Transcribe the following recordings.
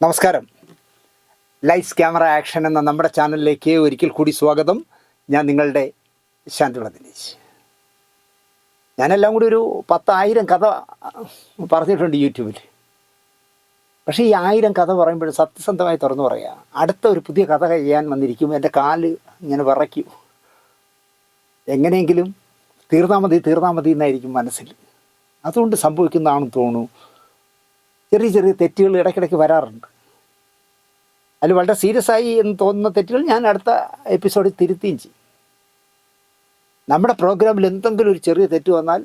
നമസ്കാരം. Lights camera action എന്ന നമ്മുടെ ചാനലിലേക്ക് ഒരിക്കൽ കൂടി സ്വാഗതം. ഞാൻ നിങ്ങളുടെ ശാന്തിവിള ദിനേശ്. ഞാനെല്ലാം കൂടി ഒരു 10,000 കഥ പറഞ്ഞിട്ടുണ്ട് യൂട്യൂബിൽ. പക്ഷേ ഈ 1000 കഥ പറയുമ്പോൾ സത്യസന്ധമായി തുറന്നു പറയുക, അടുത്ത ഒരു പുതിയ കഥ ചെയ്യാൻ വന്നിരിക്കും. എൻ്റെ കാല് ഇങ്ങനെ വിറയ്ക്കും. എങ്ങനെയെങ്കിലും തീർന്നാൽ മതി എന്നായിരിക്കും മനസ്സിൽ. അതുകൊണ്ട് സംഭവിക്കുന്നതാണെന്ന് തോന്നുന്നു. ചെറിയ ചെറിയ തെറ്റുകൾ ഇടയ്ക്കിടയ്ക്ക് വരാറുണ്ട്. അതിൽ വളരെ സീരിയസ് ആയി എന്ന് തോന്നുന്ന തെറ്റുകൾ ഞാൻ അടുത്ത എപ്പിസോഡിൽ തിരുത്തുകയും ചെയ്യും. നമ്മുടെ പ്രോഗ്രാമിൽ എന്തെങ്കിലും ഒരു ചെറിയ തെറ്റ് വന്നാൽ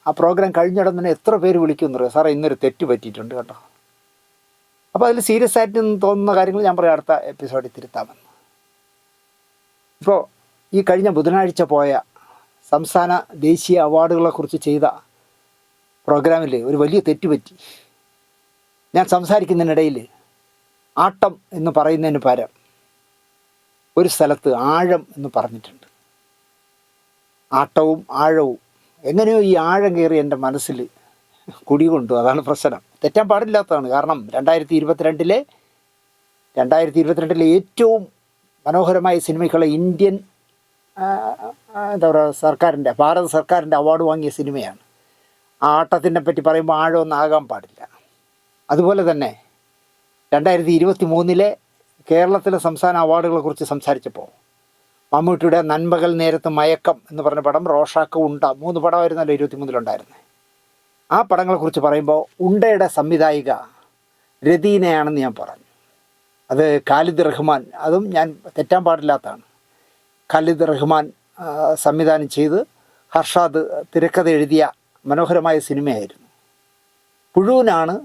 ആ പ്രോഗ്രാം കഴിഞ്ഞിടം തന്നെ എത്ര പേര് വിളിക്കുമെന്ന് അറിയാം, സാറേ ഇന്നൊരു തെറ്റ് പറ്റിയിട്ടുണ്ട് കേട്ടോ. അപ്പോൾ അതിൽ സീരിയസ് ആയിട്ട് തോന്നുന്ന കാര്യങ്ങൾ ഞാൻ പറയാം അടുത്ത എപ്പിസോഡിൽ തിരുത്താമെന്ന്. ഇപ്പോൾ ഈ കഴിഞ്ഞ ബുധനാഴ്ച പോയ സംസ്ഥാന ദേശീയ അവാർഡുകളെക്കുറിച്ച് ചെയ്ത പ്രോഗ്രാമിൽ ഒരു വലിയ തെറ്റ് പറ്റി. ഞാൻ സംസാരിക്കുന്നതിനിടയിൽ ആട്ടം എന്ന് പറയുന്നതിന് പകരം ഒരു സ്ഥലത്ത് ആഴം എന്ന് പറഞ്ഞിട്ടുണ്ട്. ആട്ടവും ആഴവും എങ്ങനെയോ ഈ ആഴം കയറി എൻ്റെ മനസ്സിൽ കുടികൊണ്ടു. അതാണ് പ്രശ്നം. തെറ്റാൻ പാടില്ലാത്തതാണ്. കാരണം 2022 ഏറ്റവും മനോഹരമായ സിനിമയ്ക്കുള്ള ഇന്ത്യൻ ഭാരത സർക്കാരിൻ്റെ അവാർഡ് വാങ്ങിയ സിനിമയാണ്. ആ ആട്ടത്തിനെ പറ്റി പറയുമ്പോൾ ആഴമൊന്നും ആകാൻ പാടില്ല. അതുപോലെ തന്നെ 2023 കേരളത്തിലെ സംസ്ഥാന അവാർഡുകളെക്കുറിച്ച് സംസാരിച്ചപ്പോൾ മമ്മൂട്ടിയുടെ നന്മകൾ നേരത്ത് മയക്കം എന്ന് പറഞ്ഞ പടം, റോഷാക്ക്, ഉണ്ട, 3 പടമായിരുന്നല്ലോ 23 ആ പടങ്ങളെക്കുറിച്ച് പറയുമ്പോൾ ഉണ്ടയുടെ സംവിധായിക രതീനയാണെന്ന് ഞാൻ പറഞ്ഞു. അത് ഖാലിദ് റഹ്മാൻ, അതും ഞാൻ തെറ്റാൻ പാടില്ലാത്തതാണ്. ഖാലിദ് റഹ്മാൻ സംവിധാനം ചെയ്ത് ഹർഷാദ് തിരക്കഥ എഴുതിയ മനോഹരമായ സിനിമയായിരുന്നു. പുഴുവിനാണ്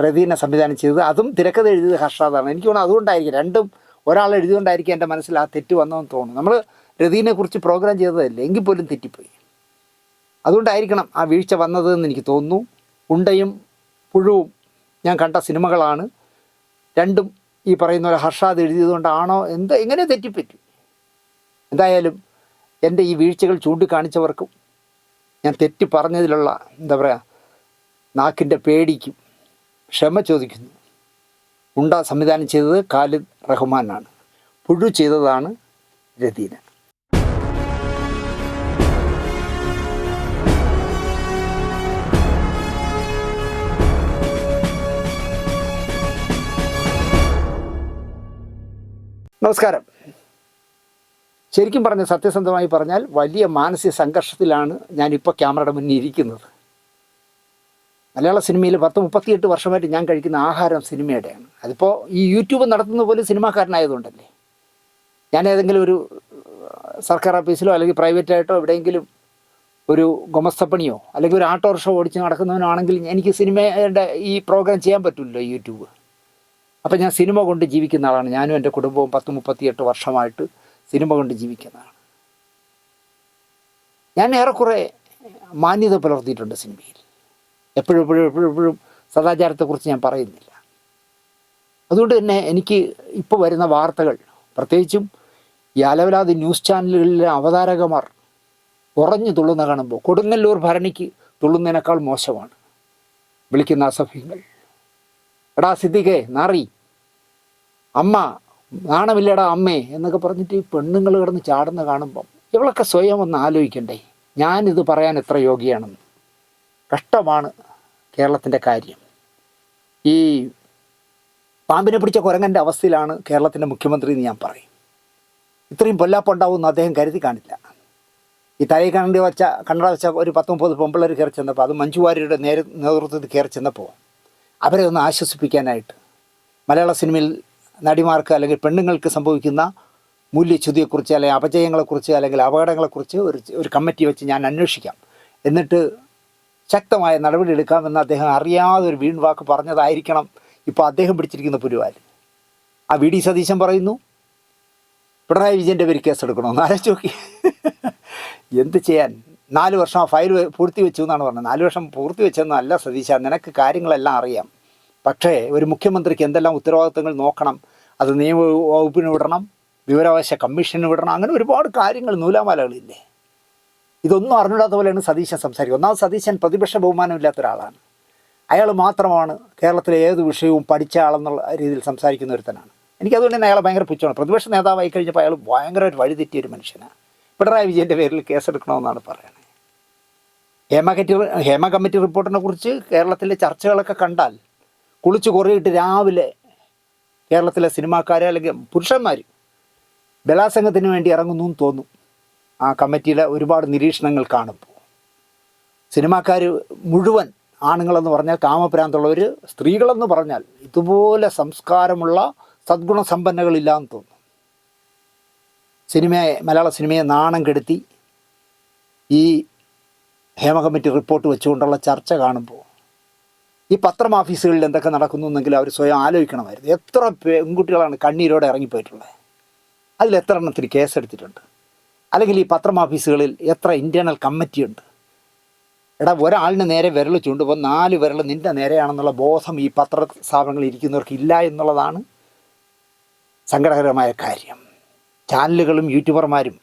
രതീന സംവിധാനം ചെയ്തത്. അതും തിരക്കഥ എഴുതിയത് ഹർഷാദാണ്. എനിക്ക് തോന്നുന്നു അതുകൊണ്ടായിരിക്കും, രണ്ടും ഒരാൾ എഴുതിയോണ്ടായിരിക്കും എൻ്റെ മനസ്സിൽ ആ തെറ്റ് വന്നതെന്ന് തോന്നുന്നു. നമ്മൾ രതീനെക്കുറിച്ച് പ്രോഗ്രാം ചെയ്തതല്ലേ, എങ്കിൽ പോലും തെറ്റിപ്പോയി. അതുകൊണ്ടായിരിക്കണം ആ വീഴ്ച വന്നതെന്ന് എനിക്ക് തോന്നുന്നു. ഉണ്ടയും പുഴുവും ഞാൻ കണ്ട സിനിമകളാണ്. രണ്ടും ഈ പറയുന്ന പോലെ ഹർഷാദ് എഴുതിയതുകൊണ്ടാണോ എങ്ങനെ തെറ്റിപ്പറ്റും. എന്തായാലും എൻ്റെ ഈ വീഴ്ചകൾ ചൂണ്ടിക്കാണിച്ചവർക്കും ഞാൻ തെറ്റ് പറഞ്ഞതിലുള്ള നാക്കിൻ്റെ പേടിക്കും ക്ഷമ ചോദിക്കുന്നു. ഉണ്ട സംവിധാനം ചെയ്തത് ഖാലിദ് റഹ്മാനാണ്, പുഴു ചെയ്തതാണ് രതീന. നമസ്കാരം. ശരിക്കും പറഞ്ഞ സത്യസന്ധമായി പറഞ്ഞാൽ വലിയ മാനസിക സംഘർഷത്തിലാണ് ഞാനിപ്പോൾ ക്യാമറയുടെ മുന്നിൽ ഇരിക്കുന്നത്. മലയാള സിനിമയിൽ 38 വർഷമായിട്ട് ഞാൻ കഴിക്കുന്ന ആഹാരം സിനിമയുടെയാണ്. അതിപ്പോൾ ഈ യൂട്യൂബ് നടത്തുന്ന പോലെ സിനിമാക്കാരനായതുകൊണ്ടല്ലേ. ഞാൻ ഏതെങ്കിലും ഒരു സർക്കാർ ഓഫീസിലോ അല്ലെങ്കിൽ പ്രൈവറ്റായിട്ടോ എവിടെയെങ്കിലും ഒരു ഗുമസ്തപ്പണിയോ അല്ലെങ്കിൽ ഒരു ഓട്ടോറിക്ഷ ഓടിച്ച് നടക്കുന്നവനാണെങ്കിൽ എനിക്ക് സിനിമയുടെ ഈ പ്രോഗ്രാം ചെയ്യാൻ പറ്റില്ലല്ലോ യൂട്യൂബ്. അപ്പം ഞാൻ സിനിമ കൊണ്ട് ജീവിക്കുന്ന ആളാണ്. ഞാനും എൻ്റെ കുടുംബവും 38 വർഷമായിട്ട് സിനിമ കൊണ്ട് ജീവിക്കുന്നതാണ്. ഞാൻ ഏറെക്കുറെ മാന്യത പുലർത്തിയിട്ടുണ്ട് സിനിമയിൽ. എപ്പോഴും സദാചാരത്തെക്കുറിച്ച് ഞാൻ പറയുന്നില്ല. അതുകൊണ്ട് തന്നെ എനിക്ക് ഇപ്പോൾ വരുന്ന വാർത്തകൾ, പ്രത്യേകിച്ചും ഈ അലവലാതി ന്യൂസ് ചാനലുകളിലെ അവതാരകമാർ ഉറഞ്ഞു തുള്ളുന്ന കാണുമ്പോൾ കൊടുങ്ങല്ലൂർ ഭരണിക്ക് തുള്ളുന്നതിനേക്കാൾ മോശമാണ് വിളിക്കുന്ന അസഭ്യങ്ങൾ. എടാ സിദ്ദിഖേ നാറി, അമ്മ നാണമില്ലടാ അമ്മേ എന്നൊക്കെ പറഞ്ഞിട്ട് ഈ പെണ്ണുങ്ങൾ കിടന്ന് ചാടുന്ന കാണുമ്പം ഇവളൊക്കെ സ്വയം ഒന്ന് ആലോചിക്കണ്ടേ, ഞാനിത് പറയാൻ എത്ര യോഗ്യയാണെന്ന്. കഷ്ടമാണ് കേരളത്തിൻ്റെ കാര്യം. ഈ പാമ്പിനെ പിടിച്ച കുരങ്ങൻ്റെ അവസ്ഥയിലാണ് കേരളത്തിൻ്റെ മുഖ്യമന്ത്രി എന്ന് ഞാൻ പറയും. ഇത്രയും പൊല്ലാപ്പുണ്ടാവുമെന്ന് അദ്ദേഹം കരുതി കാണില്ല. ഈ തലയിൽ കണ്ണട വെച്ച ഒരു 10-30 പെമ്പിള്ളേർ കയറി ചെന്നപ്പോൾ, അത് മഞ്ജു വാര്യരുടെ നേതൃത്വത്തിൽ കയറി ചെന്നപ്പോൾ അവരെ ഒന്ന് ആശ്വസിപ്പിക്കാനായിട്ട് മലയാള സിനിമയിൽ നടിമാർക്ക് അല്ലെങ്കിൽ പെണ്ണുങ്ങൾക്ക് സംഭവിക്കുന്ന മൂല്യച്യുതിയെക്കുറിച്ച് അല്ലെങ്കിൽ അപജയങ്ങളെക്കുറിച്ച് അല്ലെങ്കിൽ അപകടങ്ങളെക്കുറിച്ച് ഒരു കമ്മിറ്റി വെച്ച് ഞാൻ അന്വേഷിക്കാം, എന്നിട്ട് ശക്തമായ നടപടി എടുക്കാമെന്ന് അദ്ദേഹം അറിയാതെ ഒരു വീൺവാക്ക് പറഞ്ഞതായിരിക്കണം ഇപ്പോൾ അദ്ദേഹം പിടിച്ചിരിക്കുന്ന പുരുവാല്. ആ വി ഡി സതീശൻ പറയുന്നു പിണറായി വിജയൻ്റെ പേര് കേസെടുക്കണമെന്ന്. ആലോചിച്ച് നോക്കി. എന്ത് ചെയ്യാൻ? 4 വർഷം ആ ഫയൽ പൂർത്തി വെച്ചു എന്നാണ് പറഞ്ഞത്. 4 വർഷം പൂർത്തി വെച്ചെന്നല്ല സതീശ, നിനക്ക് കാര്യങ്ങളെല്ലാം അറിയാം. പക്ഷേ ഒരു മുഖ്യമന്ത്രിക്ക് എന്തെല്ലാം ഉത്തരവാദിത്തങ്ങൾ നോക്കണം, അത് നിയമവകുപ്പിന് വിടണം, വിവരാവകാശ കമ്മീഷന് വിടണം, അങ്ങനെ ഒരുപാട് കാര്യങ്ങൾ, നൂലാമാലകളില്ലേ. ഇതൊന്നും അറിഞ്ഞിടാത്ത പോലെയാണ് സതീശൻ സംസാരിക്കുക. ഒന്നാമത് സതീശൻ പ്രതിപക്ഷ ബഹുമാനമില്ലാത്ത ഒരാളാണ്. അയാൾ മാത്രമാണ് കേരളത്തിലെ ഏത് വിഷയവും പഠിച്ച ആളെന്നുള്ള രീതിയിൽ സംസാരിക്കുന്ന ഒരുത്തനാണ്. എനിക്കതുകൊണ്ട് തന്നെ അയാളെ ഭയങ്കര പുച്ഛമാണ്. പ്രതിപക്ഷ നേതാവായി കഴിഞ്ഞപ്പോൾ അയാൾ ഭയങ്കരമായിട്ട് വഴിതെറ്റിയൊരു മനുഷ്യനാണ്. പിണറായി വിജയൻ്റെ പേരിൽ കേസെടുക്കണമെന്നാണ് പറയുന്നത്. ഹേമ കമ്മിറ്റി റിപ്പോർട്ടിനെ കുറിച്ച് കേരളത്തിലെ ചർച്ചകളൊക്കെ കണ്ടാൽ കുളിച്ച് കുറയിട്ട് രാവിലെ കേരളത്തിലെ സിനിമാക്കാരെ അല്ലെങ്കിൽ പുരുഷന്മാർ ബലാത്സംഗത്തിന് വേണ്ടി ഇറങ്ങുന്നു എന്ന് തോന്നും ആ കമ്മിറ്റിയിലെ ഒരുപാട് നിരീക്ഷണങ്ങൾ കാണുമ്പോൾ. സിനിമാക്കാർ മുഴുവൻ ആണുങ്ങളെന്ന് പറഞ്ഞാൽ കാമഭ്രാന്തുള്ളവർ, സ്ത്രീകളെന്ന് പറഞ്ഞാൽ ഇതുപോലെ സംസ്കാരമുള്ള സദ്ഗുണസമ്പന്നകളില്ലാന്ന് തോന്നും. മലയാള സിനിമയെ നാണം കെടുത്തി ഈ ഹേമ കമ്മിറ്റി റിപ്പോർട്ട് വെച്ചുകൊണ്ടുള്ള ചർച്ച കാണുമ്പോൾ ഈ പത്രം ഓഫീസുകളിൽ എന്തൊക്കെ നടക്കുന്നു എന്നെങ്കിൽ അവർ സ്വയം ആലോചിക്കണമായിരുന്നു. എത്ര പെൺകുട്ടികളാണ് കണ്ണീരോടെ ഇറങ്ങിപ്പോയിട്ടുള്ളത്, അതിലെത്ര എണ്ണത്തിന് കേസെടുത്തിട്ടുണ്ട്, അല്ലെങ്കിൽ ഈ പത്രം ഓഫീസുകളിൽ എത്ര ഇൻറ്റേർണൽ കമ്മിറ്റിയുണ്ട്. എടാ, ഒരാളിന് നേരെ വിരൽ ചൂണ്ടുമ്പോൾ 4 വിരൽ നിൻ്റെ നേരെയാണെന്നുള്ള ബോധം ഈ പത്ര സ്ഥാപനങ്ങളിൽ ഇരിക്കുന്നവർക്ക് ഇല്ല എന്നുള്ളതാണ് സങ്കടകരമായ കാര്യം. ചാനലുകളും യൂട്യൂബർമാരും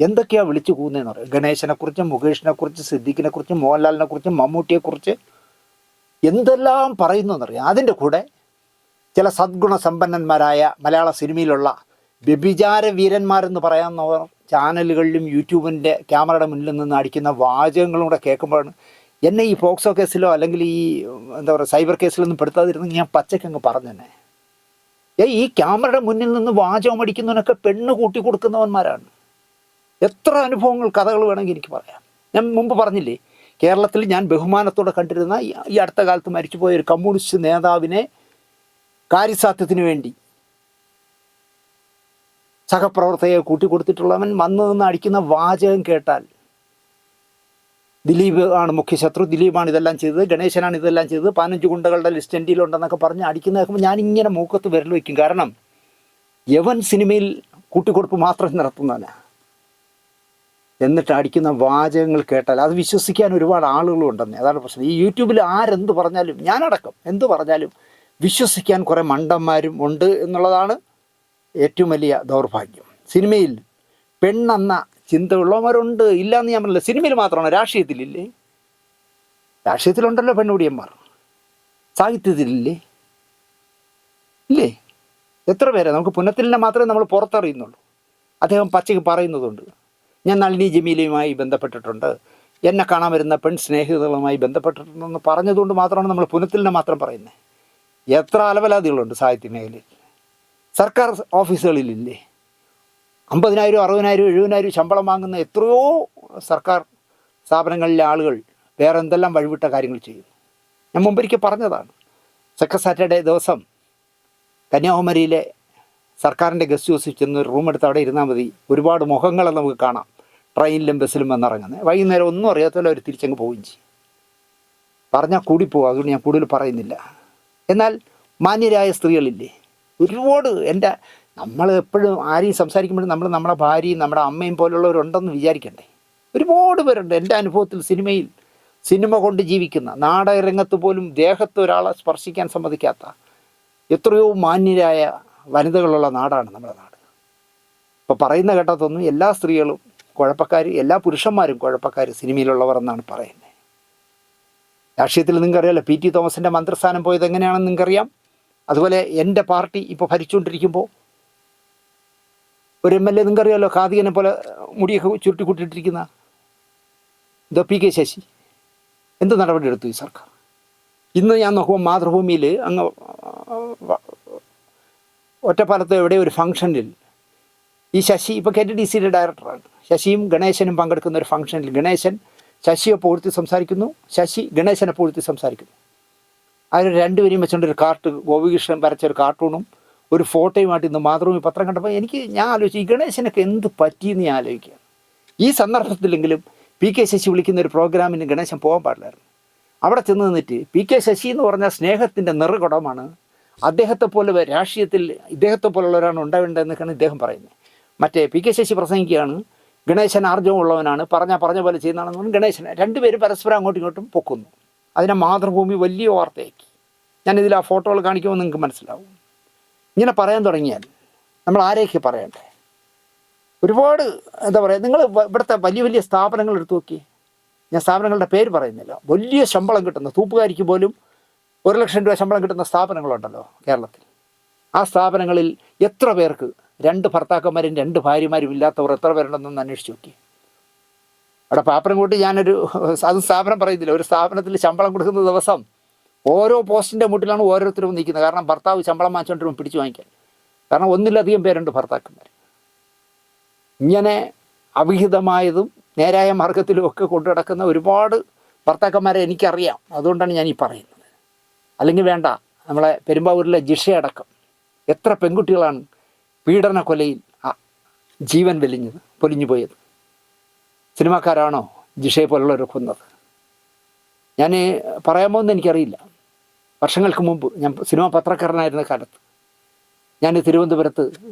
എന്തൊക്കെയാണ് വിളിച്ചു കൂന്നതെന്ന് പറയും. ഗണേശനെക്കുറിച്ചും മുകേഷിനെക്കുറിച്ച് സിദ്ദിഖിനെക്കുറിച്ചും മോഹൻലാലിനെക്കുറിച്ചും മമ്മൂട്ടിയെക്കുറിച്ച് എന്തെല്ലാം പറയുന്നു എന്നറിയാം. അതിൻ്റെ കൂടെ ചില സദ്ഗുണസമ്പന്നന്മാരായ മലയാള സിനിമയിലുള്ള വ്യഭിചാര വീരന്മാരെന്ന് പറയാവുന്നവർ ചാനലുകളിലും യൂട്യൂബിൻ്റെ ക്യാമറയുടെ മുന്നിൽ നിന്ന് അടിക്കുന്ന വാചകങ്ങളും കൂടെ കേൾക്കുമ്പോഴാണ് എന്നെ ഈ പോക്സോ കേസിലോ അല്ലെങ്കിൽ ഈ എന്താ പറയുക സൈബർ കേസിലൊന്നും പെടുത്താതിരുന്ന് ഞാൻ പച്ചക്കങ്ങ് പറഞ്ഞു തന്നെ. ഈ ക്യാമറയുടെ മുന്നിൽ നിന്ന് വാചകം അടിക്കുന്നവനൊക്കെ പെണ്ണ് കൂട്ടി കൊടുക്കുന്നവന്മാരാണ്. എത്ര അനുഭവങ്ങൾ, കഥകൾ വേണമെങ്കിൽ എനിക്ക് പറയാം. ഞാൻ മുമ്പ് പറഞ്ഞില്ലേ, കേരളത്തിൽ ഞാൻ ബഹുമാനത്തോടെ കണ്ടിരുന്ന ഈ അടുത്ത കാലത്ത് മരിച്ചുപോയ ഒരു കമ്മ്യൂണിസ്റ്റ് നേതാവിനെ കാര്യസാധ്യത്തിന് വേണ്ടി സഹപ്രവർത്തകയെ കൂട്ടിക്കൊടുത്തിട്ടുള്ളവൻ വന്നു നിന്ന് അടിക്കുന്ന വാചകം കേട്ടാൽ ദിലീപ് ആണ് മുഖ്യശത്രു, ദിലീപാണ് ഇതെല്ലാം ചെയ്തത്, ഗണേശനാണ് ഇതെല്ലാം ചെയ്തത്, 15 ഗുണ്ടകളുടെ ലിസ്റ്റ് എൻ്റെയിലുണ്ടെന്നൊക്കെ പറഞ്ഞ് അടിക്കുന്ന കേൾക്കുമ്പോൾ ഞാനിങ്ങനെ മൂക്കത്ത് വിരൽ വയ്ക്കും. കാരണം യവൻ സിനിമയിൽ കൂട്ടിക്കൊടുപ്പ് മാത്രം നടത്തുന്നവനാണ്. എന്നിട്ട് അടിക്കുന്ന വാചകങ്ങൾ കേട്ടാൽ അത് വിശ്വസിക്കാൻ ഒരുപാട് ആളുകളും ഉണ്ടെന്ന്. അതാണ് പ്രശ്നം. ഈ യൂട്യൂബിൽ ആരെന്ത് പറഞ്ഞാലും, ഞാനടക്കം എന്ത് പറഞ്ഞാലും വിശ്വസിക്കാൻ കുറേ മണ്ടന്മാരും ഉണ്ട് എന്നുള്ളതാണ് ഏറ്റവും വലിയ ദൗർഭാഗ്യം. സിനിമയിൽ പെണ്ണെന്ന ചിന്തയുള്ളവരുണ്ട്, ഇല്ലയെന്ന് ഞാൻ പറഞ്ഞില്ല. സിനിമയിൽ മാത്രമാണ്, രാഷ്ട്രീയത്തിലില്ലേ? രാഷ്ട്രീയത്തിലുണ്ടല്ലോ പെണ്ണുപിടിയന്മാർ. സാഹിത്യത്തിലില്ലേ? ഇല്ലേ? എത്ര പേരെ നമുക്ക് പുനത്തിലിനെ മാത്രമേ നമ്മൾ പുറത്തറിയുന്നുള്ളൂ. അദ്ദേഹം പച്ചയ്ക്ക് പറയുന്നതുണ്ട്. ഞാൻ നളിനി ജമീലയുമായി ബന്ധപ്പെട്ടിട്ടുണ്ട്, എന്നെ കാണാൻ വരുന്ന പെൺ സ്നേഹിതകളുമായി ബന്ധപ്പെട്ടിട്ടുണ്ടെന്ന് പറഞ്ഞതുകൊണ്ട് മാത്രമാണ് നമ്മൾ പുനത്തിലിനെ മാത്രം പറയുന്നത്. എത്ര അലവലാദികളുണ്ട് സാഹിത്യ മേഖലയിൽ. സർക്കാർ ഓഫീസുകളിലില്ലേ? 50,000, 60,000, 70,000 ശമ്പളം വാങ്ങുന്ന എത്രയോ സർക്കാർ സ്ഥാപനങ്ങളിലെ ആളുകൾ വേറെ എന്തെല്ലാം വഴിവിട്ട കാര്യങ്ങൾ ചെയ്യുന്നു. ഞാൻ മുമ്പൊരിക്കൽ പറഞ്ഞതാണ്. സെക്കൻഡ് സാറ്റർഡേ ദിവസം കന്യാകുമാരിയിലെ സർക്കാരിൻ്റെ ഗസ്റ്റ് ഹൗസിൽ ചെന്ന് ഒരു റൂം എടുത്ത് അവിടെ ഇരുന്നാൽ മതി, ഒരുപാട് മുഖങ്ങളെ നമുക്ക് കാണാം ട്രെയിനിലും ബസ്സിലും വന്നിറങ്ങുന്നത്. വൈകുന്നേരം ഒന്നും അറിയാത്തല്ലോ അവർ തിരിച്ചങ്ങ് പോവുകയും ചെയ്യും. പറഞ്ഞാൽ കൂടിപ്പോകും, അതുകൊണ്ട് ഞാൻ കൂടുതൽ പറയുന്നില്ല. എന്നാൽ മാന്യരായ സ്ത്രീകളില്ലേ ഒരുപാട്. നമ്മൾ എപ്പോഴും ആരെയും സംസാരിക്കുമ്പോഴും നമ്മൾ നമ്മളെ ഭാര്യയും നമ്മുടെ അമ്മയും പോലുള്ളവരുണ്ടെന്ന് വിചാരിക്കണ്ടേ? ഒരുപാട് പേരുണ്ട് എൻ്റെ അനുഭവത്തിൽ. സിനിമ കൊണ്ട് ജീവിക്കുന്ന, നാടകരംഗത്ത് പോലും ദേഹത്ത് ഒരാളെ സ്പർശിക്കാൻ സമ്മതിക്കാത്ത എത്രയോ മാന്യരായ വനിതകളുള്ള നാടാണ് നമ്മുടെ നാട്. ഇപ്പോൾ പറയുന്ന ഘട്ടത്തൊന്നും എല്ലാ സ്ത്രീകളും കുഴപ്പക്കാർ, എല്ലാ പുരുഷന്മാരും കുഴപ്പക്കാർ സിനിമയിലുള്ളവർ എന്നാണ് പറയുന്നത്. രാഷ്ട്രീയത്തിൽ നിങ്ങൾക്കറിയാമല്ലോ, പി ടി തോമസിൻ്റെ മന്ത്രിസ്ഥാനം പോയത് എങ്ങനെയാണെന്ന് നിങ്ങൾക്കറിയാം. അതുപോലെ എൻ്റെ പാർട്ടി ഇപ്പോൾ ഭരിച്ചുകൊണ്ടിരിക്കുമ്പോൾ ഒരു MLA നിങ്ങൾക്കറിയാമല്ലോ, കാതികനെ പോലെ മുടിയൊക്കെ ചുരുട്ടിക്കൂട്ടിയിട്ടിരിക്കുന്ന ഇതോ PK ശശി. എന്ത് നടപടി എടുത്തു ഈ സർക്കാർ? ഇന്ന് ഞാൻ നോക്കുമ്പോൾ മാതൃഭൂമിയിൽ അങ്ങ് ഒറ്റപ്പാലത്ത് എവിടെ ഒരു ഫംഗ്ഷനിൽ ഈ ശശി ഇപ്പോൾ KTDCയുടെ ഡയറക്ടറാണ്. ശശിയും ഗണേശനും പങ്കെടുക്കുന്ന ഒരു ഫംഗ്ഷനിൽ ഗണേശൻ ശശിയെ പൂഴ്ത്തി സംസാരിക്കുന്നു, ശശി ഗണേശനെ പൂഴ്ത്തി സംസാരിക്കുന്നു. അതിൽ രണ്ടുപേരെയും വെച്ചുകൊണ്ടൊരു ഗോപികൃഷ്ണൻ വരച്ചൊരു കാർട്ടൂണും ഒരു ഫോട്ടോയുമായിട്ട് ഇന്ന് മാതൃഭൂമി പത്രം കണ്ടപ്പോൾ ഞാൻ ആലോചിച്ചു, ഈ ഗണേശനൊക്കെ എന്ത് പറ്റിയെന്ന് ഞാൻ ആലോചിക്കുക. ഈ സന്ദർഭത്തിലെങ്കിലും PK ശശി വിളിക്കുന്ന ഒരു പ്രോഗ്രാമിന് ഗണേശൻ പോകാൻ പാടില്ലായിരുന്നു. അവിടെ ചെന്ന് നിന്നിട്ട് PK ശശി എന്ന് പറഞ്ഞാൽ സ്നേഹത്തിൻ്റെ നിറകുടമാണ്, അദ്ദേഹത്തെ പോലെ രാഷ്ട്രീയത്തിൽ ഇദ്ദേഹത്തെ പോലുള്ളവരാണ് ഉണ്ടാവേണ്ടതെന്നൊക്കെയാണ് ഇദ്ദേഹം പറയുന്നത്. മറ്റേ PK ശശി പ്രസംഗിക്കുകയാണ്, ഗണേശൻ ആർജവമുള്ളവനാണ്, പറഞ്ഞ പോലെ ചെയ്യുന്നതാണെന്ന് ഗണേശൻ. രണ്ടുപേരും പരസ്പരം അങ്ങോട്ടും ഇങ്ങോട്ടും പൊക്കുന്നു. അതിനെ മാതൃഭൂമി വലിയ വാർത്തയാക്കി. ഞാനിതിൽ ആ ഫോട്ടോകൾ കാണിക്കുമ്പോൾ നിങ്ങൾക്ക് മനസ്സിലാവും. ഇങ്ങനെ പറയാൻ തുടങ്ങിയാൽ നമ്മൾ ആരെയൊക്കെ പറയണ്ടേ? ഒരുപാട് എന്താ പറയുക, നിങ്ങൾ ഇവിടുത്തെ വലിയ വലിയ സ്ഥാപനങ്ങൾ എടുത്തു നോക്കി. ഞാൻ സ്ഥാപനങ്ങളുടെ പേര് പറയുന്നില്ല. വലിയ ശമ്പളം കിട്ടുന്ന തൂപ്പുകാരിക്ക് പോലും 1,00,000 രൂപ ശമ്പളം കിട്ടുന്ന സ്ഥാപനങ്ങളുണ്ടല്ലോ കേരളത്തിൽ. ആ സ്ഥാപനങ്ങളിൽ എത്ര പേർക്ക് 2 ഭർത്താക്കന്മാരും 2 ഭാര്യമാരും ഇല്ലാത്തവർ എത്ര പേരുണ്ടെന്നൊന്ന് അന്വേഷിച്ച് നോക്കി. അവിടെ പാപ്പനംകോട്ട് ഞാനൊരു അത് സ്ഥാപനം പറയുന്നില്ല, ഒരു സ്ഥാപനത്തിൽ ശമ്പളം കൊടുക്കുന്ന ദിവസം ഓരോ പോസ്റ്റിൻ്റെ മുട്ടിലാണ് ഓരോരുത്തരും നിൽക്കുന്നത്. കാരണം ഭർത്താവ് ശമ്പളം വാങ്ങിച്ചുകൊണ്ടിരുമ്പോൾ പിടിച്ചു വാങ്ങിക്കാൻ. കാരണം ഒന്നിലധികം പേരുണ്ട് ഭർത്താക്കന്മാർ. ഇങ്ങനെ അവിഹിതമായതും നേരായ മാർഗത്തിലും ഒക്കെ കൊണ്ടു നടക്കുന്ന ഒരുപാട് ഭർത്താക്കന്മാരെ എനിക്കറിയാം. അതുകൊണ്ടാണ് ഞാൻ ഈ പറയുന്നത്. അല്ലെങ്കിൽ വേണ്ട, നമ്മളെ പെരുമ്പാവൂരിലെ ജിഷയടക്കം എത്ര പെൺകുട്ടികളാണ് പീഡന കൊലയിൽ ജീവൻ പൊലിഞ്ഞു പോയത്. സിനിമാക്കാരാണോ ജിഷയെ പോലുള്ളവരെ കൊന്നത്? ഞാൻ പറയാമോ എന്ന് എനിക്കറിയില്ല. വർഷങ്ങൾക്ക് മുമ്പ് ഞാൻ സിനിമാ പത്രക്കാരനായിരുന്ന കാലത്ത് ഞാൻ തിരുവനന്തപുരത്ത്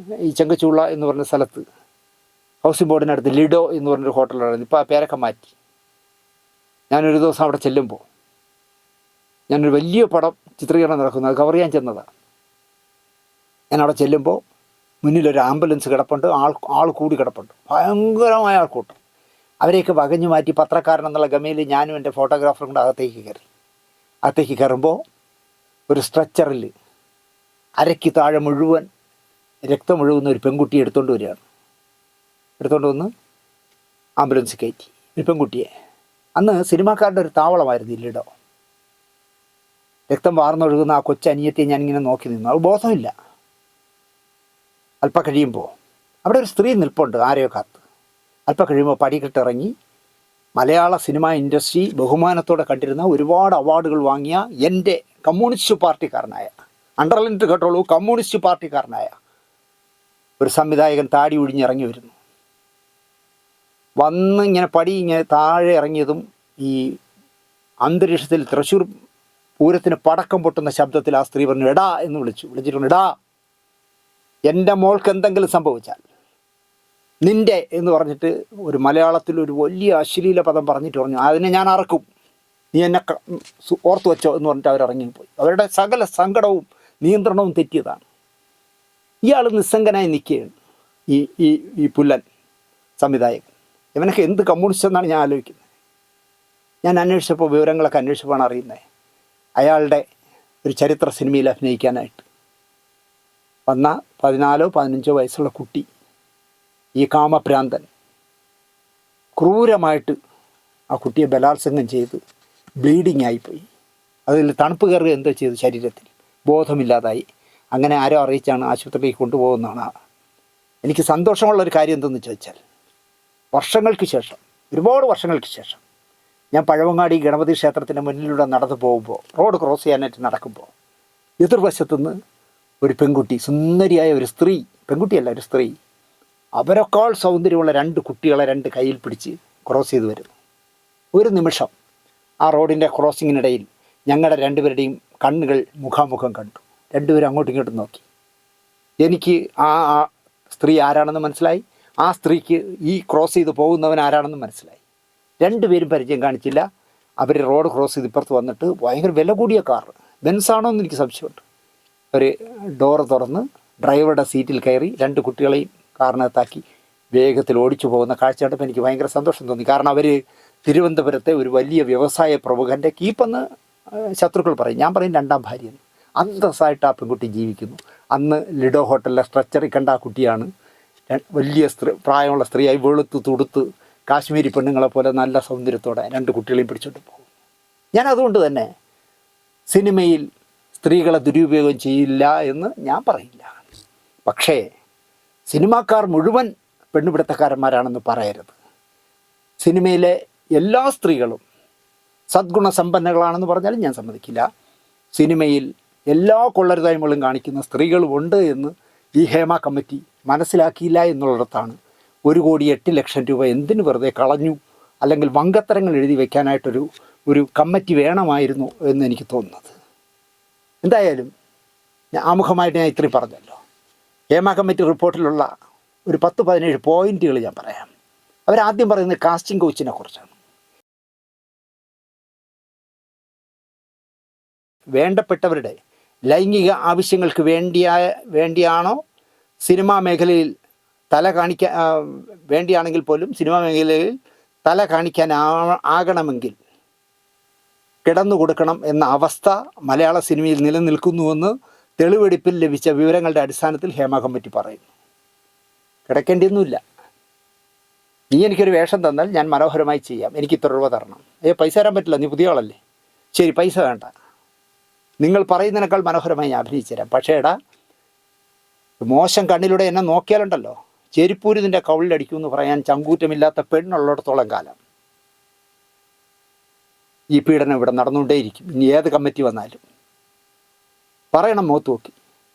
ഈ ചെങ്കച്ചൂള എന്ന് പറഞ്ഞ സ്ഥലത്ത് ഹൗസിംഗ് ബോർഡിനടുത്ത് ലിഡോ എന്ന് പറഞ്ഞൊരു ഹോട്ടലായിരുന്നു. ഇപ്പോൾ ആ പേരൊക്കെ മാറ്റി. ഞാനൊരു ദിവസം അവിടെ ചെല്ലുമ്പോൾ ഞാനൊരു വലിയ പടം ചിത്രീകരണം നടക്കുന്നത്, അത് കവർ ചെയ്യാൻ ചെന്നതാണ്. ഞാനവിടെ ചെല്ലുമ്പോൾ മുന്നിലൊരു ആംബുലൻസ് കിടപ്പുണ്ട്, ആൾ കൂടി കിടപ്പുണ്ട്, ഭയങ്കരമായ ആൾക്കൂട്ടം. അവരെയൊക്കെ വകഞ്ഞു മാറ്റി പത്രക്കാരൻ എന്നുള്ള ഗമയിൽ ഞാനും എൻ്റെ ഫോട്ടോഗ്രാഫറും കൂടെ അകത്തേക്ക് കയറുമ്പോൾ ഒരു സ്ട്രെച്ചറിൽ അരയ്ക്ക് താഴെ മുഴുവൻ രക്തം ഒഴുകുന്ന ഒരു പെൺകുട്ടി എടുത്തുകൊണ്ട് വന്ന് ആംബുലൻസ് കയറ്റി. ഒരു പെൺകുട്ടിയെ. അന്ന് സിനിമാക്കാരുടെ ഒരു താവളമായിരുന്നു ഇല്ലിടോ. രക്തം വാർന്നൊഴുകുന്ന ആ കൊച്ചനിയത്തിയെ ഞാനിങ്ങനെ നോക്കി നിന്നു. അത് ബോധമില്ല. അല്പം കഴിയുമ്പോൾ അവിടെ ഒരു സ്ത്രീ നിൽപ്പുണ്ട് ആരെയോ കാത്ത്. അല്പം കഴിയുമ്പോൾ പടികെട്ടിറങ്ങി മലയാള സിനിമാ ഇൻഡസ്ട്രി ബഹുമാനത്തോടെ കണ്ടിരുന്ന ഒരുപാട് അവാർഡുകൾ വാങ്ങിയ എൻ്റെ കമ്മ്യൂണിസ്റ്റ് പാർട്ടിക്കാരനായ, അണ്ടർലൈനിട്ട് കേട്ടോളൂ, കമ്മ്യൂണിസ്റ്റ് പാർട്ടിക്കാരനായ ഒരു സംവിധായകൻ താടി ഒഴിഞ്ഞിറങ്ങി വരുന്നു. വന്ന് ഇങ്ങനെ താഴെ ഇറങ്ങിയതും ഈ അന്തരീക്ഷത്തിൽ തൃശ്ശൂർ പൂരത്തിന് പടക്കം പൊട്ടുന്ന ശബ്ദത്തിൽ ആ സ്ത്രീ പറഞ്ഞു, എടാ എന്ന് വിളിച്ചിട്ടുണ്ട്. എടാ, എൻ്റെ മോൾക്ക് എന്തെങ്കിലും സംഭവിച്ചാൽ നിൻ്റെ എന്ന് പറഞ്ഞിട്ട് ഒരു മലയാളത്തിൽ ഒരു വലിയ അശ്ലീല പദം പറഞ്ഞു, അതിനെ ഞാൻ അറക്കും, നീ എന്നെ ഓർത്തു വെച്ചോ എന്ന് പറഞ്ഞിട്ട് അവരിറങ്ങിപ്പോയി. അവരുടെ സകല സങ്കടവും നിയന്ത്രണവും തെറ്റിയതാണ്. ഇയാൾ നിസ്സംഗനായി നിൽക്കുകയാണ്. ഈ പുല്ലൻ സംവിധായകൻ. ഇവനൊക്കെ എന്ത് കമ്മ്യൂണിസ്റ്റ് എന്നാണ് ഞാൻ ആലോചിക്കുന്നത്. ഞാൻ വിവരങ്ങളൊക്കെ അന്വേഷിച്ചപ്പോഴാണ് അറിയുന്നത്, അയാളുടെ ഒരു ചരിത്ര സിനിമയിൽ അഭിനയിക്കാനായിട്ട് വന്ന 14-15 വയസ്സുള്ള കുട്ടി, ഈ കാമഭ്രാന്തൻ ക്രൂരമായിട്ട് ആ കുട്ടിയെ ബലാത്സംഗം ചെയ്ത് ബ്ലീഡിങ് ആയിപ്പോയി. അതിൽ തണുപ്പ് കയറുക എന്തോ ചെയ്തു, ശരീരത്തിൽ ബോധമില്ലാതായി. അങ്ങനെ ആരോ അറിയിച്ചാണ് ആശുപത്രിയിലേക്ക് കൊണ്ടുപോകുന്നതാണ്. എനിക്ക് സന്തോഷമുള്ളൊരു കാര്യം എന്തെന്ന് ചോദിച്ചാൽ, വർഷങ്ങൾക്ക് ശേഷം, ഒരുപാട് വർഷങ്ങൾക്ക് ശേഷം ഞാൻ പഴവങ്ങാടി ഗണപതി ക്ഷേത്രത്തിൻ്റെ മുന്നിലൂടെ നടന്നു പോകുമ്പോൾ, റോഡ് ക്രോസ് ചെയ്യാനായിട്ട് നടക്കുമ്പോൾ, എതിർവശത്തുനിന്ന് ഒരു പെൺകുട്ടി, സുന്ദരിയായ ഒരു സ്ത്രീ, പെൺകുട്ടിയല്ല ഒരു സ്ത്രീ, അവരെക്കാൾ സൗന്ദര്യമുള്ള 2 കുട്ടികളെ 2 കയ്യിൽ പിടിച്ച് ക്രോസ് ചെയ്ത് വരുന്നു. ഒരു നിമിഷം ആ റോഡിൻ്റെ ക്രോസിങ്ങിനിടയിൽ ഞങ്ങളുടെ 2 പേരുടെയും കണ്ണുകൾ മുഖാമുഖം കണ്ടു. 2 പേരും അങ്ങോട്ടും ഇങ്ങോട്ടും നോക്കി. എനിക്ക് ആ സ്ത്രീ ആരാണെന്ന് മനസ്സിലായി, ആ സ്ത്രീക്ക് ഈ ക്രോസ് ചെയ്ത് പോകുന്നവൻ ആരാണെന്ന് മനസ്സിലായി. 2 പേരും പരിചയം കാണിച്ചില്ല. അവർ റോഡ് ക്രോസ് ചെയ്ത് ഇപ്പുറത്ത് വന്നിട്ട് ഭയങ്കര വില കൂടിയ കാർ, ബെൻസാണോ എന്ന് എനിക്ക് സംശയമുണ്ട്. ഒരു ഡോറ് തുറന്ന് ഡ്രൈവറുടെ സീറ്റിൽ കയറി 2 കുട്ടികളെയും കാറിനകത്താക്കി വേഗത്തിൽ ഓടിച്ചു പോകുന്ന കാഴ്ച കണ്ടപ്പോൾ എനിക്ക് ഭയങ്കര സന്തോഷം തോന്നി. കാരണം അവർ തിരുവനന്തപുരത്തെ ഒരു വലിയ വ്യവസായ പ്രമുഖൻ്റെ കീപ്പെന്ന് ശത്രുക്കൾ പറയും, ഞാൻ പറയും 2ാം ഭാര്യയെന്ന്. അന്തസ്സായിട്ട് ആ പെൺകുട്ടി ജീവിക്കുന്നു. അന്ന് ലിഡോ ഹോട്ടലിലെ സ്ട്രെച്ചറിൽ കണ്ട ആ കുട്ടിയാണ് വലിയ പ്രായമുള്ള സ്ത്രീയായി വെളുത്ത് തുടുത്ത് കാശ്മീരി പെണ്ണുങ്ങളെ പോലെ നല്ല സൗന്ദര്യത്തോടെ 2 കുട്ടികളെയും പിടിച്ചോണ്ട് പോകും. ഞാൻ അതുകൊണ്ട് തന്നെ സിനിമയിൽ സ്ത്രീകളെ ദുരുപയോഗം ചെയ്യില്ല എന്ന് ഞാൻ പറയില്ല. പക്ഷേ സിനിമാക്കാർ മുഴുവൻ പെണ്ണുപിടുത്തക്കാരന്മാരാണെന്ന് പറയരുത്. സിനിമയിലെ എല്ലാ സ്ത്രീകളും സദ്ഗുണസമ്പന്നകളാണെന്ന് പറഞ്ഞാലും ഞാൻ സമ്മതിക്കില്ല. സിനിമയിൽ എല്ലാ കൊള്ളരുതായ്മകളും കാണിക്കുന്ന സ്ത്രീകളുമുണ്ട് എന്ന് ഈ ഹേമ കമ്മിറ്റി മനസ്സിലാക്കിയില്ല എന്നുള്ളിടത്താണ് 1,08,00,000 രൂപ എന്തിനു വെറുതെ കളഞ്ഞു, അല്ലെങ്കിൽ വങ്കത്തരങ്ങൾ എഴുതി വയ്ക്കാനായിട്ടൊരു കമ്മിറ്റി വേണമായിരുന്നു എന്ന് എനിക്ക് തോന്നുന്നത്. എന്തായാലും ആമുഖമായിട്ട് ഞാൻ ഇത്രയും പറഞ്ഞല്ലോ. ഹേമ കമ്മിറ്റി റിപ്പോർട്ടിലുള്ള ഒരു 10-17 പോയിന്റുകൾ ഞാൻ പറയാം. അവരാദ്യം പറയുന്നത് കാസ്റ്റിംഗ് കോച്ചിനെ കുറിച്ചാണ്. വേണ്ടപ്പെട്ടവരുടെ ലൈംഗിക ആവശ്യങ്ങൾക്ക് വേണ്ടിയാണോ സിനിമാ മേഖലയിൽ വേണ്ടിയാണെങ്കിൽ പോലും സിനിമാ മേഖലയിൽ തല കാണിക്കാൻ ആകണമെങ്കിൽ കിടന്നു കൊടുക്കണം എന്ന അവസ്ഥ മലയാള സിനിമയിൽ നിലനിൽക്കുന്നുവെന്ന് തെളിവെടുപ്പിൽ ലഭിച്ച വിവരങ്ങളുടെ അടിസ്ഥാനത്തിൽ ഹേമ കമ്മിറ്റി പറയുന്നു. കിടക്കേണ്ടിയൊന്നുമില്ല. നീ എനിക്കൊരു വേഷം തന്നാൽ ഞാൻ മനോഹരമായി ചെയ്യാം, എനിക്ക് ഇത്ര രൂപ തരണം. പൈസ തരാൻ പറ്റില്ല, നീ പുതിയ ആളല്ലേ, ശരി പൈസ വേണ്ട, നിങ്ങൾ പറയുന്നതിനേക്കാൾ മനോഹരമായി ഞാൻ അഭിനയിച്ചു തരാം. പക്ഷേ എടാ, മോശം കണ്ണിലൂടെ എന്നെ നോക്കിയാലുണ്ടല്ലോ ചെരിപ്പൂരി നിൻ്റെ കവിളിലടിക്കുമെന്ന് പറയാൻ ചങ്കൂറ്റമില്ലാത്ത പെണ്ണുള്ളിടത്തോളം കാലം ഈ പീഡനം ഇവിടെ നടന്നുകൊണ്ടേയിരിക്കും. ഇനി ഏത് കമ്മിറ്റി വന്നാലും പറയണം മുഖത്ത് നോക്കി.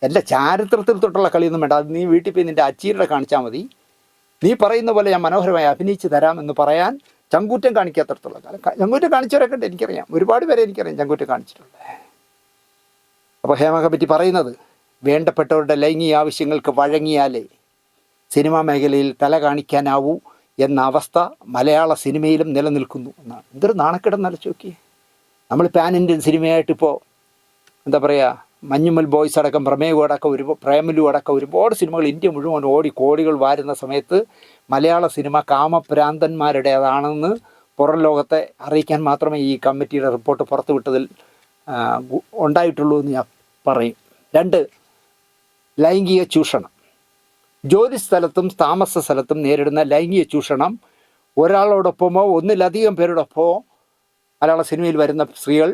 എല്ലാ ചാരിത്രത്തിൽ തൊട്ടുള്ള കളിയൊന്നും വേണ്ട, അത് നീ വീട്ടിൽ പോയി നിൻ്റെ അച്ചീരുടെ കാണിച്ചാൽ മതി. നീ പറയുന്ന പോലെ ഞാൻ മനോഹരമായി അഭിനയിച്ച് തരാമെന്ന് പറയാൻ ചങ്കൂറ്റം കാണിക്കാത്തടത്തോളം കാലം. ചങ്കൂറ്റം കാണിച്ചവരൊക്കെ ഉണ്ട്, എനിക്കറിയാം, ഒരുപാട് പേരെ എനിക്കറിയാം ചങ്കൂറ്റം കാണിച്ചിട്ടുണ്ട്. അപ്പോൾ ഹേമ കമ്മിറ്റി പറയുന്നത്, വേണ്ടപ്പെട്ടവരുടെ ലൈംഗിക ആവശ്യങ്ങൾക്ക് വഴങ്ങിയാലേ സിനിമാ മേഖലയിൽ തല കാണിക്കാനാവൂ എന്ന അവസ്ഥ മലയാള സിനിമയിലും നിലനിൽക്കുന്നു എന്നാണ്. എന്തൊരു നാണക്കേടെന്ന് ആലോചിച്ച് നോക്കിയേ. നമ്മൾ പാൻ ഇന്ത്യൻ സിനിമയായിട്ടിപ്പോൾ എന്താ പറയുക, മഞ്ഞുമ്മൽ ബോയ്സ് അടക്കം പ്രമേഹു അടക്കം പ്രേമലു അടക്കം ഒരുപാട് സിനിമകൾ ഇന്ത്യ മുഴുവൻ ഓടി കോടികൾ വാരുന്ന സമയത്ത് മലയാള സിനിമ കാമഭ്രാന്തന്മാരുടേതാണെന്ന് പുറം ലോകത്തെ അറിയിക്കാൻ മാത്രമേ ഈ കമ്മിറ്റിയുടെ റിപ്പോർട്ട് പുറത്തുവിട്ടതിൽ ഉണ്ടായിട്ടുള്ളൂ എന്ന് ഞാൻ പറയും. 2, ലൈംഗിക ചൂഷണം. ജോലി സ്ഥലത്തും താമസ സ്ഥലത്തും നേരിടുന്ന ലൈംഗിക ചൂഷണം ഒരാളോടൊപ്പമോ ഒന്നിലധികം പേരോടൊപ്പമോ മലയാള സിനിമയിൽ വരുന്ന സ്ത്രീകൾ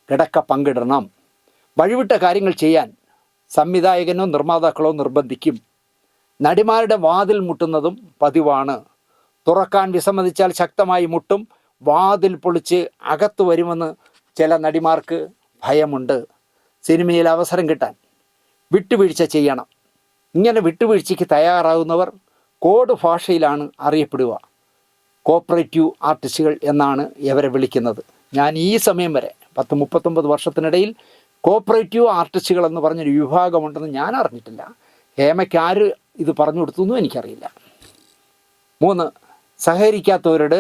കിടക്ക പങ്കിടണം. വഴിവിട്ട കാര്യങ്ങൾ ചെയ്യാൻ സംവിധായകനോ നിർമ്മാതാക്കളോ നിർബന്ധിക്കും. നടിമാരുടെ വാതിൽ മുട്ടുന്നതും പതിവാണ്. തുറക്കാൻ വിസമ്മതിച്ചാൽ ശക്തമായി മുട്ടും. വാതിൽ പൊളിച്ച് അകത്തു വരുമെന്ന് ചില നടിമാർക്ക് ഭയമുണ്ട്. സിനിമയിൽ അവസരം കിട്ടാൻ വിട്ടുവീഴ്ച ചെയ്യണം. ഇങ്ങനെ വിട്ടുവീഴ്ചയ്ക്ക് തയ്യാറാകുന്നവർ കോഡ് ഭാഷയിലാണ് അറിയപ്പെടുക. കോപ്പറേറ്റീവ് ആർട്ടിസ്റ്റുകൾ എന്നാണ് ഇവരെ വിളിക്കുന്നത്. ഞാൻ ഈ സമയം വരെ 39 വർഷത്തിനിടയിൽ കോപ്പറേറ്റീവ് ആർട്ടിസ്റ്റുകൾ എന്ന് പറഞ്ഞൊരു വിഭാഗമുണ്ടെന്ന് ഞാൻ അറിഞ്ഞിട്ടില്ല. ഹേമയ്ക്ക് ആര് ഇത് പറഞ്ഞു കൊടുത്തു എന്നും എനിക്കറിയില്ല. 3, സഹകരിക്കാത്തവരോട്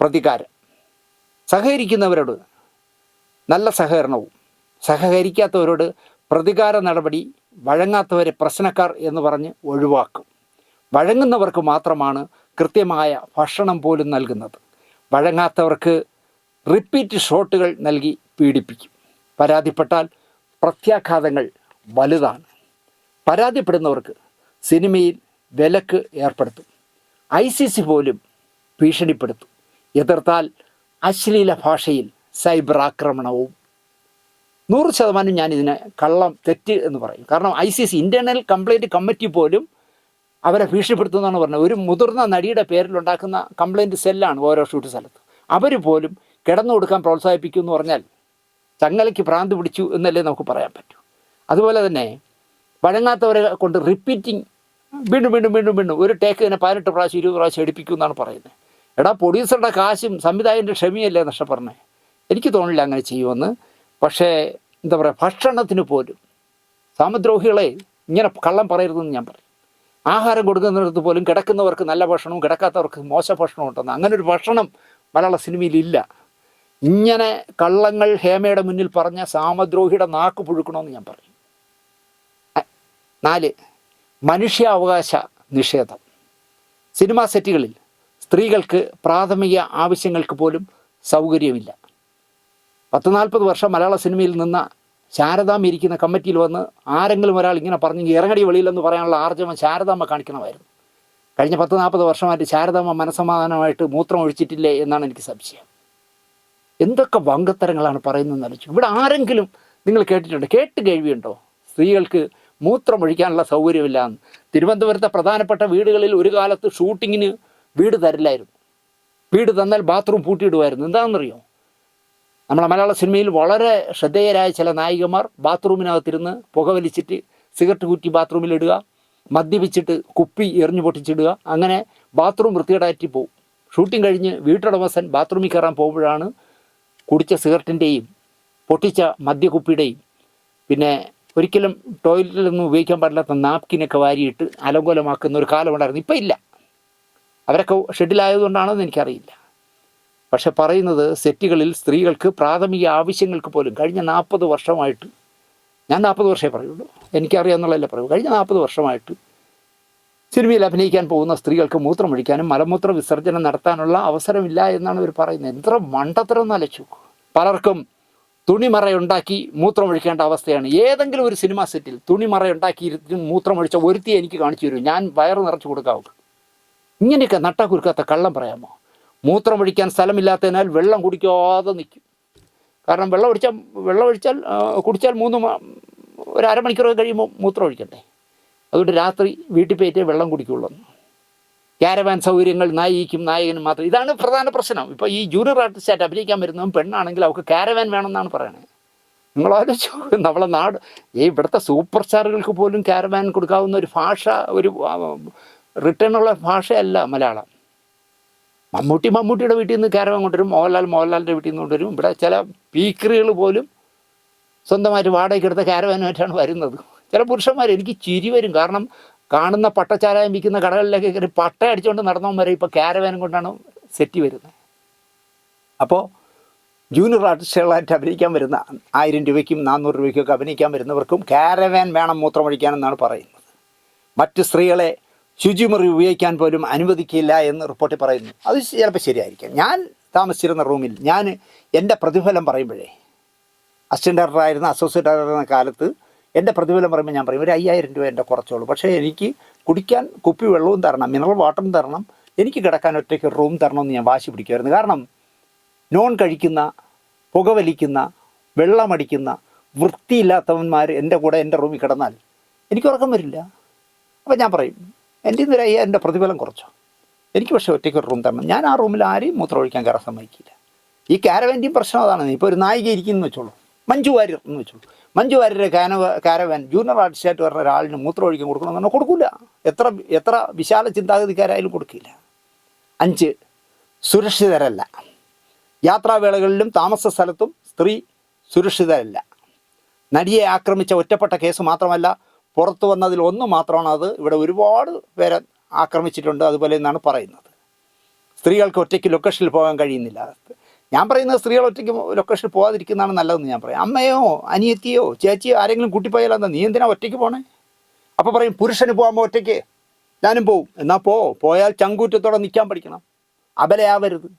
പ്രതികാരം. സഹകരിക്കുന്നവരോട് നല്ല സഹകരണവും സഹകരിക്കാത്തവരോട് പ്രതികാര നടപടി. വഴങ്ങാത്തവരെ പ്രശ്നക്കാർ എന്ന് പറഞ്ഞ് ഒഴിവാക്കും. വഴങ്ങുന്നവർക്ക് മാത്രമാണ് കൃത്യമായ ഭക്ഷണം പോലും നൽകുന്നത്. വഴങ്ങാത്തവർക്ക് റിപ്പീറ്റ് ഷോട്ടുകൾ നൽകി പീഡിപ്പിക്കും. പരാതിപ്പെട്ടാൽ പ്രത്യാഘാതങ്ങൾ വലുതാണ്. പരാതിപ്പെടുന്നവർക്ക് സിനിമയിൽ വിലക്ക് ഏർപ്പെടുത്തും. ICC പോലും ഭീഷണിപ്പെടുത്തും. എതിർത്താൽ അശ്ലീല ഭാഷയിൽ സൈബർ ആക്രമണവും. 100% ഞാനിതിനെ കള്ളം തെറ്റ് എന്ന് പറയും. കാരണം ICC ഇൻ്റേണൽ കംപ്ലയിൻറ്റ് കമ്മിറ്റി പോലും അവരെ ഭീഷണിപ്പെടുത്തുന്നതാണ് പറഞ്ഞത്. ഒരു മുതിർന്ന നടിയുടെ പേരിലുണ്ടാക്കുന്ന കംപ്ലയിൻറ്റ് സെല്ലാണ് ഓരോ ഷൂട്ട് സ്ഥലത്ത്. അവർ പോലും കിടന്നു കൊടുക്കാൻ പ്രോത്സാഹിപ്പിക്കും എന്ന് പറഞ്ഞാൽ ചങ്ങലയ്ക്ക് ഭ്രാന്ത് പിടിച്ചു എന്നല്ലേ നമുക്ക് പറയാൻ പറ്റൂ. അതുപോലെ തന്നെ വഴങ്ങാത്തവരെ കൊണ്ട് റിപ്പീറ്റിംഗ് വീണ്ടും വീണ്ടും വീണ്ടും വീണ്ടും ഒരു ടേക്ക് തന്നെ 18 പ്രാവശ്യം 20 പ്രാവശ്യം എടുപ്പിക്കും എന്നാണ് പറയുന്നത്. എടാ, പ്രൊഡ്യൂസറുടെ കാശും സംവിധായകൻ്റെ ക്ഷമയല്ലേ നഷ്ടപ്പെടണേ? എനിക്ക് തോന്നില്ല അങ്ങനെ ചെയ്യുമെന്ന്. പക്ഷേ എന്താ പറയുക, ഭക്ഷണത്തിന് പോലും സാമദ്രോഹികളെ ഇങ്ങനെ കള്ളം പറയരുതെന്ന് ഞാൻ പറയും. ആഹാരം കൊടുക്കുന്നിടത്ത് പോലും കിടക്കുന്നവർക്ക് നല്ല ഭക്ഷണവും കിടക്കാത്തവർക്ക് മോശ ഭക്ഷണവും ഉണ്ടെന്ന്. അങ്ങനെ ഒരു ഭക്ഷണം മലയാള സിനിമയിലില്ല. ഇങ്ങനെ കള്ളങ്ങൾ ഹേമയുടെ മുന്നിൽ പറഞ്ഞ സാമദ്രോഹിയുടെ നാക്ക് പുഴുക്കണമെന്ന് ഞാൻ പറയും. 4, മനുഷ്യാവകാശ നിഷേധം. സിനിമാ സെറ്റുകളിൽ സ്ത്രീകൾക്ക് പ്രാഥമിക ആവശ്യങ്ങൾക്ക് പോലും സൗകര്യമില്ല. 40-40 വർഷം മലയാള സിനിമയിൽ നിന്ന ശാരദാമ്മ ഇരിക്കുന്ന കമ്മിറ്റിയിൽ വന്ന് ആരെങ്കിലും ഒരാൾ ഇങ്ങനെ പറഞ്ഞ് ഇറങ്ങടി വെളിയിലെന്ന് പറയാനുള്ള ആർജവം ശാരദാമ്മ കാണിക്കണമായിരുന്നു. കഴിഞ്ഞ 40-40 വർഷമായിട്ട് ശാരദാമ്മ മനസ്സമാധാനമായിട്ട് മൂത്രം ഒഴിച്ചിട്ടില്ലേ എന്നാണ് എനിക്ക് സംശയം. എന്തൊക്കെ വങ്കത്തരങ്ങളാണ് പറയുന്നതെന്ന് ആലോചിച്ചു. ഇവിടെ ആരെങ്കിലും നിങ്ങൾ കേട്ടിട്ടുണ്ടോ, കേട്ട് കേൾവിയുണ്ടോ സ്ത്രീകൾക്ക് മൂത്രമൊഴിക്കാനുള്ള സൗകര്യമില്ല എന്ന്? തിരുവനന്തപുരത്തെ പ്രധാനപ്പെട്ട വീടുകളിൽ ഒരു കാലത്ത് ഷൂട്ടിങ്ങിന് വീട് തരില്ലായിരുന്നു. വീട് തന്നാൽ ബാത്റൂം പൂട്ടിയിടുമായിരുന്നു. എന്താണെന്നറിയോ? നമ്മളെ മലയാള സിനിമയിൽ വളരെ ശ്രദ്ധേയരായ ചില നായികമാർ ബാത്റൂമിനകത്തിരുന്ന് പുകവലിച്ചിട്ട് സിഗരറ്റ് കുറ്റി ബാത്റൂമിലിടുക, മദ്യപിച്ചിട്ട് കുപ്പി എറിഞ്ഞു പൊട്ടിച്ചിടുക, അങ്ങനെ ബാത്റൂം വൃത്തികേടാറ്റി പോകും. ഷൂട്ടിംഗ് കഴിഞ്ഞ് വീട്ടുടമസ്ഥൻ ബാത്റൂമിൽ കയറാൻ പോകുമ്പോഴാണ് കുടിച്ച സിഗരറ്റിൻ്റെയും പൊട്ടിച്ച മദ്യക്കുപ്പിയുടെയും പിന്നെ ഒരിക്കലും ടോയ്ലറ്റിലൊന്നും ഉപയോഗിക്കാൻ പാടില്ലാത്ത നാപ്കിനൊക്കെ വാരിയിട്ട് അലങ്കോലമാക്കുന്ന ഒരു കാലം ഉണ്ടായിരുന്നു. ഇപ്പം ഇല്ല, അവരൊക്കെ ഷെഡിലായതുകൊണ്ടാണെന്ന് എനിക്കറിയില്ല. പക്ഷെ പറയുന്നത് സെറ്റുകളിൽ സ്ത്രീകൾക്ക് പ്രാഥമിക ആവശ്യങ്ങൾക്ക് പോലും കഴിഞ്ഞ 40 വർഷമായിട്ട്, ഞാൻ 40 വർഷമേ പറയുള്ളൂ, എനിക്കറിയാമെന്നുള്ളതല്ലേ പറയൂ, കഴിഞ്ഞ 40 വർഷമായിട്ട് സിനിമയിൽ അഭിനയിക്കാൻ പോകുന്ന സ്ത്രീകൾക്ക് മൂത്രമൊഴിക്കാനും മലമൂത്ര വിസർജനം നടത്താനുള്ള അവസരമില്ല എന്നാണ് ഇവർ പറയുന്നത്. എത്ര മണ്ടത്തരം എന്ന് ആലോചിച്ചു. പലർക്കും തുണിമറയുണ്ടാക്കി മൂത്രമൊഴിക്കേണ്ട അവസ്ഥയാണ്. ഏതെങ്കിലും ഒരു സിനിമാ സെറ്റിൽ തുണിമറയുണ്ടാക്കി മൂത്രമൊഴിച്ച ഒരുത്തിയെ എനിക്ക് കാണിച്ചു തരും, ഞാൻ വയറ് നിറച്ച് കൊടുക്കാവൂ. ഇങ്ങനെയൊക്കെ നട്ടാക്കുരുക്കാത്ത കള്ളം പറയാമോ? മൂത്രമൊഴിക്കാൻ സ്ഥലമില്ലാത്തതിനാൽ വെള്ളം കുടിക്കാതെ നിൽക്കും. കാരണം വെള്ളം കുടിച്ചാൽ ഒരു അരമണിക്കൂറൊക്കെ കഴിയുമ്പോൾ മൂത്രം ഒഴിക്കണ്ടേ. അതുകൊണ്ട് രാത്രി വീട്ടിൽ പോയിട്ടേ വെള്ളം കുടിക്കുള്ളൂ. ക്യാരവാൻ സൗകര്യങ്ങൾ നായികയ്ക്കും നായകനും മാത്രം. ഇതാണ് പ്രധാന പ്രശ്നം. ഇപ്പോൾ ഈ ജൂനിയർ ആർട്ടിസ്റ്റായിട്ട് അഭിനയിക്കാൻ വരുന്നതും പെണ്ണാണെങ്കിൽ അവർക്ക് ക്യാരവാൻ വേണമെന്നാണ് പറയണത്. നിങ്ങളാലോചിച്ചു, നമ്മളെ നാട് ഇവിടുത്തെ സൂപ്പർ സ്റ്റാറുകൾക്ക് പോലും ക്യാരവാൻ കൊടുക്കാവുന്ന ഒരു ഭാഷ, ഒരു റിട്ടേണുള്ള ഭാഷയല്ല മലയാളം. മമ്മൂട്ടിയുടെ വീട്ടിൽ നിന്ന് ക്യാരവാൻ കൊണ്ടുവരും, മോഹൻലാലിൻ്റെ വീട്ടിൽ നിന്ന് കൊണ്ടുവരും. ഇവിടെ ചില പീക്കറികൾ പോലും സ്വന്തമായിട്ട് വാടകയ്ക്ക് എടുത്ത ക്യാരവാനുമായിട്ടാണ് വരുന്നത്. ചില പുരുഷന്മാർ എനിക്ക് ചിരി വരും. കാരണം കാണുന്ന പട്ടച്ചാരായം വിൽക്കുന്ന കടകളിലൊക്കെ കയറി പട്ട അടിച്ചുകൊണ്ട് നടന്നവൻ വരെ ഇപ്പോൾ ക്യാരവാനും കൊണ്ടാണ് സെറ്റ് വരുന്നത്. അപ്പോൾ ജൂനിയർ ആർട്ടിസ്റ്റുകളായിട്ട് അഭിനയിക്കാൻ വരുന്ന 1000 രൂപയ്ക്കും 400 രൂപയ്ക്കൊക്കെ അഭിനയിക്കാൻ വരുന്നവർക്കും ക്യാരവാൻ വേണം മൂത്രമൊഴിക്കാനെന്നാണ് പറയുന്നത്. മറ്റ് സ്ത്രീകളെ ശുചിമുറി ഉപയോഗിക്കാൻ പോലും അനുവദിക്കില്ല എന്ന് റിപ്പോർട്ടിൽ പറയുന്നു. അത് ചിലപ്പോൾ ശരിയായിരിക്കും. ഞാൻ താമസിച്ചിരുന്ന റൂമിൽ എൻ്റെ പ്രതിഫലം പറയുമ്പോഴേ, അസിസ്റ്റൻ്റ് ഡയറക്ടറായിരുന്ന അസോസിയേറ്റ് ഡയറക്ടറായിരുന്ന കാലത്ത് എൻ്റെ പ്രതിഫലം പറയുമ്പോൾ ഞാൻ പറയും ഒരു 5000 രൂപ എൻ്റെ കുറച്ചുള്ളൂ, പക്ഷേ എനിക്ക് കുടിക്കാൻ കുപ്പി വെള്ളവും തരണം, മിനറൽ വാട്ടറും തരണം, എനിക്ക് കിടക്കാൻ ഒറ്റയ്ക്ക് റൂം തരണമെന്ന് ഞാൻ വാശി പിടിക്കുമായിരുന്നു. കാരണം നോൺ കഴിക്കുന്ന, പുകവലിക്കുന്ന, വെള്ളമടിക്കുന്ന വൃത്തിയില്ലാത്തവന്മാർ എൻ്റെ കൂടെ എൻ്റെ റൂമിൽ കിടന്നാൽ എനിക്ക് ഉറക്കം വരില്ല. അപ്പോൾ ഞാൻ പറയും എൻ്റെ ഇന്ന് 5000 പ്രതിഫലം കുറച്ചോ, എനിക്ക് പക്ഷേ ഒറ്റയ്ക്ക് ഒരു റൂം തരണം. ഞാൻ ആ റൂമിൽ ആരെയും മൂത്രം ഒഴിക്കാൻ കയറാൻ സമ്മതിക്കില്ല. ഈ ക്യാരവാൻ്റെയും പ്രശ്നം അതാണ്. ഇപ്പോൾ ഒരു നായിക ഇരിക്കുന്നു വെച്ചോളൂ, മഞ്ജു വാര്യർ എന്ന് വെച്ചോളൂ. മഞ്ജു വാര്യരുടെ ക്യാരവാൻ ജൂനിയർ ആർട്ടിസ്റ്റായിട്ട് പറഞ്ഞ ഒരാളിന് മൂത്രം ഒഴിക്കാൻ കൊടുക്കണമെന്ന് പറഞ്ഞാൽ കൊടുക്കില്ല. എത്ര വിശാല ചിന്താഗതിക്കാരായാലും കൊടുക്കില്ല. 5, സുരക്ഷിതരല്ല. യാത്രാവേളകളിലും താമസ സ്ഥലത്തും സ്ത്രീ സുരക്ഷിതരല്ല. നടിയെ ആക്രമിച്ച ഒറ്റപ്പെട്ട കേസ് മാത്രമല്ല, പുറത്തു വന്നതിൽ ഒന്ന് മാത്രമാണ് അത്. ഇവിടെ ഒരുപാട് പേരെ ആക്രമിച്ചിട്ടുണ്ട് അതുപോലെ എന്നാണ് പറയുന്നത്. സ്ത്രീകൾക്ക് ഒറ്റയ്ക്ക് ലൊക്കേഷനിൽ പോകാൻ കഴിയുന്നില്ല. ഞാൻ പറയുന്നത് സ്ത്രീകൾ ഒറ്റയ്ക്ക് ലൊക്കേഷനിൽ പോകാതിരിക്കുന്നതാണ് നല്ലതെന്ന് ഞാൻ പറയും. അമ്മയോ അനിയത്തിയോ ചേച്ചിയോ ആരെങ്കിലും കൂട്ടിപ്പോയാലോ എന്താ, നീ എന്തിനാ ഒറ്റയ്ക്ക് പോണേ? അപ്പോൾ പറയും പുരുഷന് പോകുമ്പോൾ ഒറ്റയ്ക്ക് ഞാനും പോവും. എന്നാൽ പോയാൽ ചങ്കൂറ്റത്തോടെ നിൽക്കാൻ പഠിക്കണം, അബലയാവരുത്.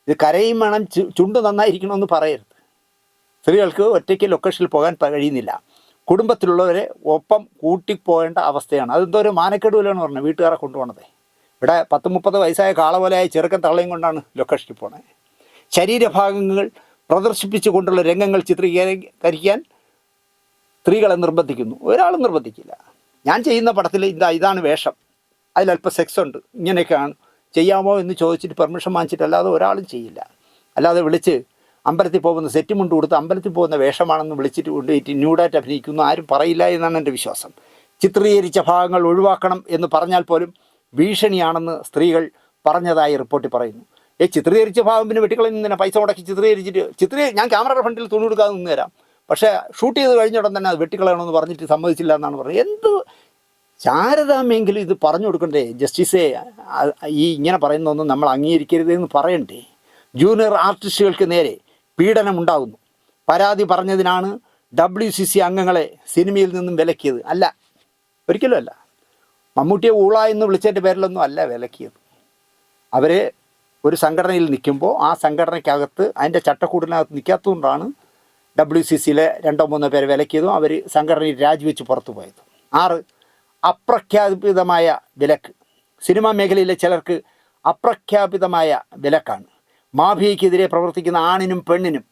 ഇത് കരയും വേണം, ചുണ്ട് നന്നായിരിക്കണമെന്ന് പറയരുത്. സ്ത്രീകൾക്ക് ഒറ്റയ്ക്ക് ലൊക്കേഷനിൽ പോകാൻ കഴിയുന്നില്ല. കുടുംബത്തിലുള്ളവരെ ഒപ്പം കൂട്ടിപ്പോകേണ്ട അവസ്ഥയാണ്. അതെന്തോ ഒരു മാനക്കേടുപോലെയാണ് പറഞ്ഞത്, വീട്ടുകാരെ കൊണ്ടുപോകണത്. ഇവിടെ 10-30 വയസ്സായ കാള പോലെയായി ചെറുക്കൻ തള്ളയും കൊണ്ടാണ് ലൊക്കേഷനിൽ പോണത്. ശരീരഭാഗങ്ങൾ പ്രദർശിപ്പിച്ചു കൊണ്ടുള്ള രംഗങ്ങൾ ചിത്രീകരിക്കാൻ സ്ത്രീകളെ നിർബന്ധിക്കുന്നു. ഒരാളും നിർബന്ധിക്കില്ല. ഞാൻ ചെയ്യുന്ന പടത്തിൽ ഇതാണ് വേഷം, അതിലല്പം സെക്സ് ഉണ്ട്, ഇങ്ങനെയൊക്കെയാണ്, ചെയ്യാമോ എന്ന് ചോദിച്ചിട്ട് പെർമിഷൻ വാങ്ങിച്ചിട്ടല്ലാതെ ഒരാളും ചെയ്യില്ല. അല്ലാതെ വിളിച്ച് അമ്പലത്തിൽ പോകുന്ന സെറ്റ് മുണ്ട് കൊടുത്ത് അമ്പലത്തിൽ പോകുന്ന വേഷമാണെന്ന് വിളിച്ചിട്ട് കൊണ്ടുപോയിട്ട് ന്യൂഡായിട്ട് അഭിനയിക്കുന്നു ആരും പറയില്ല എന്നാണ് എൻ്റെ വിശ്വാസം. ചിത്രീകരിച്ച ഭാഗങ്ങൾ ഒഴിവാക്കണം എന്ന് പറഞ്ഞാൽ പോലും ഭീഷണിയാണെന്ന് സ്ത്രീകൾ പറഞ്ഞതായി റിപ്പോർട്ടിൽ പറയുന്നു. ചിത്രീകരിച്ച ഭാഗം പിന്നെ വെട്ടിക്കളയുന്നതിനെ പൈസ മുടക്കി ഞാൻ ക്യാമറയുടെ ഫ്രണ്ടിൽ തുണി കൊടുക്കാതെ നിന്ന് തരാം, പക്ഷേ ഷൂട്ട് ചെയ്ത് കഴിഞ്ഞ ഉടൻ തന്നെ അത് വെട്ടിക്കളയണമെന്ന് പറഞ്ഞിട്ട് സമ്മതിച്ചില്ല എന്നാണ് പറഞ്ഞത്. എന്ത് ശാരദാമെങ്കിലും ഇത് പറഞ്ഞു കൊടുക്കണ്ടേ? ജസ്റ്റിസേ, ഇങ്ങനെ പറയുന്നതൊന്നും നമ്മൾ അംഗീകരിക്കരുതെന്ന് പറയണ്ടേ? ജൂനിയർ ആർട്ടിസ്റ്റുകൾക്ക് നേരെ പീഡനമുണ്ടാകുന്നു. പരാതി പറഞ്ഞതിനാണ് WCC അംഗങ്ങളെ സിനിമയിൽ നിന്നും വിലക്കിയത്. അല്ല, ഒരിക്കലും അല്ല. മമ്മൂട്ടിയെ ഊള എന്ന് വിളിച്ചതിൻ്റെ പേരിലൊന്നും അല്ല വിലക്കിയത്. അവർ ഒരു സംഘടനയിൽ നിൽക്കുമ്പോൾ ആ സംഘടനയ്ക്കകത്ത് അതിൻ്റെ ചട്ടക്കൂടിനകത്ത് നിൽക്കാത്തതുകൊണ്ടാണ് WCCയിലെ 2-3 പേരെ വിലക്കിയതും അവർ സംഘടനയിൽ രാജിവെച്ച് പുറത്തു പോയതും. 6, അപ്രഖ്യാപിതമായ വിലക്ക്. സിനിമാ മേഖലയിലെ ചിലർക്ക് അപ്രഖ്യാപിതമായ വിലക്കാണ്. മാഫിയയ്ക്കെതിരെ പ്രവർത്തിക്കുന്ന ആണിനും പെണ്ണിനും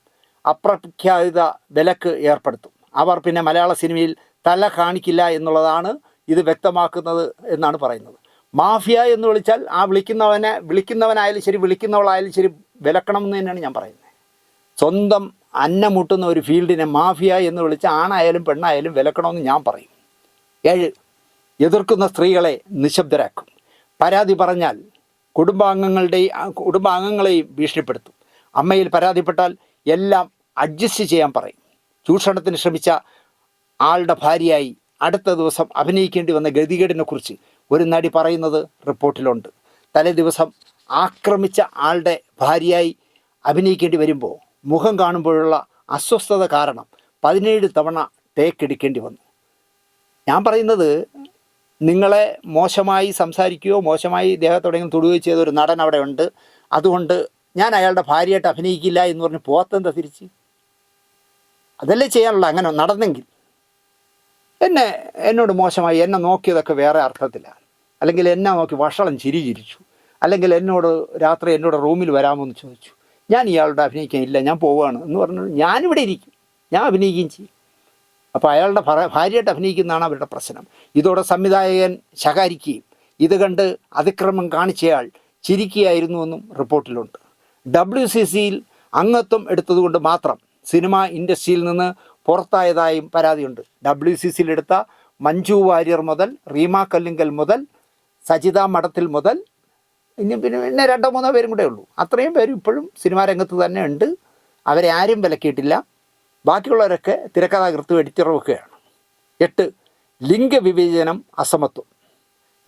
അപ്രഖ്യാപിത വിലക്ക് ഏർപ്പെടുത്തും. അവർ പിന്നെ മലയാള സിനിമയിൽ തല കാണിക്കില്ല എന്നുള്ളതാണ് ഇത് വ്യക്തമാക്കുന്നത് എന്നാണ് പറയുന്നത്. മാഫിയ എന്ന് വിളിച്ചാൽ ആ വിളിക്കുന്നവനായാലും ശരി വിളിക്കുന്നവളായാലും ശരി വിലക്കണമെന്ന് തന്നെയാണ് ഞാൻ പറയുന്നത്. സ്വന്തം അന്നമുട്ടുന്ന ഒരു ഫീൽഡിനെ മാഫിയ എന്ന് വിളിച്ച് ആണായാലും പെണ്ണായാലും വിലക്കണമെന്ന് ഞാൻ പറയും. 7, എതിർക്കുന്ന സ്ത്രീകളെ നിശബ്ദരാക്കും. പരാതി പറഞ്ഞാൽ കുടുംബാംഗങ്ങളെയും ഭീഷണിപ്പെടുത്തും. അമ്മയിൽ പരാതിപ്പെട്ടാൽ എല്ലാം അഡ്ജസ്റ്റ് ചെയ്യാൻ പറയും. ചൂഷണത്തിന് ശ്രമിച്ച ആളുടെ ഭാര്യയായി അടുത്ത ദിവസം അഭിനയിക്കേണ്ടി വന്ന ഗതികേടിനെക്കുറിച്ച് ഒരു നടി പറയുന്നത് റിപ്പോർട്ടിലുണ്ട്. തലേ ദിവസം ആക്രമിച്ച ആളുടെ ഭാര്യയായി അഭിനയിക്കേണ്ടി വരുമ്പോൾ മുഖം കാണുമ്പോഴുള്ള അസ്വസ്ഥത കാരണം 17 തവണ ടേക്ക് എടുക്കേണ്ടി വന്നു. ഞാൻ പറയുന്നത്, നിങ്ങളെ മോശമായി സംസാരിക്കുകയോ മോശമായി ദേഹത്തോടെങ്കിലും തൊടുകയോ ചെയ്ത ഒരു നടൻ അവിടെ ഉണ്ട്, അതുകൊണ്ട് ഞാൻ അയാളുടെ ഭാര്യയായിട്ട് അഭിനയിക്കില്ല എന്ന് പറഞ്ഞ് പോകത്തെന്താ തിരിച്ച്? അതല്ലേ ചെയ്യാനുള്ള. അങ്ങനെ നടന്നെങ്കിൽ എന്നോട് മോശമായി, എന്നെ നോക്കിയതൊക്കെ വേറെ അർത്ഥത്തിലാണ്, അല്ലെങ്കിൽ എന്നെ നോക്കി വഷളം ചിരിച്ചു, അല്ലെങ്കിൽ എന്നോട് രാത്രി എന്നോട് റൂമിൽ വരാമോ എന്ന് ചോദിച്ചു, ഞാൻ ഇയാളുടെ അഭിനയിക്കാൻ ഇല്ല, ഞാൻ പോവുകയാണ് എന്ന് പറഞ്ഞു, ഞാനിവിടെ ഇരിക്കും, ഞാൻ അഭിനയിക്കുകയും ചെയ്യും. അപ്പോൾ അയാളുടെ ഭാര്യയായിട്ട് അഭിനയിക്കുന്നതാണ് അവരുടെ പ്രശ്നം. ഇതോടെ സംവിധായകൻ ശകാരിക്കുകയും ഇത് കണ്ട് അതിക്രമം കാണിച്ചയാൾ ചിരിക്കുകയായിരുന്നുവെന്നും റിപ്പോർട്ടിലുണ്ട്. WCCയിൽ അംഗത്വം എടുത്തതുകൊണ്ട് മാത്രം സിനിമ ഇൻഡസ്ട്രിയിൽ നിന്ന് പുറത്തായതായും പരാതിയുണ്ട്. WCCയിൽ എടുത്ത മഞ്ജു വാര്യർ മുതൽ റീമ കല്ലിങ്കൽ മുതൽ സജിത മഠത്തിൽ മുതൽ പിന്നെ 2-3 പേരും കൂടെ ഉള്ളൂ. അത്രയും പേരും ഇപ്പോഴും സിനിമാ രംഗത്ത് തന്നെ ഉണ്ട്. അവരെ ആരും വിലക്കിയിട്ടില്ല. ബാക്കിയുള്ളവരൊക്കെ തിരക്കഥാകൃത്തും എഡിറ്ററും ഒക്കെയാണ്. 8. ലിംഗവിവേചനം, അസമത്വം.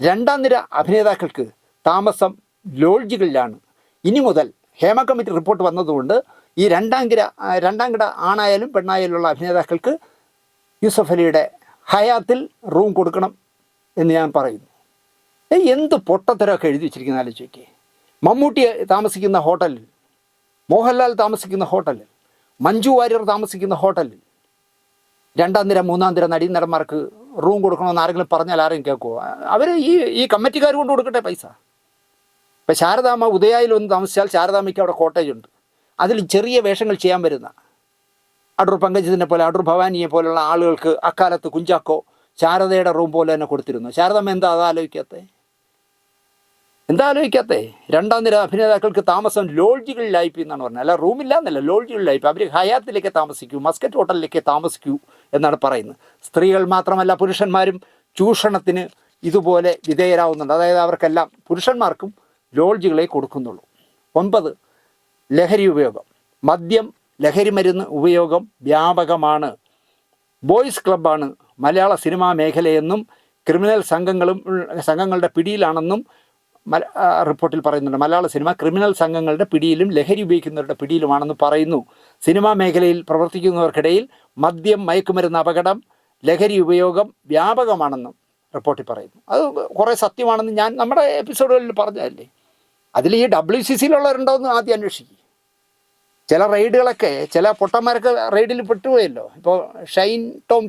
2ാം നിര അഭിനേതാക്കൾക്ക് താമസം ലോഡ്ജുകളിലാണ്. ഇനി മുതൽ ഹേമ കമ്മിറ്റി റിപ്പോർട്ട് വന്നതുകൊണ്ട് ഈ രണ്ടാം കിട ആണായാലും പെണ്ണായാലുള്ള അഭിനേതാക്കൾക്ക് യൂസഫ് അലിയുടെ ഹയാത്തിൽ റൂം കൊടുക്കണം എന്ന് ഞാൻ പറയുന്നു. എന്ത് പൊട്ടത്തരമൊക്കെ എഴുതി വെച്ചിരിക്കുന്ന ആലോചിക്കേ. മമ്മൂട്ടി താമസിക്കുന്ന ഹോട്ടലിൽ, മോഹൻലാൽ താമസിക്കുന്ന ഹോട്ടലിൽ, മഞ്ജു വാര്യർ താമസിക്കുന്ന ഹോട്ടലിൽ 2ാം നിര 3ാം നിര നടന്മാർക്ക് റൂം കൊടുക്കണമെന്ന് ആരെങ്കിലും പറഞ്ഞാൽ ആരെയും കേൾക്കുമോ? അവർ ഈ കമ്മിറ്റിക്കാർ കൊണ്ട് കൊടുക്കട്ടെ പൈസ. ഇപ്പം ശാരദാമ്മ ഉദയായിൽ ഒന്ന് താമസിച്ചാൽ ശാരദാമ്മയ്ക്ക് അവിടെ കോട്ടേജ് ഉണ്ട്. അതിൽ ചെറിയ വേഷങ്ങൾ ചെയ്യാൻ വരുന്ന അടൂർ പങ്കജത്തിനെ പോലെ, അടൂർ ഭവാനിയെ പോലുള്ള ആളുകൾക്ക് അക്കാലത്ത് കുഞ്ചാക്കോ ശാരദയുടെ റൂം പോലെ തന്നെ കൊടുത്തിരുന്നു. ശാരദാമ്മ എന്താ ആലോചിക്കാത്തേ? 2ാം നിര അഭിനേതാക്കൾക്ക് താമസം ലോഡ്ജുകളിലായിപ്പോയി എന്നാണ് പറഞ്ഞത്. അല്ല, റൂമില്ല എന്നല്ല, ലോഡ്ജുകളിലായിപ്പോയി. അവർ ഹയാത്തിലേക്ക് താമസിക്കൂ, മസ്കറ്റ് ഹോട്ടലിലേക്ക് താമസിക്കൂ എന്നാണ് പറയുന്നത്. സ്ത്രീകൾ മാത്രമല്ല പുരുഷന്മാരും ചൂഷണത്തിന് ഇതുപോലെ വിധേയരാകുന്നുണ്ട്. അതായത് അവർക്കെല്ലാം, പുരുഷന്മാർക്കും ലോഡ്ജുകളെ കൊടുക്കുന്നുള്ളൂ. 9. ലഹരി ഉപയോഗം. മദ്യം, ലഹരി മരുന്ന് ഉപയോഗം വ്യാപകമാണ്. ബോയ്സ് ക്ലബ്ബാണ് മലയാള സിനിമാ മേഖലയെന്നും ക്രിമിനൽ സംഘങ്ങളുടെ പിടിയിലാണെന്നും റിപ്പോർട്ടിൽ പറയുന്നുണ്ട്. മലയാള സിനിമ ക്രിമിനൽ സംഘങ്ങളുടെ പിടിയിലും ലഹരി ഉപയോഗിക്കുന്നവരുടെ പിടിയിലുമാണെന്ന് പറയുന്നു. സിനിമാ മേഖലയിൽ പ്രവർത്തിക്കുന്നവർക്കിടയിൽ മദ്യം, മയക്കുമരുന്ന് അപകടം, ലഹരി ഉപയോഗം വ്യാപകമാണെന്നും റിപ്പോർട്ടിൽ പറയുന്നു. അത് കുറേ സത്യമാണെന്ന് ഞാൻ നമ്മുടെ എപ്പിസോഡുകളിൽ പറഞ്ഞതല്ലേ. അതിൽ ഈ WCCയിലുള്ളവരുണ്ടോയെന്ന് ആദ്യം അന്വേഷിക്കും. ചില റെയ്ഡുകളൊക്കെ ചില പൊട്ടന്മാരൊക്കെ റെയ്ഡിൽ പെട്ടുപോയല്ലോ. ഇപ്പോൾ ഷൈൻ ടോം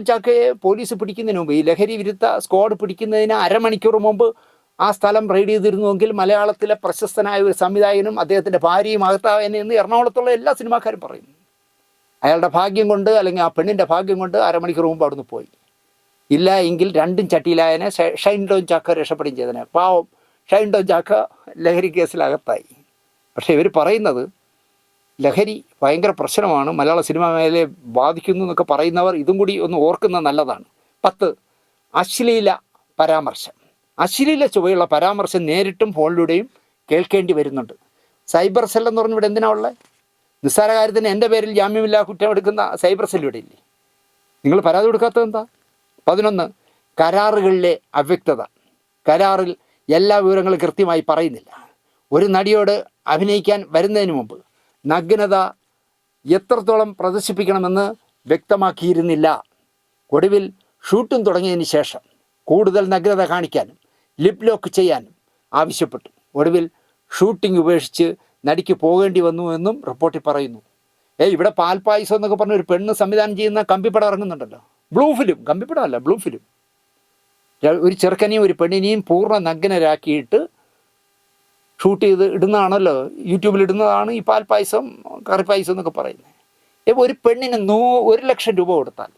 ചാക്കോയെ പോലീസ് പിടിക്കുന്നതിന് മുമ്പ്, ഈ ലഹരി വിരുദ്ധ സ്ക്വാഡ് പിടിക്കുന്നതിന് അരമണിക്കൂർ മുമ്പ് ആ സ്ഥലം റെയ്ഡ് ചെയ്തിരുന്നുവെങ്കിൽ മലയാളത്തിലെ പ്രശസ്തനായ ഒരു സംവിധായകനും അദ്ദേഹത്തിൻ്റെ ഭാര്യയും അകത്തായെന്ന് എറണാകുളത്തുള്ള എല്ലാ സിനിമാക്കാരും പറയുന്നു. അയാളുടെ ഭാഗ്യം കൊണ്ട്, അല്ലെങ്കിൽ ആ പെണ്ണിൻ്റെ ഭാഗ്യം കൊണ്ട് അരമണിക്കൂർ മുമ്പ് അവിടുന്ന് പോയി. ഇല്ല എങ്കിൽ രണ്ടും ചട്ടിയിലായനെ ഷൈൻ ടോം ചാക്ക രക്ഷപ്പെടുകയും ചെയ്തനെ. പാവം ഷൈൻ ടോം ചാക്ക ലഹരി കേസിലകത്തായി. പക്ഷേ ഇവർ പറയുന്നത് ലഹരി ഭയങ്കര പ്രശ്നമാണ്, മലയാള സിനിമാ മേഖലയെ ബാധിക്കുന്നു എന്നൊക്കെ പറയുന്നവർ ഇതും കൂടി ഒന്ന് ഓർക്കുന്നത് നല്ലതാണ്. 10. അശ്ലീല പരാമർശം. അശ്ലീല ചുവയുള്ള പരാമർശം നേരിട്ടും ഫോണിലൂടെയും കേൾക്കേണ്ടി വരുന്നുണ്ട്. സൈബർ സെൽ എന്ന് പറഞ്ഞ് ഇവിടെ എന്തിനാ ഉള്ളത്? നിസ്സാര കാര്യത്തിന് എൻ്റെ പേരിൽ ജാമ്യമില്ലാ കുറ്റമെടുക്കുന്ന സൈബർ സെൽ ഇവിടെ ഇല്ലേ? നിങ്ങൾ പരാതി കൊടുക്കാത്തത് എന്താ? 11. കരാറുകളിലെ അവ്യക്തത. കരാറിൽ എല്ലാ വിവരങ്ങളും കൃത്യമായി പറയുന്നില്ല. ഒരു നടിയോട് അഭിനയിക്കാൻ വരുന്നതിന് മുമ്പ് നഗ്നത എത്രത്തോളം പ്രദർശിപ്പിക്കണമെന്ന് വ്യക്തമാക്കിയിരുന്നില്ല. ഒടുവിൽ ഷൂട്ടും തുടങ്ങിയതിന് ശേഷം കൂടുതൽ നഗ്നത കാണിക്കാനും ലിപ് ലോക്ക് ചെയ്യാനും ആവശ്യപ്പെട്ടു. ഒടുവിൽ ഷൂട്ടിംഗ് ഉപേക്ഷിച്ച് നടിക്ക് പോകേണ്ടി വന്നു എന്നും റിപ്പോർട്ടിൽ പറയുന്നു. ഇവിടെ പാൽപ്പായസം എന്നൊക്കെ പറഞ്ഞ ഒരു പെണ്ണ് സംവിധാനം ചെയ്യുന്ന കമ്പിപ്പടം ഇറങ്ങുന്നുണ്ടല്ലോ, ബ്ലൂ ഫിലിം, കമ്പിപ്പടമല്ല ബ്ലൂ ഫിലിം. ഒരു ചെറുക്കനെയും ഒരു പെണ്ണിനെയും പൂർണ്ണ നഗ്നരാക്കിയിട്ട് ഷൂട്ട് ചെയ്ത് ഇടുന്നതാണല്ലോ, യൂട്യൂബിൽ ഇടുന്നതാണ് ഈ പാൽപ്പായസം, കറിപ്പായസം എന്നൊക്കെ പറയുന്നത്. ഇപ്പോൾ ഒരു പെണ്ണിന് 1,00,000 രൂപ കൊടുത്താൽ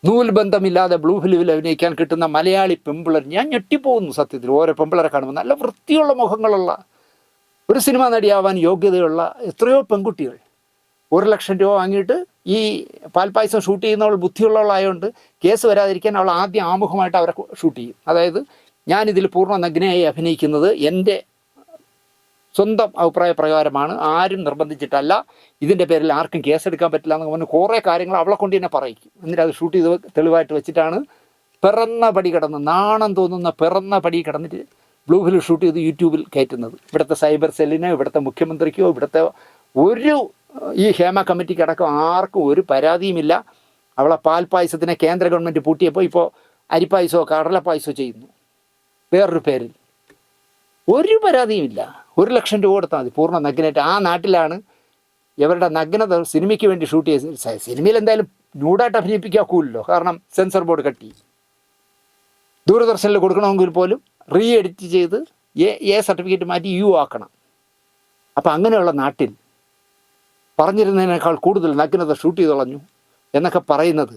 നൂൽബന്ധമില്ലാതെ ബ്ലൂ ഫിലിമിൽ അഭിനയിക്കാൻ കിട്ടുന്ന മലയാളി പെമ്പിളർ, ഞാൻ ഞെട്ടിപ്പോകുന്നു സത്യത്തിൽ. ഓരോ പെമ്പിളരെ കാണുമ്പോൾ നല്ല വൃത്തിയുള്ള മുഖങ്ങളുള്ള, ഒരു സിനിമ നടിയാവാൻ യോഗ്യതയുള്ള എത്രയോ പെൺകുട്ടികൾ 1,00,000 രൂപ വാങ്ങിയിട്ട് ഈ പാൽപ്പായസം ഷൂട്ട് ചെയ്യുന്നവൾ ബുദ്ധിയുള്ളവളായതുകൊണ്ട് കേസ് വരാതിരിക്കാൻ അവൾ ആദ്യം ആമുഖമായിട്ട് അവരെ ഷൂട്ട് ചെയ്യും. അതായത് ഞാനിതിൽ പൂർണ്ണ നഗ്നയായി അഭിനയിക്കുന്നത് എൻ്റെ സ്വന്തം അഭിപ്രായ പ്രകാരമാണ്, ആരും നിർബന്ധിച്ചിട്ടല്ല, ഇതിൻ്റെ പേരിൽ ആർക്കും കേസെടുക്കാൻ പറ്റില്ല എന്ന് പറഞ്ഞ് കുറേ കാര്യങ്ങൾ അവളെ കൊണ്ട് തന്നെ പറയിക്കും. എന്നിട്ട് അത് ഷൂട്ട് ചെയ്ത് തെളിവായിട്ട് വെച്ചിട്ടാണ് പിറന്ന പടി കിടന്ന്, നാണം തോന്നുന്ന പിറന്ന പടി കിടന്നിട്ട് ബ്ലൂ ഫിലിം ഷൂട്ട് ചെയ്ത് യൂട്യൂബിൽ കയറ്റുന്നത്. ഇവിടുത്തെ സൈബർ സെല്ലിനോ ഇവിടുത്തെ മുഖ്യമന്ത്രിക്കോ ഇവിടുത്തെ ഈ ഹേമ കമ്മിറ്റിക്ക് അടക്കം ആർക്കും ഒരു പരാതിയുമില്ല. അവളെ പാൽപ്പായസത്തിനെ കേന്ദ്ര ഗവൺമെൻറ് പൂട്ടിയപ്പോൾ ഇപ്പോൾ അരിപ്പായസമോ കടലപ്പായസമോ ചെയ്യുന്നു വേറൊരു പേരിൽ. ഒരു പരാതിയുമില്ല. 1,00,000 രൂപ കൊടുത്താൽ മതി പൂർണ്ണ നഗ്നമായിട്ട്. ആ നാട്ടിലാണ് ഇവരുടെ നഗ്നത സിനിമയ്ക്ക് വേണ്ടി ഷൂട്ട് ചെയ്ത് സിനിമയിൽ എന്തായാലും ന്യൂഡായിട്ട് അഭിനയിപ്പിക്കാക്കൂല്ലോ, കാരണം സെൻസർ ബോർഡ് കട്ടി. ദൂരദർശനിൽ കൊടുക്കണമെങ്കിൽ പോലും റീ എഡിറ്റ് ചെയ്ത് എ സർട്ടിഫിക്കറ്റ് മാറ്റി യു ആക്കണം. അപ്പം അങ്ങനെയുള്ള നാട്ടിൽ പറഞ്ഞിരുന്നതിനേക്കാൾ കൂടുതൽ നഗ്നത ഷൂട്ട് ചെയ്ത് കളഞ്ഞു എന്നൊക്കെ പറയുന്നത്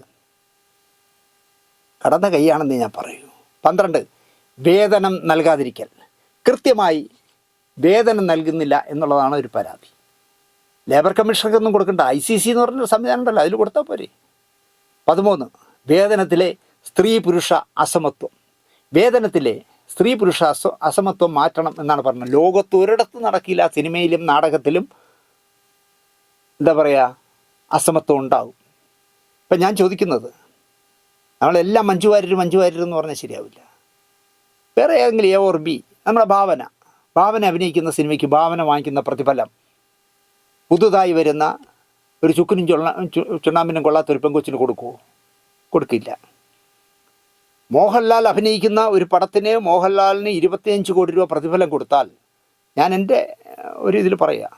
കടന്ന കൈയാണെന്ന് ഞാൻ പറയൂ. 12, വേതനം നൽകാതിരിക്കൽ. കൃത്യമായി വേതനം നൽകുന്നില്ല എന്നുള്ളതാണ് ഒരു പരാതി. ലേബർ കമ്മീഷണർക്കൊന്നും കൊടുക്കണ്ട, ICC എന്ന് പറഞ്ഞൊരു സംവിധാനം ഉണ്ടല്ലോ, അതിൽ കൊടുത്താൽ പോരെ. 13, വേതനത്തിലെ സ്ത്രീ പുരുഷ അസമത്വം. വേതനത്തിലെ സ്ത്രീ പുരുഷ അസമത്വം മാറ്റണം എന്നാണ് പറഞ്ഞത്. ലോകത്തൊരിടത്തും നടക്കില്ല, സിനിമയിലും നാടകത്തിലും എന്താ പറയുക, അസമത്വം ഉണ്ടാവും. ഇപ്പം ഞാൻ ചോദിക്കുന്നത്, നമ്മളെല്ലാം മഞ്ജു വാര്യർ എന്ന് പറഞ്ഞാൽ ശരിയാവില്ല. വേറെ ഏതെങ്കിലും A or B, നമ്മളെ ഭാവന അഭിനയിക്കുന്ന സിനിമയ്ക്ക് ഭാവന വാങ്ങിക്കുന്ന പ്രതിഫലം പുതുതായി വരുന്ന ഒരു ചുക്കിനും ചുണ്ണാമ്പിനും കൊള്ളാത്തൊരു പെങ്കൊച്ചിന് കൊടുക്കുമോ? കൊടുക്കില്ല. മോഹൻലാൽ അഭിനയിക്കുന്ന ഒരു പടത്തിന് മോഹൻലാലിന് 25 കോടി രൂപ പ്രതിഫലം കൊടുത്താൽ, ഞാൻ എൻ്റെ ഒരു ഇതിൽ പറയുക,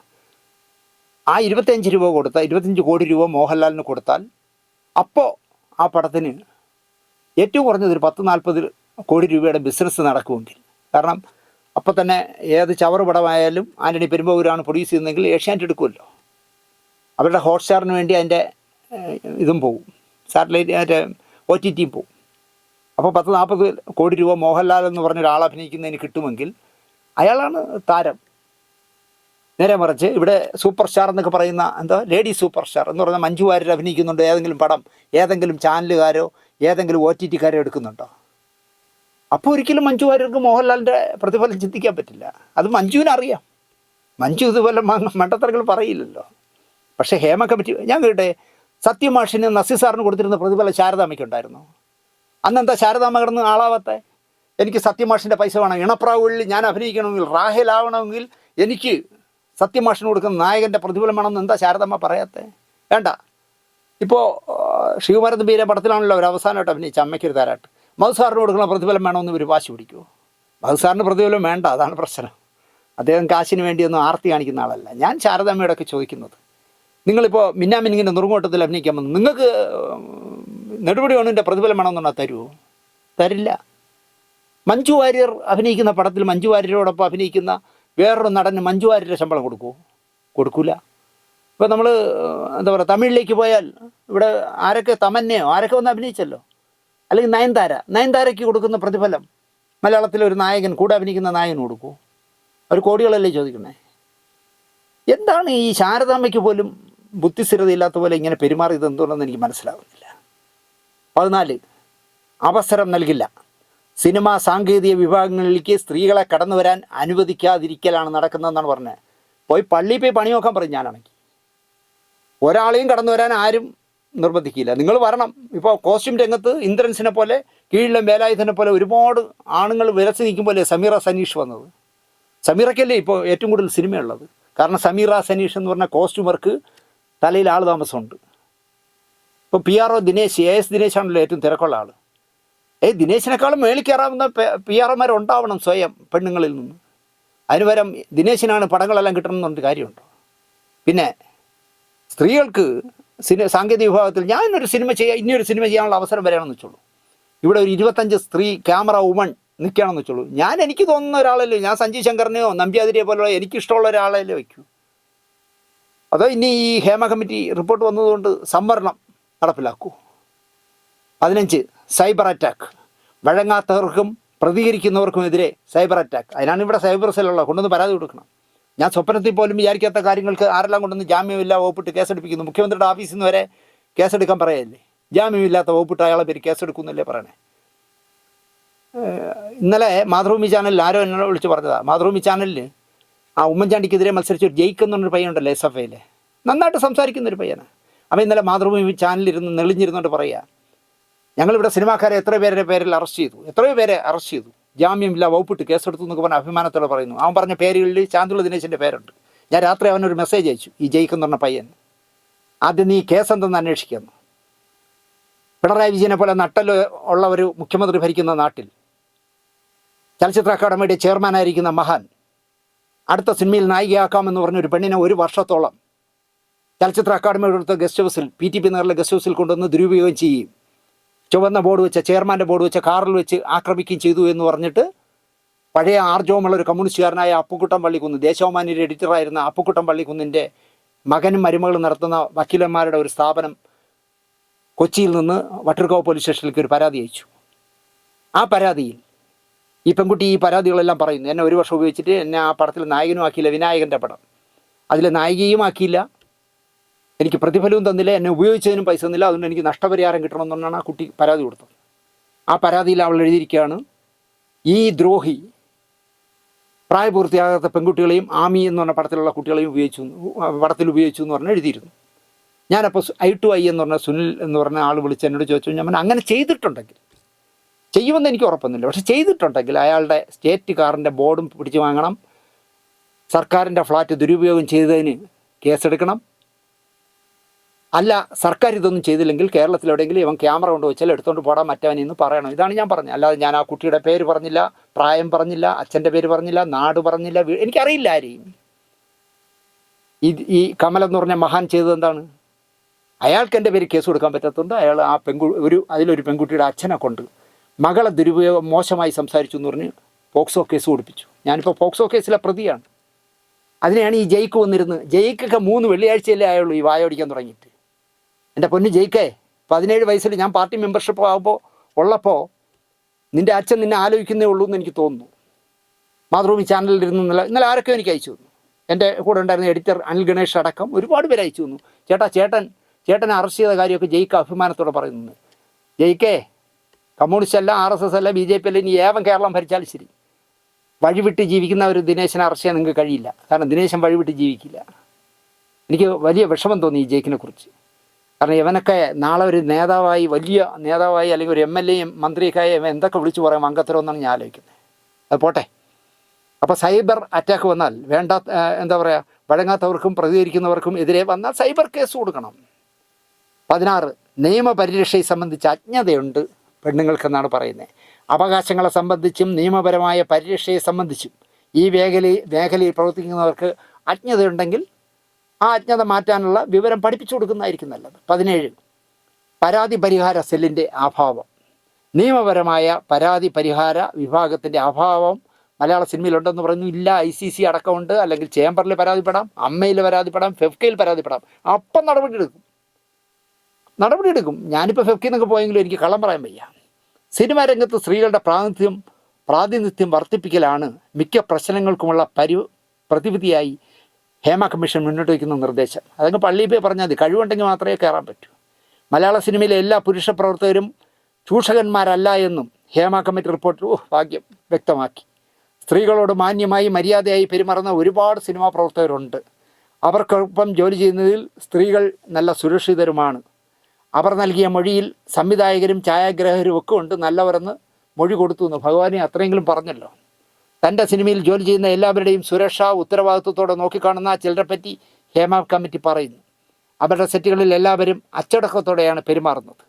ആ 25 കോടി രൂപ മോഹൻലാലിന് കൊടുത്താൽ അപ്പോൾ ആ പടത്തിന് ഏറ്റവും കുറഞ്ഞത് ഒരു 10-40 കോടി രൂപയുടെ ബിസിനസ് നടക്കുമെങ്കിൽ, കാരണം അപ്പോൾ തന്നെ ഏത് ചവറ് പടമായാലും ആൻ്റണി പെരുമ്പാവൂരാണ് പ്രൊഡ്യൂസ് ചെയ്യുന്നതെങ്കിൽ ഏഷ്യാനെറ്റ് എടുക്കുമല്ലോ, അവരുടെ ഹോട്ട്സ്റ്റാറിന് വേണ്ടി അതിൻ്റെ ഇതും പോവും, സാറ്റലൈറ്റ് മറ്റേ OTTയും പോവും. അപ്പോൾ 10-40 കോടി രൂപ മോഹൻലാൽ എന്ന് പറഞ്ഞ ഒരാൾ അഭിനയിക്കുന്നതിന് കിട്ടുമെങ്കിൽ അയാളാണ് താരം. നേരെ മറിച്ച് ഇവിടെ സൂപ്പർ സ്റ്റാർ എന്നൊക്കെ പറയുന്ന ലേഡി സൂപ്പർ സ്റ്റാർ എന്ന് പറഞ്ഞാൽ മഞ്ജു വാര്യർ അഭിനയിക്കുന്നുണ്ട്, ഏതെങ്കിലും പടം ഏതെങ്കിലും ചാനലുകാരോ ഏതെങ്കിലും OTTക്കാരോ എടുക്കുന്നുണ്ടോ? അപ്പോൾ ഒരിക്കലും മഞ്ജു വാര്യർക്ക് മോഹൻലാലിൻ്റെ പ്രതിഫലം ചിന്തിക്കാൻ പറ്റില്ല. അത് മഞ്ജുവിനറിയാം. മഞ്ജു ഇതുപോലെ മണ്ടത്തരങ്ങൾ പറയില്ലല്ലോ. പക്ഷേ ഹേമ കമ്മിറ്റി, ഞാൻ കേട്ടെ, സത്യമാഷിന് നസീർ സാറിന് കൊടുത്തിരുന്ന പ്രതിഫലം ശാരദാമ്മയ്ക്കുണ്ടായിരുന്നു. അന്നെന്താ ശാരദാമ്മ കിടന്ന് ആളാവാത്തെ? എനിക്ക് സത്യമാഷിൻ്റെ പൈസ വേണം, ഇണപ്രാവുകളിൽ ഞാൻ അഭിനയിക്കണമെങ്കിൽ, റാഹേലാവണമെങ്കിൽ എനിക്ക് സത്യമാഷിന് കൊടുക്കുന്ന നായകൻ്റെ പ്രതിഫലം വേണമെന്ന് എന്താ ശാരദാമ്മ പറയാത്തേ? വേണ്ട. ഇപ്പോൾ ശ്രീകുമാരൻ തമ്പീരെ പടത്തിലാണല്ലോ അവർ അവസാനമായിട്ട് അഭിനയിച്ച അമ്മയ്ക്കൊരു താരാട്ട്. മധുസാറിന് കൊടുക്കുന്ന പ്രതിഫലം വേണമെന്ന് ഒരു വാശി പിടിക്കുമോ? മധുസാറിന് പ്രതിഫലം വേണ്ട, അതാണ് പ്രശ്നം. അദ്ദേഹം കാശിന് വേണ്ടിയൊന്നും ആർത്തി കാണിക്കുന്ന ആളല്ല. ഞാൻ ശാരദാമ്മയോടൊക്കെ ചോദിക്കുന്നത്, നിങ്ങളിപ്പോൾ മിന്നാമിന്നിങ്ങിൻ്റെ നുറുങ്ങോട്ടത്തിൽ അഭിനയിക്കാൻ വന്നു, നിങ്ങൾക്ക് നെടുപടി വേണതിൻ്റെ പ്രതിഫലം വേണമെന്നുണ്ടെങ്കിൽ തരുമോ? തരില്ല. മഞ്ജു വാര്യർ അഭിനയിക്കുന്ന പടത്തിൽ മഞ്ജു വാര്യരോടൊപ്പം അഭിനയിക്കുന്ന വേറൊരു നടന് മഞ്ജു വാര്യരുടെ ശമ്പളം കൊടുക്കുമോ? കൊടുക്കില്ല. ഇപ്പോൾ നമ്മൾ എന്താ പറയുക, തമിഴിലേക്ക് പോയാൽ ഇവിടെ ആരൊക്കെ, തമന്നയോ ആരൊക്കെ വന്ന് അഭിനയിച്ചല്ലോ, അല്ലെങ്കിൽ നയൻതാരയ്ക്ക് കൊടുക്കുന്ന പ്രതിഫലം മലയാളത്തിലൊരു നായകൻ കൂടെ അഭിനയിക്കുന്ന നായകന് കൊടുക്കുമോ? അവർ കോടികളല്ലേ ചോദിക്കണേ. എന്താണ് ഈ ശാരദാമ്മയ്ക്ക് പോലും ബുദ്ധിസ്ഥിരതയില്ലാത്ത പോലെ ഇങ്ങനെ പെരുമാറിയത് എന്തുകൊണ്ടെന്ന് എനിക്ക് മനസ്സിലാവുന്നില്ല. 14, അവസരം നൽകില്ല. സിനിമാ സാങ്കേതിക വിഭാഗങ്ങളിലേക്ക് സ്ത്രീകളെ കടന്നു വരാൻ അനുവദിക്കാതിരിക്കലാണ് നടക്കുന്നതെന്നാണ് പറഞ്ഞത്. പോയി പള്ളിയിൽ പോയി പണി നോക്കാൻ പറയും. ഞാനാണെങ്കിൽ ഒരാളെയും കടന്നു വരാൻ ആരും നിർബന്ധിക്കില്ല. നിങ്ങൾ വരണം. ഇപ്പോൾ കോസ്റ്റ്യൂം രംഗത്ത് ഇന്ദ്രൻസിനെ പോലെ, കീഴിലെ വേലായുധനെ പോലെ ഒരുപാട് ആണുങ്ങൾ വിരച്ച് നിൽക്കുമ്പോൾ സമീറ സനീഷ് വന്നത്. സമീറയ്ക്കല്ലേ ഇപ്പോൾ ഏറ്റവും കൂടുതൽ സിനിമയുള്ളത്. കാരണം സമീറ സനീഷ് എന്ന് പറഞ്ഞ കോസ്റ്റ്യൂമർക്ക് തലയിൽ ആൾ താമസമുണ്ട്. ഇപ്പോൾ PRO ദിനേശ്, AS ദിനേശാണല്ലോ ഏറ്റവും തിരക്കുള്ള ആൾ. ദിനേശിനേക്കാളും മേളിൽ കയറാവുന്ന PROമാരുണ്ടാവണം സ്വയം പെണ്ണുങ്ങളിൽ നിന്ന്. അതിന് പകരം ദിനേശിനാണ് പടങ്ങളെല്ലാം കിട്ടണമെന്നുണ്ട് കാര്യമുണ്ടോ? പിന്നെ സ്ത്രീകൾക്ക് സാങ്കേതിക വിഭാഗത്തിൽ ഞാനൊരു സിനിമ ഇനിയൊരു സിനിമ ചെയ്യാനുള്ള അവസരം വരികയാണെന്ന് വെച്ചോളൂ. ഇവിടെ ഒരു 25 സ്ത്രീ ക്യാമറ വുമൺ നിൽക്കുകയാണെന്ന് വെച്ചോളൂ. എനിക്ക് തോന്നുന്ന ഒരാളല്ലേ, ഞാൻ സഞ്ജയ് ശങ്കറിനെയോ നമ്പ്യാതിരിയെ പോലുള്ള എനിക്കിഷ്ടമുള്ള ഒരാളല്ലേ വയ്ക്കൂ. അതോ ഇനി ഈ ഹേമ കമ്മിറ്റി റിപ്പോർട്ട് വന്നതുകൊണ്ട് സംവരണം നടപ്പിലാക്കൂ. 15, സൈബർ അറ്റാക്ക്. വഴങ്ങാത്തവർക്കും പ്രതികരിക്കുന്നവർക്കുമെതിരെ സൈബർ അറ്റാക്ക്. അതിനാണ് ഇവിടെ സൈബർ സെല്ലുള്ള, കൊണ്ടുവന്ന് പരാതി കൊടുക്കണം. ഞാൻ സ്വപ്നത്തിൽ പോലും വിചാരിക്കാത്ത കാര്യങ്ങൾക്ക് ആരെല്ലാം കൊണ്ടുവന്ന് ജാമ്യമില്ല വകുപ്പിട്ട് കേസെടുപ്പിക്കുന്നു. മുഖ്യമന്ത്രിയുടെ ഓഫീസിൽ നിന്ന് വരെ കേസെടുക്കാൻ പറയല്ലേ. ജാമ്യമില്ലാത്ത വകുപ്പിട്ട് അയാളെ പേര് കേസെടുക്കുന്നല്ലേ പറയണേ. ഇന്നലെ മാതൃഭൂമി ചാനലിൽ ആരോ എന്നോട് വിളിച്ച് പറഞ്ഞതാണ്. മാതൃഭൂമി ചാനലിൽ ആ ഉമ്മൻചാണ്ടിക്കെതിരെ മത്സരിച്ച് ജയിക്കുന്നൊരു പയ്യനുണ്ടല്ലോ, SFIയിൽ നന്നായിട്ട് സംസാരിക്കുന്നൊരു പയ്യനാണ്. അവൻ ഇന്നലെ മാതൃഭൂമി ചാനലിരുന്ന് നെളിഞ്ഞിരുന്നുകൊണ്ട് പറയുക, ഞങ്ങളിവിടെ സിനിമാക്കാരെ എത്രയോ പേരെ അറസ്റ്റ് ചെയ്തു, ജാമ്യമില്ല വകുപ്പിട്ട് കേസെടുത്തു എന്നൊക്കെ പറഞ്ഞ അഭിമാനത്തോടെ പറയുന്നു. അവൻ പറഞ്ഞ പേരുകളിൽ ചാന്തുള്ള ദിനേശിൻ്റെ പേരുണ്ട്. ഞാൻ രാത്രി അവനൊരു മെസ്സേജ് അയച്ചു, ഈ ജയിക്കെന്ന് പറഞ്ഞ പയ്യൻ, ആദ്യം നീ കേസെന്തെന്ന് അന്വേഷിക്കുന്നു. പിണറായി വിജയനെ പോലെ നട്ടല് ഉള്ള ഒരു മുഖ്യമന്ത്രി ഭരിക്കുന്ന നാട്ടിൽ ചലച്ചിത്ര അക്കാദമിയുടെ ചെയർമാനായിരിക്കുന്ന മഹാൻ അടുത്ത സിനിമയിൽ നായികയാക്കാമെന്ന് പറഞ്ഞൊരു പെണ്ണിനെ 1 വർഷത്തോളം ചലച്ചിത്ര അക്കാദമിയുടെ അടുത്ത ഗസ്റ്റ് ഹൗസിൽ PTP നഗറിലെ ഗസ്റ്റ് ഹൗസിൽ കൊണ്ടുവന്ന് ദുരുപയോഗം ചെയ്യുകയും ചുവന്ന ബോർഡ് വെച്ച ചെയർമാൻ്റെ ബോർഡ് വെച്ച കാറിൽ വെച്ച് ആക്രമിക്കുകയും ചെയ്തു എന്ന് പറഞ്ഞിട്ട് പഴയ ആർജവമുള്ള ഒരു കമ്മ്യൂണിസ്റ്റുകാരനായ അപ്പുക്കുട്ടൻ പള്ളിക്കുന്ന്, ദേശാഭിമാനിയുടെ എഡിറ്ററായിരുന്ന അപ്പുക്കുട്ടൻ പള്ളിക്കുന്നിൻ്റെ മകനും മരുമകളും നടത്തുന്ന വക്കീലന്മാരുടെ ഒരു സ്ഥാപനം കൊച്ചിയിൽ നിന്ന് വട്ടിയൂർക്കാവ് പോലീസ് സ്റ്റേഷനിലേക്ക് ഒരു പരാതി അയച്ചു. ആ പരാതിയിൽ ഈ പെൺകുട്ടി ഈ പരാതികളെല്ലാം പറയുന്നു. എന്നെ 1 വർഷം ഉപയോഗിച്ചിട്ട് എന്നെ ആ പടത്തിൽ നായകനും ആക്കിയില്ല, വിനായകൻ്റെ പടം, അതിൽ നായികയും ആക്കിയില്ല, എനിക്ക് പ്രതിഫലവും തന്നില്ല, എന്നെ ഉപയോഗിച്ചതിനും പൈസ തന്നില്ല, അതുകൊണ്ട് എനിക്ക് നഷ്ടപരിഹാരം കിട്ടണമെന്നാണ് ആ കുട്ടി പരാതി കൊടുത്തത്. ആ പരാതിയിൽ അവൾ എഴുതിയിരിക്കുകയാണ്, ഈ ദ്രോഹി പ്രായപൂർത്തിയാകാത്ത പെൺകുട്ടികളെയും ആമി എന്ന് പറഞ്ഞ പടത്തിലുള്ള കുട്ടികളെയും പടത്തിൽ ഉപയോഗിച്ചു എന്ന് പറഞ്ഞ് എഴുതിയിരുന്നു. ഞാനപ്പോൾ I2I എന്ന് പറഞ്ഞ സുനിൽ എന്ന് പറഞ്ഞ ആൾ വിളിച്ച് എന്നോട് ചോദിച്ചു, ഞാൻ അങ്ങനെ ചെയ്തിട്ടുണ്ടെങ്കിൽ, ചെയ്യുമെന്ന് എനിക്ക് ഉറപ്പൊന്നുമില്ല, പക്ഷെ ചെയ്തിട്ടുണ്ടെങ്കിൽ അയാളുടെ സ്റ്റേറ്റ് കാറിൻ്റെ ബോർഡും പിടിച്ചു വാങ്ങണം, സർക്കാരിൻ്റെ ഫ്ലാറ്റ് ദുരുപയോഗം ചെയ്തതിന് കേസെടുക്കണം, അല്ല സർക്കാർ ഇതൊന്നും ചെയ്തില്ലെങ്കിൽ കേരളത്തിലെവിടെയെങ്കിലും ഇവൻ ക്യാമറ കൊണ്ട് വെച്ചാൽ എടുത്തുകൊണ്ട് പോടാൻ മറ്റവനെന്ന് പറയണം. ഇതാണ് ഞാൻ പറഞ്ഞത്. അല്ലാതെ ഞാൻ ആ കുട്ടിയുടെ പേര് പറഞ്ഞില്ല, പ്രായം പറഞ്ഞില്ല, അച്ഛൻ്റെ പേര് പറഞ്ഞില്ല, നാട് പറഞ്ഞില്ല, എനിക്കറിയില്ല ആരെയും. ഈ കമൽ എന്ന് പറഞ്ഞ മഹാൻ ചെയ്തത് എന്താണ്? അയാൾക്ക് എൻ്റെ പേര് കേസ് കൊടുക്കാൻ പറ്റാത്തതുകൊണ്ട് അയാൾ ആ അതിലൊരു പെൺകുട്ടിയുടെ അച്ഛനെ കൊണ്ട് മകളെ ദുരുപയോഗം മോശമായി സംസാരിച്ചു എന്ന് പറഞ്ഞ് പോക്സോ കേസ് കൊടുപ്പിച്ചു. ഞാനിപ്പോൾ പോക്സോ കേസിലെ പ്രതിയാണ്. അതിനെയാണ് ഈ ജയിക്ക് വന്നിരുന്നത്. ജയിക്കൊക്കെ 3 വെള്ളിയാഴ്ചയല്ലേ ആയുള്ളൂ ഈ വായോടിക്കാൻ തുടങ്ങിയിട്ട്. എൻ്റെ പൊന്ന് ജയിക്കേ, 17 വയസ്സിൽ ഞാൻ പാർട്ടി മെമ്പർഷിപ്പ് ഉള്ളപ്പോൾ നിൻ്റെ അച്ഛൻ നിന്നെ ആലോചിക്കുന്നേ ഉള്ളൂ എന്ന് എനിക്ക് തോന്നുന്നു. മാതൃഭൂമി ചാനലിൽ ഇരുന്ന് ഇന്നലെ ആരൊക്കെ എനിക്ക് അയച്ചു തന്നു. എൻ്റെ കൂടെ ഉണ്ടായിരുന്ന എഡിറ്റർ അനിൽ ഗണേഷ് അടക്കം ഒരുപാട് പേര് അയച്ചു തന്നു. ചേട്ടനെ അറസ്റ്റ് ചെയ്ത കാര്യമൊക്കെ ജയിക്ക് അഭിമാനത്തോടെ പറയുന്നു. ജയിക്കേ, കമ്മ്യൂണിസ്റ്റ് അല്ല, RSS അല്ല, BJP അല്ല, ഇനി ഏവൻ കേരളം ഭരിച്ചാലും ശരി, വഴിവിട്ട് ജീവിക്കുന്ന ഒരു ദിനേശനെ അറസ്റ്റ് ചെയ്യാൻ നിങ്ങൾക്ക് കഴിയില്ല. കാരണം ദിനേശൻ വഴിവിട്ട് ജീവിക്കില്ല. എനിക്ക് വലിയ വിഷമം തോന്നി ഈ ജയിക്കിനെ കുറിച്ച്. കാരണം ഇവനൊക്കെ നാളെ ഒരു നേതാവായി, വലിയ നേതാവായി, അല്ലെങ്കിൽ ഒരു MLA മന്ത്രിയൊക്കെ ഇവൻ എന്തൊക്കെ വിളിച്ചു പറയാം അംഗത്തരമെന്നാണ് ഞാൻ ആലോചിക്കുന്നത്. അത് പോട്ടെ. അപ്പോൾ സൈബർ അറ്റാക്ക് വന്നാൽ വഴങ്ങാത്തവർക്കും പ്രതികരിക്കുന്നവർക്കും എതിരെ വന്നാൽ സൈബർ കേസ് കൊടുക്കണം. 16 നിയമപരിരക്ഷയെ സംബന്ധിച്ച് അജ്ഞതയുണ്ട് പെണ്ണുങ്ങൾക്കെന്നാണ് പറയുന്നത്. അവകാശങ്ങളെ സംബന്ധിച്ചും നിയമപരമായ പരിരക്ഷയെ സംബന്ധിച്ചും ഈ മേഖലയിൽ പ്രവർത്തിക്കുന്നവർക്ക് അജ്ഞതയുണ്ടെങ്കിൽ ആ അജ്ഞത മാറ്റാനുള്ള വിവരം പഠിപ്പിച്ചു കൊടുക്കുന്നതായിരിക്കും നല്ലത്. 17 പരാതി പരിഹാര സെല്ലിൻ്റെ അഭാവം. നിയമപരമായ പരാതി പരിഹാര വിഭാഗത്തിൻ്റെ അഭാവം മലയാള സിനിമയിലുണ്ടെന്ന് പറയുന്നു. ഇല്ല, ICC അടക്കമുണ്ട്. അല്ലെങ്കിൽ ചേംബറിൽ പരാതിപ്പെടാം, അമ്മയിൽ പരാതിപ്പെടാം, ഫെഫ്കയിൽ പരാതിപ്പെടാം. അപ്പം നടപടിയെടുക്കും. ഞാനിപ്പോൾ ഫെഫ്കയിൽ നിന്നൊക്കെ പോയെങ്കിലും എനിക്ക് കള്ളം പറയാൻ വയ്യ. സിനിമാ രംഗത്ത് സ്ത്രീകളുടെ പ്രാതിനിധ്യം വർദ്ധിപ്പിക്കലാണ് മിക്ക പ്രശ്നങ്ങൾക്കുമുള്ള പ്രതിവിധിയായി ഹേമ കമ്മീഷൻ മുന്നോട്ട് വയ്ക്കുന്ന നിർദ്ദേശം. അതങ്ങ് പള്ളിയിൽ പോയി പറഞ്ഞാൽ മതി. കഴിവുണ്ടെങ്കിൽ മാത്രമേ കയറാൻ പറ്റൂ. മലയാള സിനിമയിലെ എല്ലാ പുരുഷ പ്രവർത്തകരും ചൂഷകന്മാരല്ല എന്നും ഹേമ കമ്മിറ്റി റിപ്പോർട്ടിൽ ഭാഗ്യം വ്യക്തമാക്കി. സ്ത്രീകളോട് മാന്യമായി മര്യാദയായി പെരുമാറുന്ന ഒരുപാട് സിനിമാ പ്രവർത്തകരുണ്ട്. അവർക്കൊപ്പം ജോലി ചെയ്യുന്നതിൽ സ്ത്രീകൾ നല്ല സുരക്ഷിതരുമാണ്. അവർ നൽകിയ മൊഴിയിൽ സംവിധായകരും ഛായാഗ്രാഹകരും ഒക്കെ ഉണ്ട് നല്ലവരെന്ന് മൊഴി കൊടുത്തു എന്ന് ഭഗവാനെ അത്രയെങ്കിലും പറഞ്ഞല്ലോ. തൻ്റെ സിനിമയിൽ ജോലി ചെയ്യുന്ന എല്ലാവരുടെയും സുരക്ഷ ഉത്തരവാദിത്വത്തോടെ നോക്കിക്കാണുന്ന ചിലരെപ്പറ്റി ഹേമ കമ്മിറ്റി പറയുന്നു. അവരുടെ സെറ്റുകളിൽ എല്ലാവരും അച്ചടക്കത്തോടെയാണ് പെരുമാറുന്നത്.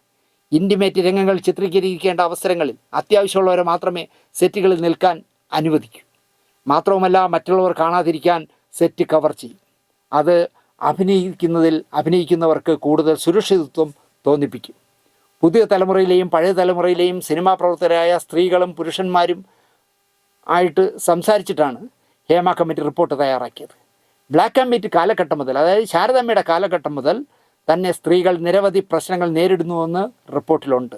ഇൻറ്റിമേറ്റ് രംഗങ്ങൾ ചിത്രീകരിക്കേണ്ട അവസരങ്ങളിൽ അത്യാവശ്യമുള്ളവരെ മാത്രമേ സെറ്റുകളിൽ നിൽക്കാൻ അനുവദിക്കൂ. മാത്രവുമല്ല, മറ്റുള്ളവർ കാണാതിരിക്കാൻ സെറ്റ് കവർ ചെയ്യും. അത് അഭിനയിക്കുന്നവർക്ക് കൂടുതൽ സുരക്ഷിതത്വം തോന്നിപ്പിക്കും. പുതിയ തലമുറയിലെയും പഴയ തലമുറയിലെയും സിനിമാ പ്രവർത്തകരായ സ്ത്രീകളും പുരുഷന്മാരും ആയിട്ട് സംസാരിച്ചിട്ടാണ് ഹേമ കമ്മിറ്റി റിപ്പോർട്ട് തയ്യാറാക്കിയത്. ബ്ലാക്ക് ആൻഡ് വൈറ്റ് കാലഘട്ടം മുതൽ, അതായത് ശാരദമ്മയുടെ കാലഘട്ടം മുതൽ തന്നെ സ്ത്രീകൾ നിരവധി പ്രശ്നങ്ങൾ നേരിടുന്നുവെന്ന് റിപ്പോർട്ടിലുണ്ട്.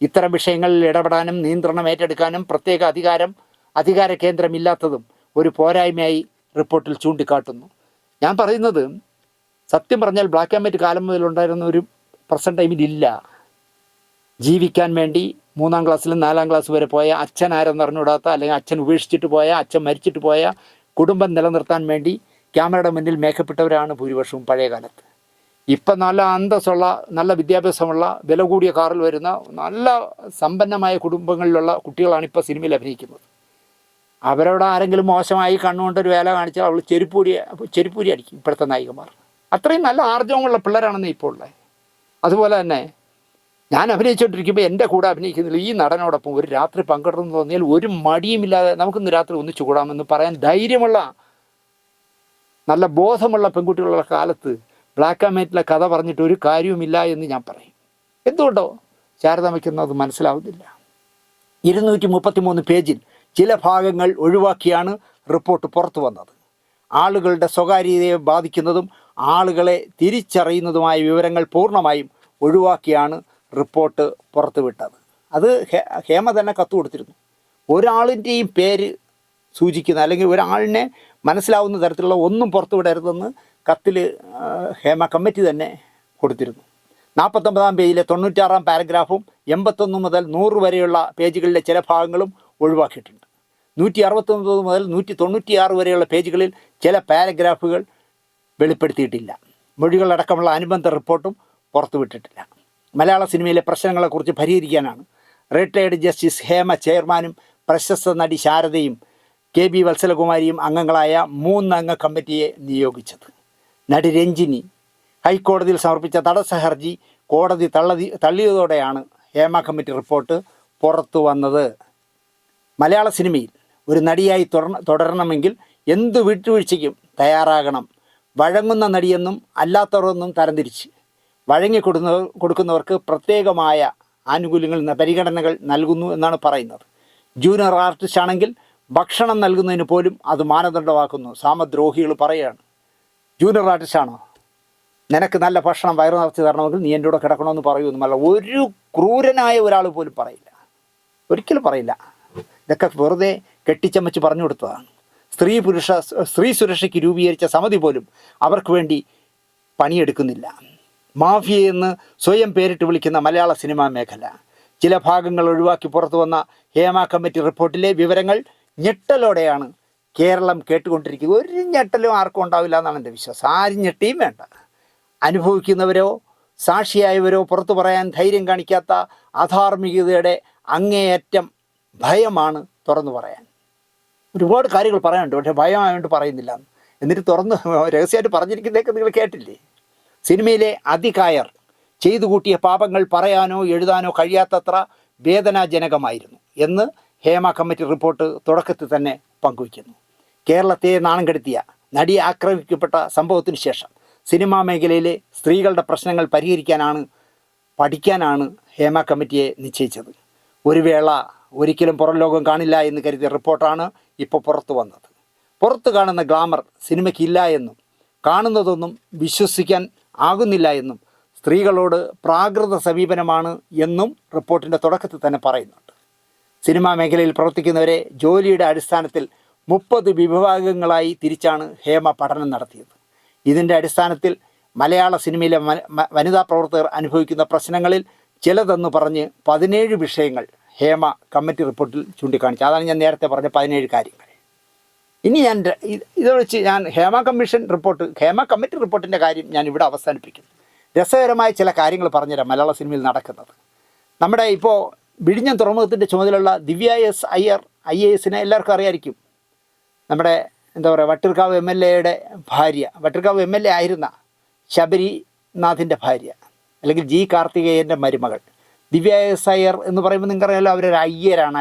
ഇത്തരം വിഷയങ്ങളിൽ ഇടപെടാനും നിയന്ത്രണം ഏറ്റെടുക്കാനും പ്രത്യേക അധികാര കേന്ദ്രമില്ലാത്തതും ഒരു പോരായ്മയായി റിപ്പോർട്ടിൽ ചൂണ്ടിക്കാട്ടുന്നു. ഞാൻ പറയുന്നത് സത്യം പറഞ്ഞാൽ ബ്ലാക്ക് ആൻഡ് വൈറ്റ് കാലം മുതലുണ്ടായിരുന്ന ഒരു പ്രസൻറ്റ് ടൈമിലില്ല. ജീവിക്കാൻ വേണ്ടി 3ാം ക്ലാസ്സിലും 4ാം ക്ലാസ് വരെ പോയ, അച്ഛൻ ആരെന്ന് അറിഞ്ഞുകൂടാത്ത, അല്ലെങ്കിൽ അച്ഛൻ ഉപേക്ഷിച്ചിട്ട് പോയ, അച്ഛൻ മരിച്ചിട്ട് പോയ, കുടുംബം നിലനിർത്താൻ വേണ്ടി ക്യാമറയുടെ മുന്നിൽ മേക്കപ്പെട്ടവരാണ് ഭൂരിപക്ഷവും പഴയ കാലത്ത്. ഇപ്പം നല്ല അന്തസ്സുള്ള, നല്ല വിദ്യാഭ്യാസമുള്ള, വില കൂടിയ കാറിൽ വരുന്ന നല്ല സമ്പന്നമായ കുടുംബങ്ങളിലുള്ള കുട്ടികളാണ് ഇപ്പോൾ സിനിമയിൽ അഭിനയിക്കുന്നത്. അവരോട് ആരെങ്കിലും മോശമായി കണ്ണുകൊണ്ടൊരു വേല കാണിച്ചാൽ അവൾ ചെരുപ്പൂരി അടിക്കും ഇപ്പോഴത്തെ നായികമാർ. അത്രയും നല്ല ആർജവമുള്ള പിള്ളേരാണെന്ന് ഇപ്പോൾ ഉള്ളത്. അതുപോലെ തന്നെ ഞാൻ അഭിനയിച്ചുകൊണ്ടിരിക്കുമ്പോൾ എൻ്റെ കൂടെ അഭിനയിക്കുന്നില്ല ഈ നടനോടൊപ്പം ഒരു രാത്രി പങ്കിടണമെന്ന് തോന്നിയാൽ ഒരു മടിയുമില്ലാതെ നമുക്കിന്ന് രാത്രി ഒന്നിച്ചു കൂടാമെന്ന് പറയാൻ ധൈര്യമുള്ള, നല്ല ബോധമുള്ള പെൺകുട്ടികളുള്ള കാലത്ത് ബ്ലാക്ക് ആൻഡ് വൈറ്റിലെ കഥ പറഞ്ഞിട്ട് ഒരു കാര്യവുമില്ല എന്ന് ഞാൻ പറയും. എന്തുകൊണ്ടോ ശാരദാമ്മയ്ക്കൊന്നും അത് മനസ്സിലാവുന്നില്ല. 233 പേജിൽ ചില ഭാഗങ്ങൾ ഒഴിവാക്കിയാണ് റിപ്പോർട്ട് പുറത്തു വന്നത്. ആളുകളുടെ സ്വകാര്യതയെ ബാധിക്കുന്നതും ആളുകളെ തിരിച്ചറിയുന്നതുമായ വിവരങ്ങൾ പൂർണ്ണമായും ഒഴിവാക്കിയാണ് റിപ്പോർട്ട് പുറത്തുവിട്ടത്. അത് ഹേമ തന്നെ കത്ത് കൊടുത്തിരുന്നു. ഒരാളിൻ്റെയും പേര് സൂചിക്കുന്ന അല്ലെങ്കിൽ ഒരാളിനെ മനസ്സിലാവുന്ന തരത്തിലുള്ള ഒന്നും പുറത്തുവിടരുതെന്ന് കത്തിൽ ഹേമ കമ്മിറ്റി തന്നെ കൊടുത്തിരുന്നു. 49-ാം പേജിലെ 96-ാം പാരഗ്രാഫും 81 മുതൽ 100 വരെയുള്ള പേജുകളിലെ ചില ഭാഗങ്ങളും ഒഴിവാക്കിയിട്ടുണ്ട്. 169 മുതൽ 196 വരെയുള്ള പേജുകളിൽ ചില പാരഗ്രാഫുകൾ വെളിപ്പെടുത്തിയിട്ടില്ല. മൊഴികളടക്കമുള്ള അനുബന്ധ റിപ്പോർട്ടും പുറത്തുവിട്ടിട്ടില്ല. മലയാള സിനിമയിലെ പ്രശ്നങ്ങളെക്കുറിച്ച് പരിഹരിക്കാനാണ് റിട്ടയർഡ് ജസ്റ്റിസ് ഹേമ ചെയർമാനും പ്രശസ്ത നടി ശാരദയും KB വത്സലകുമാരിയും അംഗങ്ങളായ 3 അംഗ കമ്മിറ്റിയെ നിയോഗിച്ചത്. നടി രഞ്ജിനി ഹൈക്കോടതിയിൽ സമർപ്പിച്ച തടസ്സ ഹർജി കോടതി തള്ളിയതോടെയാണ് ഹേമ കമ്മിറ്റി റിപ്പോർട്ട് പുറത്തു വന്നത്. മലയാള സിനിമയിൽ ഒരു നടിയായി തുടരണമെങ്കിൽ എന്തു വിട്ടുവീഴ്ചയ്ക്കും തയ്യാറാകണം. വഴങ്ങുന്ന നടിയെന്നും അല്ലാത്തവരെന്നും തരംതിരിച്ച് കൊടുക്കുന്നവർക്ക് പ്രത്യേകമായ ആനുകൂല്യങ്ങൾ പരിഗണനകൾ നൽകുന്നു എന്നാണ് പറയുന്നത്. ജൂനിയർ ആർട്ടിസ്റ്റ് ആണെങ്കിൽ ഭക്ഷണം നൽകുന്നതിന് പോലും അത് മാനദണ്ഡമാക്കുന്നു. സാമദ്രോഹികൾ പറയുകയാണ്, ജൂനിയർ ആർട്ടിസ്റ്റാണോ, നിനക്ക് നല്ല ഭക്ഷണം വയറു നിറച്ച് തരണമെങ്കിൽ നീ എൻ്റെ കൂടെ കിടക്കണമെന്ന് പറയുമെന്നുമല്ല ഒരു ക്രൂരനായ ഒരാൾ പോലും പറയില്ല, ഒരിക്കലും പറയില്ല. ഇതൊക്കെ വെറുതെ കെട്ടിച്ചമച്ച് പറഞ്ഞു കൊടുത്തതാണ്. സ്ത്രീ സുരക്ഷയ്ക്ക് രൂപീകരിച്ച സമിതി പോലും അവർക്ക് വേണ്ടി പണിയെടുക്കുന്നില്ല. മാഫിയയെന്ന് സ്വയം പേരിട്ട് വിളിക്കുന്ന മലയാള സിനിമാ മേഖല. ചില ഭാഗങ്ങൾ ഒഴിവാക്കി പുറത്തു വന്ന ഹേമ കമ്മിറ്റി റിപ്പോർട്ടിലെ വിവരങ്ങൾ ഞെട്ടലോടെയാണ് കേരളം കേട്ടുകൊണ്ടിരിക്കുന്നത്. ഒരു ഞെട്ടലും ആർക്കും ഉണ്ടാവില്ല എന്നാണ് എൻ്റെ വിശ്വാസം. ആരും ഞെട്ടിയും വേണ്ട. അനുഭവിക്കുന്നവരോ സാക്ഷിയായവരോ പുറത്തു പറയാൻ ധൈര്യം കാണിക്കാത്ത അധാർമികതയുടെ അങ്ങേയറ്റം ഭയമാണ് തുറന്നു പറയാൻ. ഒരുപാട് കാര്യങ്ങൾ പറയാനുണ്ട്, പക്ഷേ ഭയമായതുകൊണ്ട് പറയുന്നില്ല. എന്നിട്ട് തുറന്ന് രഹസ്യമായിട്ട് പറഞ്ഞിരിക്കുന്നതൊക്കെ നിങ്ങൾ കേട്ടില്ലേ? സിനിമയിലെ അതികായർ ചെയ്തു കൂട്ടിയ പാപങ്ങൾ പറയാനോ എഴുതാനോ കഴിയാത്തത്ര വേദനാജനകമായിരുന്നു എന്ന് ഹേമ കമ്മിറ്റി റിപ്പോർട്ട് തുടക്കത്തിൽ തന്നെ പങ്കുവയ്ക്കുന്നു. കേരളത്തെ നാണം കെടുത്തിയ നടി ആക്രമിക്കപ്പെട്ട സംഭവത്തിന് ശേഷം സിനിമാ മേഖലയിലെ സ്ത്രീകളുടെ പ്രശ്നങ്ങൾ പഠിക്കാനാണ് ഹേമ കമ്മിറ്റിയെ നിശ്ചയിച്ചത്. ഒരു വേള ഒരിക്കലും പുറം ലോകം കാണില്ല എന്ന് കരുതിയ റിപ്പോർട്ടാണ് ഇപ്പോൾ പുറത്തു വന്നത്. പുറത്ത് കാണുന്ന ഗ്ലാമർ സിനിമയ്ക്കില്ല എന്നും കാണുന്നതൊന്നും വിശ്വസിക്കാൻ ആകുന്നില്ല എന്നും സ്ത്രീകളോട് പ്രാകൃത സമീപനമാണ് എന്നും റിപ്പോർട്ടിൻ്റെ തുടക്കത്തിൽ തന്നെ പറയുന്നുണ്ട്. സിനിമാ മേഖലയിൽ പ്രവർത്തിക്കുന്നവരെ ജോലിയുടെ അടിസ്ഥാനത്തിൽ 30 വിഭാഗങ്ങളായി തിരിച്ചാണ് ഹേമ പഠനം നടത്തിയത്. ഇതിൻ്റെ അടിസ്ഥാനത്തിൽ മലയാള സിനിമയിലെ വനിതാ പ്രവർത്തകർ അനുഭവിക്കുന്ന പ്രശ്നങ്ങളിൽ ചിലതെന്ന് പറഞ്ഞ് 17 വിഷയങ്ങൾ ഹേമ കമ്മിറ്റി റിപ്പോർട്ടിൽ ചൂണ്ടിക്കാണിച്ചു. അതാണ് ഞാൻ നേരത്തെ പറഞ്ഞ 17 കാര്യങ്ങൾ. ഇനി ഇത് വെച്ച് ഞാൻ ഹേമ കമ്മിറ്റി റിപ്പോർട്ടിൻ്റെ കാര്യം ഞാൻ ഇവിടെ അവസാനിപ്പിക്കുന്നു. രസകരമായ ചില കാര്യങ്ങൾ പറഞ്ഞുതരാം മലയാള സിനിമയിൽ നടക്കുന്നത്. നമ്മുടെ ഇപ്പോൾ വിഴിഞ്ഞം തുറമുഖത്തിൻ്റെ ചുമതലയുള്ള ദിവ്യ എസ് അയ്യർ IAS എല്ലാവർക്കും അറിയായിരിക്കും. നമ്മുടെ വട്ടിയൂർക്കാവ് MLA ഭാര്യ, വട്ടിയൂർക്കാവ് MLA ആയിരുന്ന ശബരിനാഥിൻ്റെ ഭാര്യ, അല്ലെങ്കിൽ G കാർത്തികേയൻ്റെ മരുമകൾ ദിവ്യ എസ് അയ്യർ എന്ന് പറയുമ്പോൾ നിങ്ങൾക്കറിയാമല്ലോ, അവരൊരു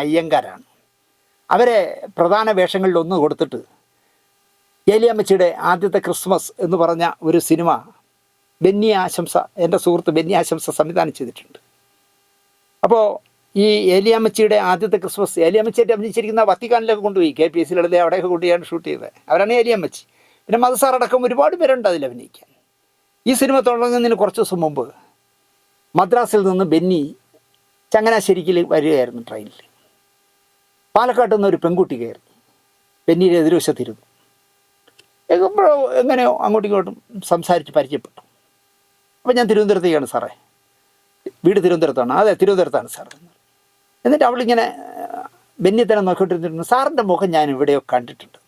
അയ്യങ്കാരാണ്. അവരെ പ്രധാന വേഷങ്ങളിൽ ഒന്ന് കൊടുത്തിട്ട് ഏലിയാമ്മച്ചിയുടെ ആദ്യത്തെ ക്രിസ്മസ് എന്ന് പറഞ്ഞ ഒരു സിനിമ ബെന്നി ആശംസ, എൻ്റെ സുഹൃത്ത് ബെന്നി ആശംസ സംവിധാനം ചെയ്തിട്ടുണ്ട്. അപ്പോൾ ഈ ഏലിയാമ്മച്ചിയുടെ ആദ്യത്തെ ക്രിസ്മസ്, ഏലിയാമ്മച്ചിയായിട്ട് അഭിനയിച്ചിരിക്കുന്ന വത്തിക്കാനിലൊക്കെ കൊണ്ടുപോയി, KPSC ലളിത അവിടെയൊക്കെ കൊണ്ടുപോയാണ് ഷൂട്ട് ചെയ്തത്. അവരാണ് ഏലിയാമ്മച്ചി. പിന്നെ മധുസാറടക്കം ഒരുപാട് പേരുണ്ട് അതിൽ അഭിനയിക്കാൻ. ഈ സിനിമ തുടങ്ങുന്നതിന് കുറച്ച് ദിവസം മുമ്പ് മദ്രാസിൽ നിന്ന് ബെന്നി ചങ്ങനാശ്ശേരിക്ക് വരികയായിരുന്നു ട്രെയിനിൽ. പാലക്കാട്ട് നിന്ന് ഒരു പെൺകുട്ടി കയറി ബെന്നിയുടെ എതിർവശത്തിരുന്നു. എപ്പോഴോ എങ്ങനെയോ അങ്ങോട്ടും ഇങ്ങോട്ടും സംസാരിച്ച് പരിചയപ്പെട്ടു. അപ്പോൾ ഞാൻ തിരുവനന്തപുരത്തേക്കാണ് സാറേ, വീട് തിരുവനന്തപുരത്താണ്. അതെ, തിരുവനന്തപുരത്താണ് സാർ. എന്നിട്ട് അവളിങ്ങനെ ബെന്നി തന്നെ നോക്കിക്കൊണ്ടിരുന്നു. സാറിൻ്റെ മുഖം ഞാൻ എവിടെയോ കണ്ടിട്ടുണ്ട്.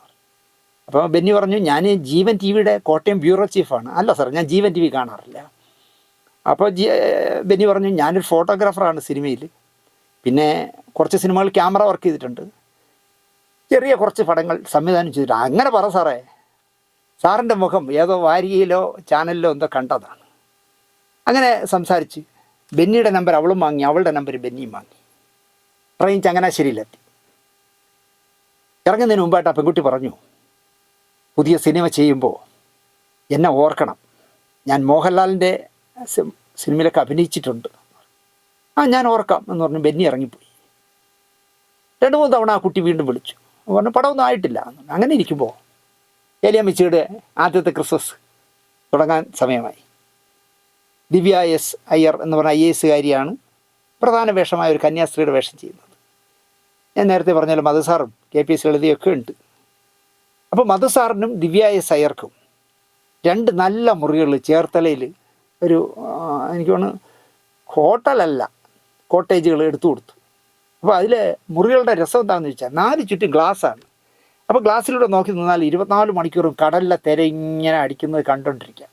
അപ്പോൾ ബെന്നി പറഞ്ഞു, ഞാൻ ജീവൻ TV കോട്ടയം ബ്യൂറോ ചീഫാണ്. അല്ല സാർ, ഞാൻ ജീവൻ TV കാണാറില്ല. അപ്പോൾ ബെന്നി പറഞ്ഞു, ഞാനൊരു ഫോട്ടോഗ്രാഫറാണ് സിനിമയിൽ, പിന്നെ കുറച്ച് സിനിമകൾ ക്യാമറ വർക്ക് ചെയ്തിട്ടുണ്ട്, ചെറിയ കുറച്ച് പടങ്ങൾ സംവിധാനം ചെയ്തിട്ടുണ്ട്. അങ്ങനെ പറ സാറേ, സാറിൻ്റെ മുഖം ഏതോ വാരികയിലോ ചാനലിലോ എന്തോ കണ്ടതാണ്. അങ്ങനെ സംസാരിച്ച് ബെന്നിയുടെ നമ്പർ അവളും വാങ്ങി, അവളുടെ നമ്പർ ബെന്നിയും വാങ്ങി. ട്രെയിൻ ചങ്ങനാശ്ശേരിയിലെത്തി. ഇറങ്ങുന്നതിന് മുമ്പായിട്ട് ആ പെൺകുട്ടി പറഞ്ഞു, പുതിയ സിനിമ ചെയ്യുമ്പോൾ എന്നെ ഓർക്കണം, ഞാൻ മോഹൻലാലിൻ്റെ സിനിമയിലൊക്കെ അഭിനയിച്ചിട്ടുണ്ട്. ആ ഞാൻ ഓർക്കാം എന്ന് പറഞ്ഞ് ബെന്നി ഇറങ്ങിപ്പോയി. 2-3 തവണ ആ കുട്ടി വീണ്ടും വിളിച്ചു, പറഞ്ഞു പടമൊന്നും ആയിട്ടില്ല. അങ്ങനെ ഇരിക്കുമ്പോൾ ഏലിയാമ്മച്ചിയുടെ ആദ്യത്തെ ക്രിസ്മസ് തുടങ്ങാൻ സമയമായി. ദിവ്യ എസ് അയ്യർ എന്ന് പറഞ്ഞ IAS കാരിയാണ് പ്രധാന വേഷമായ ഒരു കന്യാസ്ത്രീയുടെ വേഷം ചെയ്യുന്നത്. ഞാൻ നേരത്തെ പറഞ്ഞാലും മധു സാറും KPS ലളിതയൊക്കെ ഉണ്ട്. അപ്പോൾ മധു സാറിനും ദിവ്യ എസ് അയ്യർക്കും 2 നല്ല മുറികൾ ചേർത്തലയിൽ ഒരു എനിക്ക് തോന്നുന്നു ഹോട്ടലല്ല കോട്ടേജുകൾ എടുത്തു കൊടുത്തു. അപ്പോൾ അതിൽ മുറികളുടെ രസം എന്താണെന്ന് വെച്ചാൽ 4 ചുറ്റും ഗ്ലാസ്സാണ്. അപ്പോൾ ഗ്ലാസ്സിലൂടെ നോക്കി നിന്നാൽ 24 മണിക്കൂറും കടലിലെ തിര ഇങ്ങനെ അടിക്കുന്നത് കണ്ടുകൊണ്ടിരിക്കാം.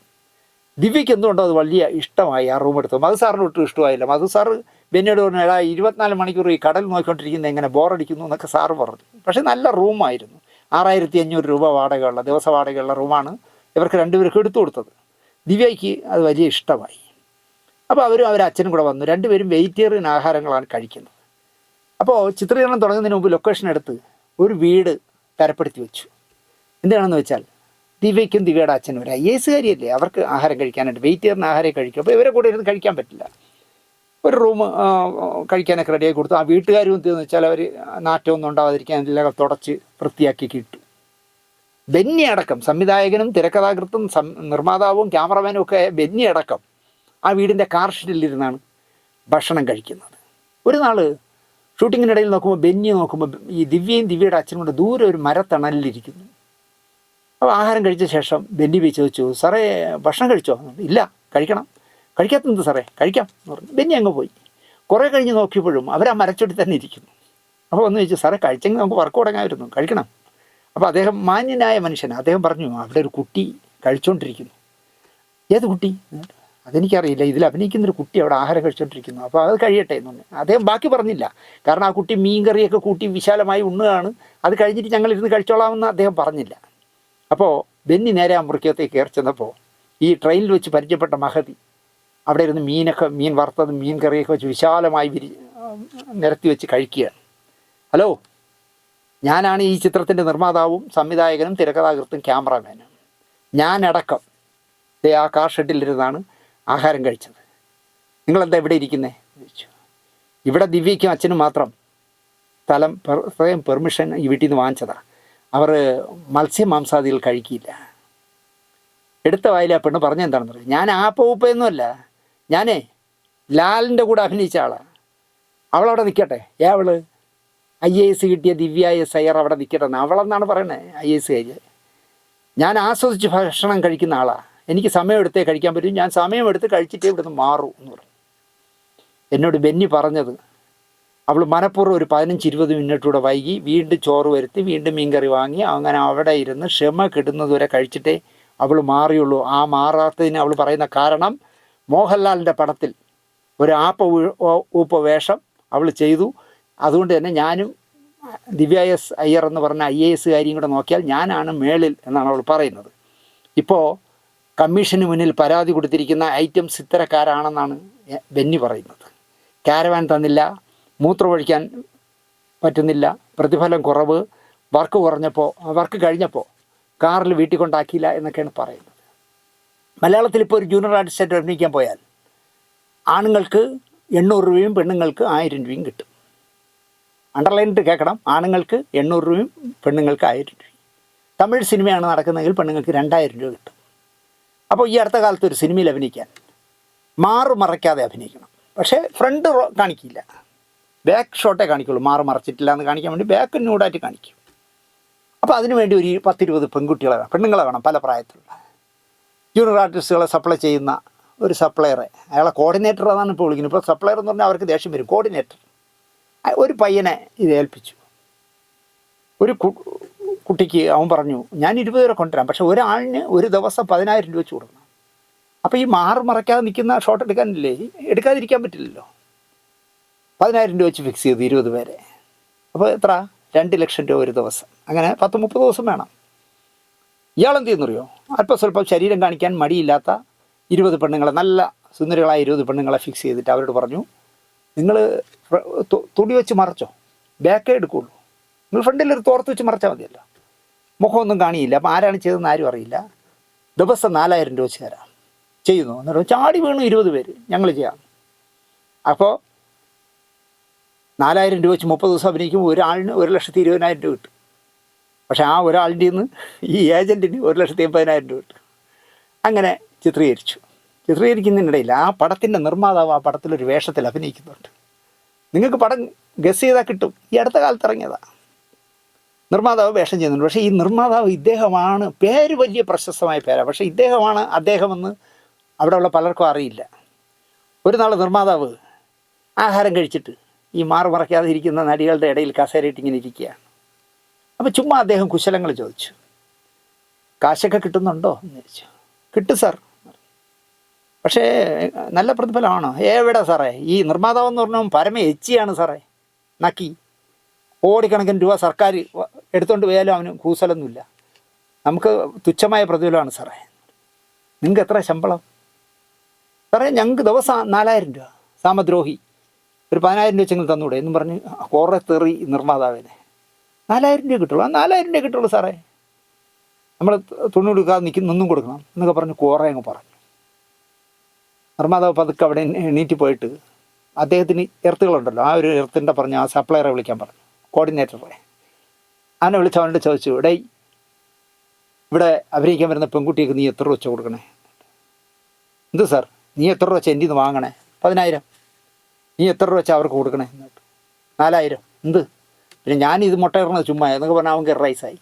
ദിവ്യയ്ക്ക് എന്തുകൊണ്ടോ അത് വലിയ ഇഷ്ടമായി ആ റൂം എടുത്തു. മധു സാറിന് ഒട്ടും ഇഷ്ടമായില്ല. മധു സാറ് ബെന്നിയോട് പറഞ്ഞു, 24 മണിക്കൂർ ഈ കടൽ നോക്കിക്കൊണ്ടിരിക്കുന്നത് എങ്ങനെ ബോറടിക്കുന്നു എന്നൊക്കെ സാറ് പറഞ്ഞു. പക്ഷേ നല്ല റൂമായിരുന്നു. 6500 രൂപ വാടകയുള്ള ദിവസ വാടകയുള്ള റൂമാണ് ഇവർക്ക് 2 പേർക്കും എടുത്തു കൊടുത്തത്. ദിവ്യയ്ക്ക് അത് വലിയ ഇഷ്ടമായി. അപ്പോൾ അവരച്ഛനും കൂടെ വന്നു. 2 പേരും വെജിറ്റേറിയൻ ആഹാരങ്ങളാണ് കഴിക്കുന്നത്. അപ്പോൾ ചിത്രീകരണം തുടങ്ങുന്നതിന് മുമ്പ് ലൊക്കേഷൻ എടുത്ത് ഒരു വീട് തരപ്പെടുത്തി വെച്ചു. എന്താണെന്ന് വെച്ചാൽ ദിവ്യയ്ക്കും ദിവ്യയുടെ അച്ഛനും ഒരു IAS കാരിയല്ലേ, അവർക്ക് ആഹാരം കഴിക്കാനായിട്ട് വെജിറ്റേറിയൻ ആഹാരം കഴിക്കും. അപ്പോൾ ഇവരെ കൂടെ ഇരുന്ന് കഴിക്കാൻ പറ്റില്ല. ഒരു റൂം കഴിക്കാനൊക്കെ റെഡിയാക്കി കൊടുത്തു. ആ വീട്ടുകാരും എന്തെന്ന് വെച്ചാൽ അവർ നാറ്റമൊന്നും ഉണ്ടാവാതിരിക്കാൻ എല്ലാം തുടച്ച് വൃത്തിയാക്കി കിട്ടും. ബെന്നി അടക്കം സംവിധായകനും തിരക്കഥാകൃത്തും നിർമ്മാതാവും ക്യാമറമാനും ഒക്കെ ബെന്നി അടക്കം ആ വീടിൻ്റെ കാർ ഷെഡിലിരുന്നാണ് ഭക്ഷണം കഴിക്കുന്നത്. ഒരു നാൾ ഷൂട്ടിങ്ങിനിടയിൽ നോക്കുമ്പോൾ ബെന്നി നോക്കുമ്പോൾ ഈ ദിവ്യയും ദിവ്യയുടെ അച്ഛനും കൊണ്ട് ദൂരെ ഒരു മരത്തണലിലിരിക്കുന്നു. അപ്പോൾ ആഹാരം കഴിച്ച ശേഷം ബെന്നി പോയി ചോദിച്ചു, സാറേ ഭക്ഷണം കഴിച്ചോ? ഇല്ല, കഴിക്കണം. കഴിക്കാത്തത് സാറേ? കഴിക്കാം എന്ന് പറഞ്ഞു. ബെന്നി അങ്ങ് പോയി. കുറേ കഴിഞ്ഞ് നോക്കിയപ്പോഴും അവർ ആ മരച്ചൊടി തന്നെ ഇരിക്കുന്നു. അപ്പോൾ ഒന്ന് ചോദിച്ചു, സാറേ കഴിച്ചെങ്കിൽ നമുക്ക് വർക്ക് തുടങ്ങാമായിരുന്നു, കഴിക്കണം. അപ്പോൾ അദ്ദേഹം മാന്യനായ മനുഷ്യനാണ്. അദ്ദേഹം പറഞ്ഞു, അവിടെ ഒരു കുട്ടി കഴിച്ചുകൊണ്ടിരിക്കുന്നു. ഏത് കുട്ടി? അതെനിക്കറിയില്ല, ഇതിൽ അഭിനയിക്കുന്നൊരു കുട്ടി അവിടെ ആഹാരം കഴിച്ചുകൊണ്ടിരിക്കുന്നു, അപ്പോൾ അത് കഴിയട്ടെ എന്ന് പറഞ്ഞു. അദ്ദേഹം ബാക്കി പറഞ്ഞില്ല. കാരണം ആ കുട്ടി മീൻ കറിയൊക്കെ കൂട്ടി വിശാലമായി ഉണ്ണുകയാണ്. അത് കഴിഞ്ഞിട്ട് ഞങ്ങളിരുന്ന് കഴിച്ചോളാമെന്ന് അദ്ദേഹം പറഞ്ഞില്ല. അപ്പോൾ ബെന്നി നേരെ ആ മുറിക്കകത്തേക്ക് കയറി ചെന്നപ്പോൾ ഈ ട്രെയിനിൽ വെച്ച് പരിചയപ്പെട്ട മഹതി അവിടെ ഇരുന്ന് മീൻ വറുത്തതും മീൻ കറിയൊക്കെ വെച്ച് വിശാലമായി നിരത്തി വെച്ച് കഴിക്കുകയാണ്. ഹലോ, ഞാനാണ് ഈ ചിത്രത്തിൻ്റെ നിർമ്മാതാവും സംവിധായകനും തിരക്കഥാകൃത്തും ക്യാമറാമാനും. ഞാനടക്കം ആ കാർ ഷെഡിലിരുന്നാണ് ആഹാരം കഴിച്ചത്. നിങ്ങളെന്താ ഇവിടെ ഇരിക്കുന്നേ ചോദിച്ചു. ഇവിടെ ദിവ്യയ്ക്കും അച്ഛനും മാത്രം സ്വയം പെർമിഷൻ ഈ വീട്ടിൽ നിന്ന് വാങ്ങിച്ചതാണ്. അവർ മത്സ്യമാംസാദികൾ കഴിക്കില്ല. എടുത്ത വായില പെണ്ണ് പറഞ്ഞെന്താണെന്ന് പറയും, ഞാൻ ആ പൂപ്പയൊന്നുമല്ല, ഞാനേ ലാലിൻ്റെ കൂടെ അഭിനയിച്ച ആളാണ്. അവളവിടെ നിൽക്കട്ടെ. അവള് IAS കിട്ടിയ ദിവ്യ എസ് അയ്യർ അവിടെ നിൽക്കട്ടെ എന്ന് അവളെന്നാണ് പറയണേ, IAS കാര്യം. ഞാൻ ആസ്വദിച്ച് ഭക്ഷണം കഴിക്കുന്ന ആളാണ്. എനിക്ക് സമയമെടുത്തേ കഴിക്കാൻ പറ്റും, ഞാൻ സമയമെടുത്ത് കഴിച്ചിട്ടേ ഇവിടുന്ന് മാറൂ എന്ന് പറഞ്ഞു. എന്നോട് ബെന്നി പറഞ്ഞത്, അവൾ മനഃപൂർവ്വം ഒരു 15-20 മിനിറ്റൂടെ വൈകി വീണ്ടും ചോറ് വരുത്തി വീണ്ടും മീൻകറി വാങ്ങി അങ്ങനെ അവിടെ ഇരുന്ന് ക്ഷമ കിട്ടുന്നതുവരെ കഴിച്ചിട്ടേ അവൾ മാറിയുള്ളൂ. ആ മാറാത്തതിന് അവൾ പറയുന്ന കാരണം, മോഹൻലാലിൻ്റെ പടത്തിൽ ഒരു ഊപ്പ വേഷം അവൾ ചെയ്തു. അതുകൊണ്ട് തന്നെ ഞാനും ദിവ്യ എസ് അയ്യർ എന്ന് പറഞ്ഞ IAS കാരിയും കൂടെ നോക്കിയാൽ ഞാനാണ് മേളിൽ എന്നാണ് അവൾ പറയുന്നത്. ഇപ്പോൾ കമ്മീഷന് മുന്നിൽ പരാതി കൊടുത്തിരിക്കുന്ന ഐറ്റംസ് ഇത്തരക്കാരാണെന്നാണ് ബെന്നി പറയുന്നത്. കാരവാൻ തന്നില്ല, മൂത്രമൊഴിക്കാൻ പറ്റുന്നില്ല, പ്രതിഫലം കുറവ്, വർക്ക് കഴിഞ്ഞപ്പോൾ കാറിൽ വീട്ടിൽ കൊണ്ടാക്കിയില്ല എന്നൊക്കെയാണ് പറയുന്നത്. മലയാളത്തിൽ ഇപ്പോൾ ഒരു ജൂനിയർ ആർട്ടിസ്റ്റായിട്ട് അഭിനയിക്കാൻ പോയാൽ ആണുങ്ങൾക്ക് 800 രൂപയും പെണ്ണുങ്ങൾക്ക് 1000 രൂപയും കിട്ടും. അണ്ടർലൈനിട്ട് കേൾക്കണം, ആണുങ്ങൾക്ക് 800 രൂപയും പെണ്ണുങ്ങൾക്ക് 1000 രൂപയും. തമിഴ് സിനിമയാണ് നടക്കുന്നതെങ്കിൽ പെണ്ണുങ്ങൾക്ക് 2000 രൂപ കിട്ടും. അപ്പോൾ ഈ അടുത്ത കാലത്ത് ഒരു സിനിമയിൽ അഭിനയിക്കാൻ മറയ്ക്കാതെ അഭിനയിക്കണം. പക്ഷേ ഫ്രണ്ട് കാണിക്കില്ല, ബാക്ക് ഷോട്ടേ കാണിക്കുള്ളൂ. മറച്ചിട്ടില്ല എന്ന് കാണിക്കാൻ വേണ്ടി ബാക്ക് ന്യൂഡായിട്ട് കാണിക്കും. അപ്പോൾ അതിനുവേണ്ടി ഒരു 10-20 പെണ്ണുങ്ങളെ വേണം, പല പ്രായത്തിലുള്ള ജൂനിയർ ആർട്ടിസ്റ്റുകളെ സപ്ലൈ ചെയ്യുന്ന ഒരു സപ്ലയറെ, അയാളെ കോർഡിനേറ്റർ അതാണ് ഇപ്പോൾ വിളിക്കുന്നത്. ഇപ്പോൾ സപ്ലയർ എന്ന് പറഞ്ഞാൽ അവർക്ക് ദേഷ്യം വരും. കോർഡിനേറ്റർ ഒരു പയ്യനെ ഇത് ഏൽപ്പിച്ചു. ഒരു കുട്ടിക്ക് അവൻ പറഞ്ഞു, ഞാൻ 20 പേരെ കൊണ്ടുവരാം, പക്ഷേ ഒരാളിന് ഒരു ദിവസം 10,000 രൂപ വെച്ച് കൊടുക്കണം. അപ്പോൾ ഈ മറയ്ക്കാതെ നിൽക്കുന്ന ഷോട്ട് എടുക്കാതിരിക്കാൻ പറ്റില്ലല്ലോ. 10,000 രൂപ വെച്ച് ഫിക്സ് ചെയ്തു 20 പേരെ. അപ്പോൾ എത്ര? 2 ലക്ഷം രൂപ ഒരു ദിവസം. അങ്ങനെ 10-30 ദിവസം വേണം. ഇയാളെന്ത് ചെയ്യുന്നറിയോ? അല്പം സ്വല്പം ശരീരം കാണിക്കാൻ മടിയില്ലാത്ത 20 പെണ്ണുങ്ങളെ, നല്ല സുന്ദരികളായ 20 പെണ്ണുങ്ങളെ ഫിക്സ് ചെയ്തിട്ട് അവരോട് പറഞ്ഞു, നിങ്ങൾ തുണി വെച്ച് മറച്ചോ, ബാക്കേ എടുക്കുകയുള്ളൂ, നിങ്ങൾ ഫ്രണ്ടിലൊരു തോർത്ത് വെച്ച് മറച്ചാൽ മതിയല്ലോ, മുഖമൊന്നും കാണിയില്ല. അപ്പോൾ ആരാണ് ചെയ്തതെന്ന് ആരും അറിയില്ല. ദിവസം 4,000 രൂപ വെച്ച് തരാം. ചെയ്യുന്നു എന്നിട്ട് ചാടി വീണു 20 പേര് ഞങ്ങൾ ചെയ്യാം. അപ്പോൾ 4000 രൂപ വെച്ച് 30 ദിവസം അഭിനയിക്കുമ്പോൾ ഒരാളിന് 1,20,000 രൂപ കിട്ടും. പക്ഷേ ആ ഒരാളിൻ്റെ നിന്ന് ഈ ഏജൻറ്റിന് 1,80,000 രൂപ കിട്ടും. അങ്ങനെ ചിത്രീകരിക്കുന്നതിനിടയിൽ ആ പടത്തിൻ്റെ നിർമ്മാതാവ് ആ പടത്തിലൊരു വേഷത്തിൽ അഭിനയിക്കുന്നുണ്ട്. നിങ്ങൾക്ക് പടം ഗസ് ചെയ്താൽ കിട്ടും. ഈ അടുത്ത കാലത്ത് ഇറങ്ങിയതാണ്. നിർമ്മാതാവ് വേഷം ചെയ്യുന്നുണ്ട്. പക്ഷേ ഈ നിർമ്മാതാവ് ഇദ്ദേഹമാണ്. പേര് വലിയ പ്രശസ്തമായ പേരാണ്. പക്ഷേ ഇദ്ദേഹമാണ് അദ്ദേഹമെന്ന് അവിടെയുള്ള പലർക്കും അറിയില്ല. ഒരു നാൾ നിർമ്മാതാവ് ആഹാരം കഴിച്ചിട്ട് ഈ മറയ്ക്കാതെ ഇരിക്കുന്ന നടികളുടെ ഇടയിൽ കസേരയിട്ട് ഇങ്ങനെ ഇരിക്കുകയാണ്. അപ്പോൾ ചുമ്മാ അദ്ദേഹം കുശലങ്ങൾ ചോദിച്ചു. കാശൊക്കെ കിട്ടുന്നുണ്ടോ എന്ന് ചോദിച്ചു. കിട്ടും സാർ. പക്ഷേ നല്ല പ്രതിഫലമാണോ? എവിടെ സാറേ, ഈ നിർമ്മാതാവെന്ന് പറഞ്ഞാൽ പരമ എച്ചിയാണ് സാറേ. നക്കി കോടിക്കണക്കിന് രൂപ സർക്കാർ എടുത്തുകൊണ്ട് പോയാലും അവന് കൂസലൊന്നുമില്ല. നമുക്ക് തുച്ഛമായ പ്രതിഫലമാണ് സാറേ. നിങ്ങൾക്ക് എത്ര ശമ്പളം? സാറേ ഞങ്ങൾക്ക് ദിവസം 4,000 രൂപ. സാമദ്രോഹി, ഒരു 10,000 രൂപ വെച്ചെങ്കിൽ തന്നൂടെ എന്നും പറഞ്ഞ് കുറേ തെറി നിർമ്മാതാവിനെ. 4,000 രൂപ കിട്ടുള്ളൂ. 4,000 രൂപ കിട്ടുള്ളൂ സാറേ. നമ്മൾ തുണി കൊടുക്കാതെ നിന്നും കൊടുക്കണം എന്നൊക്കെ പറഞ്ഞ് കുറേ അങ്ങ് പറഞ്ഞു. നിർമ്മാതാവ് പതുക്കെ അവിടെ എണീറ്റ് പോയിട്ട് അദ്ദേഹത്തിന് എർത്തുകളുണ്ടല്ലോ, ആ ഒരു എർത്തിൻ്റെ പറഞ്ഞ് ആ സപ്ലയറെ വിളിക്കാൻ പറഞ്ഞു, കോർഡിനേറ്ററെ. അവനെ വിളിച്ച് അവനോട് ചോദിച്ചു, ഇവിടെ അഭിനയിക്കാൻ വരുന്ന പെൺകുട്ടിക്ക് നീ എത്ര രൂപ വെച്ച് കൊടുക്കണേ? എന്ത് സാർ, നീ എത്ര രൂപ വെച്ച് എൻ്റെ നിന്ന് വാങ്ങണേ? 10,000. നീ എത്ര രൂപ വെച്ചാൽ അവർക്ക് കൊടുക്കണേ? 4,000. എന്ത് പിന്നെ ഞാനിത് മുട്ടയിറങ്ങുന്നത് ചുമ്മാ എന്നൊക്കെ പറഞ്ഞാൽ അവൻ റൈസായി.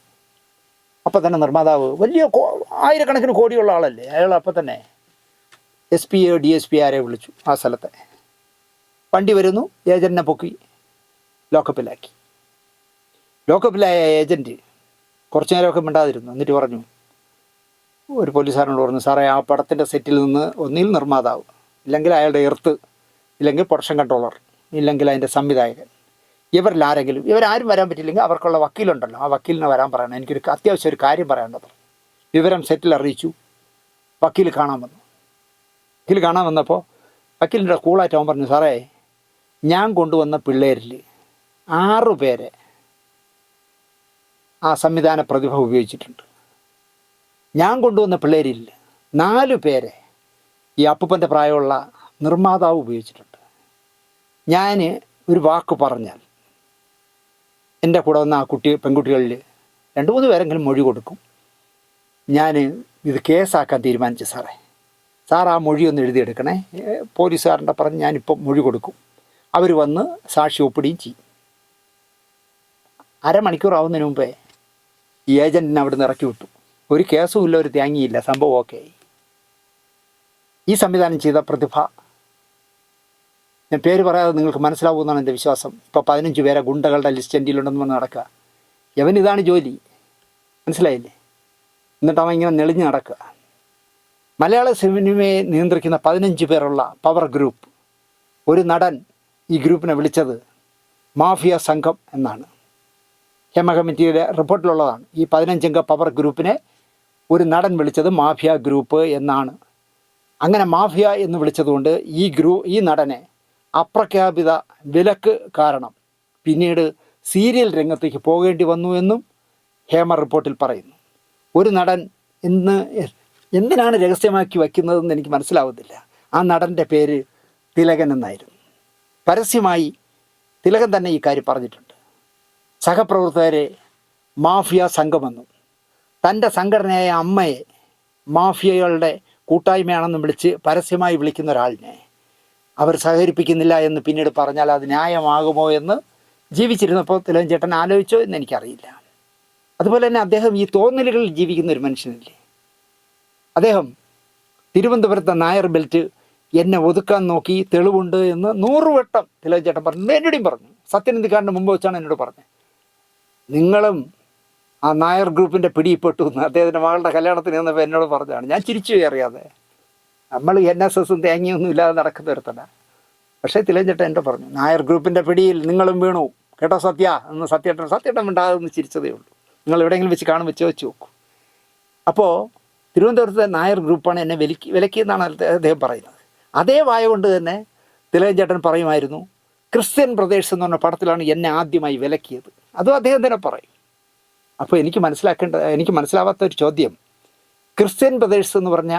അപ്പം തന്നെ നിർമ്മാതാവ് വലിയ ആയിരക്കണക്കിന് കോടിയുള്ള ആളല്ലേ അയാൾ. അപ്പം തന്നെ SP DSP ആരെ വിളിച്ചു ആ സ്ഥലത്തെ. വണ്ടി വരുന്നു, ഏജൻറ്റിനെ പൊക്കി ലോക്കപ്പിലാക്കി. ലോക്കപ്പിലായ ഏജൻറ്റ് കുറച്ച് നേരമൊക്കെ മിണ്ടാതിരുന്നു. എന്നിട്ട് പറഞ്ഞു, ഒരു പോലീസുകാരനോട് പറഞ്ഞു, സാറേ ആ പടത്തിൻ്റെ സെറ്റിൽ നിന്ന് ഒന്നിൽ നിർമ്മാതാവ്, ഇല്ലെങ്കിൽ അയാളുടെ എർത്ത്, ഇല്ലെങ്കിൽ പ്രൊഡക്ഷൻ കൺട്രോളർ, ഇല്ലെങ്കിൽ അതിൻ്റെ സംവിധായകൻ, ഇവരിലാരെങ്കിലും, ഇവരാരും വരാൻ പറ്റില്ലെങ്കിൽ അവർക്കുള്ള വക്കീലുണ്ടല്ലോ, ആ വക്കീലിനെ വരാൻ പറയണം, എനിക്കൊരു അത്യാവശ്യം ഒരു കാര്യം പറയേണ്ടത്. വിവരം സെറ്റിൽ അറിയിച്ചു. വക്കീൽ കാണാൻ വന്നു. വക്കീൽ കാണാൻ വന്നപ്പോൾ വക്കീലിൻ്റെ കൂളായിട്ട് അവൻ പറഞ്ഞു, സാറേ ഞാൻ കൊണ്ടുവന്ന പിള്ളേരിൽ 6 പേരെ ആ സംവിധാന പ്രതിഭ ഉപയോഗിച്ചിട്ടുണ്ട്. ഞാൻ കൊണ്ടുവന്ന പിള്ളേരിൽ 4 പേരെ ഈ അപ്പൂപ്പൻ്റെ പ്രായമുള്ള നിർമ്മാതാവ് ഉപയോഗിച്ചിട്ടുണ്ട്. ഞാൻ ഒരു വാക്ക് പറഞ്ഞാൽ എൻ്റെ കൂടെ വന്ന ആ പെൺകുട്ടികളിൽ 2-3 പേരെങ്കിലും മൊഴി കൊടുക്കും. ഞാൻ ഇത് കേസാക്കാൻ തീരുമാനിച്ചു സാറേ. സാർ ആ മൊഴിയൊന്ന് എഴുതിയെടുക്കണേ. പോലീസുകാരൻ്റെ പറഞ്ഞ് ഞാനിപ്പം മൊഴി കൊടുക്കും. അവർ വന്ന് സാക്ഷി ഒപ്പിടുകയും ചെയ്യും. അരമണിക്കൂർ ആവുന്നതിന് മുമ്പേ ഈ ഏജൻറ്റിനെ അവിടെ നിന്ന് ഇറക്കി വിട്ടു. ഒരു കേസും ഇല്ല, ഒരു തേങ്ങയില്ല, സംഭവം ഓക്കെ ആയി. ഈ സംവിധാനം ചെയ്ത പ്രതിഭ, ഞാൻ പേര് പറയാതെ നിങ്ങൾക്ക് മനസ്സിലാവുമെന്നാണ് എൻ്റെ വിശ്വാസം. ഇപ്പോൾ 15 പേരെ ഗുണ്ടകളുടെ ലിസ്റ്റ് എൻ്റെ ഉണ്ടെന്ന് പറഞ്ഞ് നടക്കുക. ഇതാണ് ജോലി, മനസ്സിലായില്ലേ? എന്നിട്ട് അവൻ ഇങ്ങനെ നെളിഞ്ഞ് നടക്കുക. മലയാള സിനിമയെ നിയന്ത്രിക്കുന്ന 15 പേരുള്ള പവർ ഗ്രൂപ്പ്. ഒരു നടൻ ഈ ഗ്രൂപ്പിനെ വിളിച്ചത് മാഫിയ സംഘം എന്നാണ്. ഹേമ കമ്മിറ്റിയുടെ റിപ്പോർട്ടിലുള്ളതാണ്. ഈ 15 അംഗ പവർ ഗ്രൂപ്പിനെ ഒരു നടൻ വിളിച്ചത് മാഫിയ ഗ്രൂപ്പ് എന്നാണ്. അങ്ങനെ മാഫിയ എന്ന് വിളിച്ചതുകൊണ്ട് ഈ നടനെ അപ്രഖ്യാപിത വിലക്ക് കാരണം പിന്നീട് സീരിയൽ രംഗത്തേക്ക് പോകേണ്ടി വന്നു എന്നും ഹേമ റിപ്പോർട്ടിൽ പറയുന്നു. ഒരു നടൻ എന്തിനാണ് രഹസ്യമാക്കി വയ്ക്കുന്നതെന്ന് എനിക്ക് മനസ്സിലാവുന്നില്ല. ആ നടൻ്റെ പേര് തിലകൻ എന്നായിരുന്നു. പരസ്യമായി തിലകൻ തന്നെ ഈ കാര്യം പറഞ്ഞിട്ടുണ്ട്. സഹപ്രവർത്തകരെ മാഫിയ സംഘമെന്നും തൻ്റെ സംഘടനയായ അമ്മയെ മാഫിയകളുടെ കൂട്ടായ്മയാണെന്നും വിളിച്ച് പരസ്യമായി വിളിക്കുന്ന ഒരാളിനെ അവർ സഹകരിപ്പിക്കുന്നില്ല എന്ന് പിന്നീട് പറഞ്ഞാൽ അത് ന്യായമാകുമോ എന്ന് ജീവിച്ചിരുന്നപ്പോൾ തിലകൻ ചേട്ടൻ ആലോചിച്ചോ എന്ന് എനിക്കറിയില്ല. അതുപോലെ തന്നെ അദ്ദേഹം ഈ തോന്നലുകളിൽ ജീവിക്കുന്ന ഒരു മനുഷ്യനല്ലേ. അദ്ദേഹം തിരുവനന്തപുരത്തെ നായർ ബെൽറ്റ് എന്നെ ഒതുക്കാൻ നോക്കി, തെളിവുണ്ട് എന്ന് 100 വട്ടം തിലകൻ ചേട്ടൻ പറഞ്ഞു. എന്നോടും പറഞ്ഞു. സത്യനന്ദിക്കാരൻ്റെ മുമ്പ് വെച്ചാണ് എന്നോട് പറഞ്ഞത്. നിങ്ങളും ആ നായർ ഗ്രൂപ്പിൻ്റെ പിടിപ്പെട്ടു എന്ന് അദ്ദേഹത്തിൻ്റെ മകളുടെ കല്യാണത്തിന് ചെന്നപ്പോൾ എന്നോട് പറഞ്ഞതാണ്. ഞാൻ ചിരിച്ചു അറിയാതെ. നമ്മൾ NSSും തേങ്ങയൊന്നും ഇല്ലാതെ നടക്കുന്ന ഒരുത്തല്ല. പക്ഷേ തിലകൻ ചേട്ടൻ എന്നോട് പറഞ്ഞു, നായർ ഗ്രൂപ്പിൻ്റെ പിടിയിൽ നിങ്ങളും വീണു കേട്ടോ സത്യ എന്ന്. സത്യേട്ടൻ മിണ്ടാതെന്ന് ചിരിച്ചതേ ഉള്ളൂ. നിങ്ങൾ എവിടെയെങ്കിലും വെച്ച് കാണും, വെച്ച് നോക്കും. അപ്പോൾ തിരുവനന്തപുരത്തെ നായർ ഗ്രൂപ്പാണ് എന്നെ വിലക്കിയെന്നാണ് അദ്ദേഹം പറയുന്നത്. അതേ വായ കൊണ്ട് തന്നെ തിലകൻ ചേട്ടൻ പറയുമായിരുന്നു, ക്രിസ്ത്യൻ ബ്രദേഴ്സ് എന്ന് പറഞ്ഞ പടത്തിലാണ് എന്നെ ആദ്യമായി വിലക്കിയത്. അതും അദ്ദേഹം തന്നെ പറയും. അപ്പോൾ എനിക്ക് മനസ്സിലാവാത്ത ഒരു ചോദ്യം, ക്രിസ്ത്യൻ ബ്രദേഴ്സ് എന്ന് പറഞ്ഞ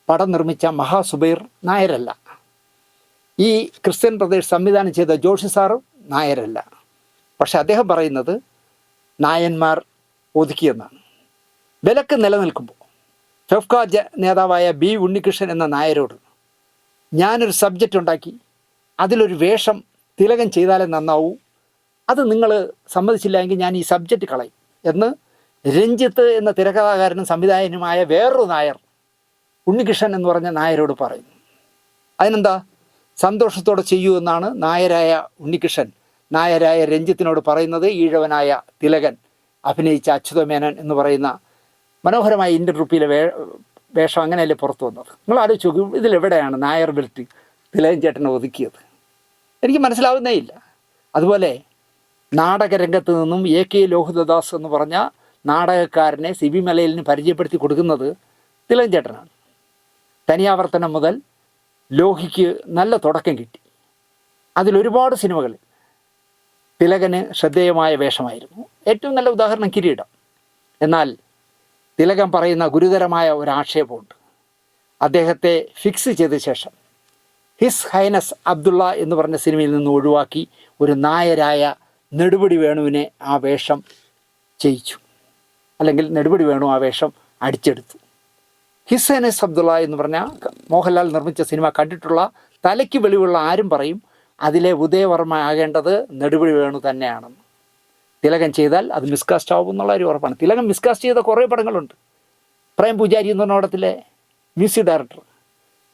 പടം നിർമ്മിച്ച മഹാസുബൈർ നായരല്ല. ഈ ക്രിസ്ത്യൻ ബ്രദേഴ്സ് സംവിധാനം ചെയ്ത ജോഷി സാറും നായരല്ല. പക്ഷെ അദ്ദേഹം പറയുന്നത് നായന്മാർ ഒതുക്കിയെന്നാണ്. വിലക്ക് നിലനിൽക്കുമ്പോൾ ഫെഫ്ക നേതാവായ ബി ഉണ്ണികൃഷ്ണൻ എന്ന നായരോട് ഞാനൊരു സബ്ജക്റ്റ് ഉണ്ടാക്കി, അതിലൊരു വേഷം തിലകൻ ചെയ്താലേ നന്നാവൂ, അത് നിങ്ങൾ സമ്മതിച്ചില്ലെങ്കിൽ ഞാൻ ഈ സബ്ജക്റ്റ് കളയും എന്ന് രഞ്ജിത്ത് എന്ന തിരക്കഥാകാരനും സംവിധായകനുമായ വേറൊരു നായർ ഉണ്ണികൃഷ്ണൻ എന്ന് പറഞ്ഞ നായരോട് പറയുന്നു. അതിനെന്താ, സന്തോഷത്തോടെ ചെയ്യൂ എന്നാണ് നായരായ ഉണ്ണികൃഷ്ണൻ നായരായ രഞ്ജിത്തിനോട് പറയുന്നത്. ഈഴവനായ തിലകൻ അഭിനയിച്ച അച്യുതമേനൻ എന്ന് പറയുന്ന മനോഹരമായ ഇന്ത്യൻ റുപ്പിയിലെ വേഷം അങ്ങനെയല്ലേ പുറത്തു വന്നത്. നിങ്ങൾ ആലോചിച്ച് നോക്കൂ, ഇതിലെവിടെയാണ് നായർ ബെൽറ്റ് തിലകൻ ചേട്ടനെ ഒതുക്കിയത്? എനിക്ക് മനസ്സിലാവുന്നേ ഇല്ല. അതുപോലെ നാടകരംഗത്ത് നിന്നും എ കെ ലോഹിതദാസ് എന്ന് പറഞ്ഞ നാടകക്കാരനെ സിബി മലയിലിന് പരിചയപ്പെടുത്തി കൊടുക്കുന്നത് തിലകൻ ചേട്ടനാണ്. തനിയാവർത്തനം മുതൽ ലോഹിക്ക് നല്ല തുടക്കം കിട്ടി. അതിലൊരുപാട് സിനിമകളിൽ തിലകന് ശ്രദ്ധേയമായ വേഷമായിരുന്നു. ഏറ്റവും നല്ല ഉദാഹരണം കിരീടം. എന്നാൽ തിലകൻ പറയുന്ന ഗുരുതരമായ ഒരു ആക്ഷേപമുണ്ട്. അദ്ദേഹത്തെ ഫിക്സ് ചെയ്ത ശേഷം ഹിസ് ഹൈനസ് അബ്ദുള്ള എന്ന് പറഞ്ഞ സിനിമയിൽ നിന്ന് ഒഴിവാക്കി ഒരു നായരായ നെടുപടി വേണുവിനെ ആ വേഷം ചെയ്യിച്ചു, അല്ലെങ്കിൽ നെടുപടി വേണു ആ വേഷം അടിച്ചെടുത്തു. ഹിസ് ഹൈനസ് അബ്ദുള്ള എന്ന് പറഞ്ഞാൽ മോഹൻലാൽ നിർമ്മിച്ച സിനിമ കണ്ടിട്ടുള്ള തലയ്ക്ക് വെളിവുള്ള ആരും പറയും അതിലെ ഉദയവർമ്മ ആകേണ്ടത് നെടുപടി വേണു തന്നെയാണെന്ന്. തിലകൻ ചെയ്താൽ അത് മിസ്കാസ്റ്റ് ആവും എന്നുള്ള ഒരു ഉറപ്പാണ്. തിലകൻ മിസ്കാസ്റ്റ് ചെയ്ത കുറേ പടങ്ങളുണ്ട്. പ്രേം പൂജാരി എന്ന് പറഞ്ഞ പടത്തിലെ മ്യൂസിക് ഡയറക്ടർ,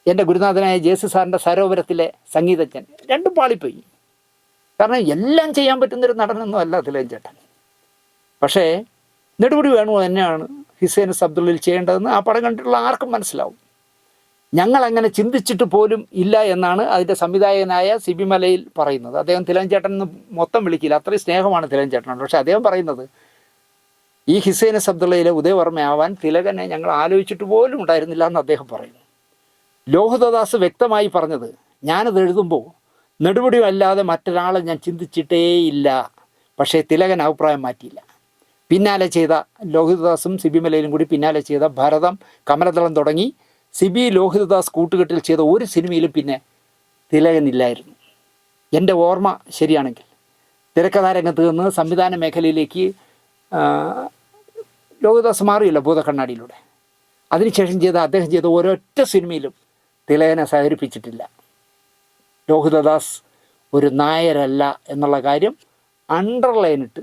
എൻ്റെ ഗുരുനാഥനായ ജേസി സാറിൻ്റെ സരോവരത്തിലെ സംഗീതജ്ഞൻ, രണ്ടും പാളിപ്പോയി. കാരണം എല്ലാം ചെയ്യാൻ പറ്റുന്നൊരു നടനൊന്നും അല്ല തിലകൻ ചേട്ടൻ. പക്ഷേ നെടുപടി വേണു തന്നെയാണ് ഹിസൈനസ് അബ്ദുള്ളയിൽ ചെയ്യേണ്ടതെന്ന് ആ പടം കണ്ടിട്ടുള്ള ആർക്കും മനസ്സിലാവും. ഞങ്ങളങ്ങനെ ചിന്തിച്ചിട്ട് പോലും ഇല്ല എന്നാണ് അതിൻ്റെ സംവിധായകനായ സിബി മലയിൽ പറയുന്നത്. അദ്ദേഹം തിലകൻ ചേട്ടൻ എന്ന് മൊത്തം വിളിക്കില്ല, അത്രയും സ്നേഹമാണ് തിലകൻ ചേട്ടനോട്. പക്ഷേ അദ്ദേഹം പറയുന്നത് ഈ ഹിസൈനസ് അബ്ദുള്ളയിലെ ഉദയവർമ്മയാവാൻ തിലകനെ ഞങ്ങൾ ആലോചിച്ചിട്ട് പോലും ഉണ്ടായിരുന്നില്ല എന്ന് അദ്ദേഹം പറയുന്നു. ലോഹിതദാസ് വ്യക്തമായി പറഞ്ഞത്, ഞാനത് എഴുതുമ്പോൾ നെടുപടിയും അല്ലാതെ മറ്റൊരാളെ ഞാൻ ചിന്തിച്ചിട്ടേയില്ല. പക്ഷേ തിലകൻ അഭിപ്രായം മാറ്റിയില്ല. പിന്നാലെ ചെയ്ത ലോഹിതദാസും സിബി മലയിലും കൂടി പിന്നാലെ ചെയ്ത ഭരതം, കമലദളം തുടങ്ങി സിബി ലോഹിതദാസ് കൂട്ടുകെട്ടിൽ ചെയ്ത ഒരു സിനിമയിലും പിന്നെ തിലകനില്ലായിരുന്നു. എൻ്റെ ഓർമ്മ ശരിയാണെങ്കിൽ തിരക്കഥാരംഗത്ത് നിന്ന് സംവിധാന മേഖലയിലേക്ക് ലോഹിതദാസ് മാറിയില്ല ഭൂതക്കണ്ണാടിയിലൂടെ. അതിനുശേഷം അദ്ദേഹം ചെയ്ത ഒരൊറ്റ സിനിമയിലും തിലകനെ സഹകരിപ്പിച്ചിട്ടില്ല. ലോഹിതദാസ് ഒരു നായരല്ല എന്നുള്ള കാര്യം അണ്ടർലൈനിട്ട്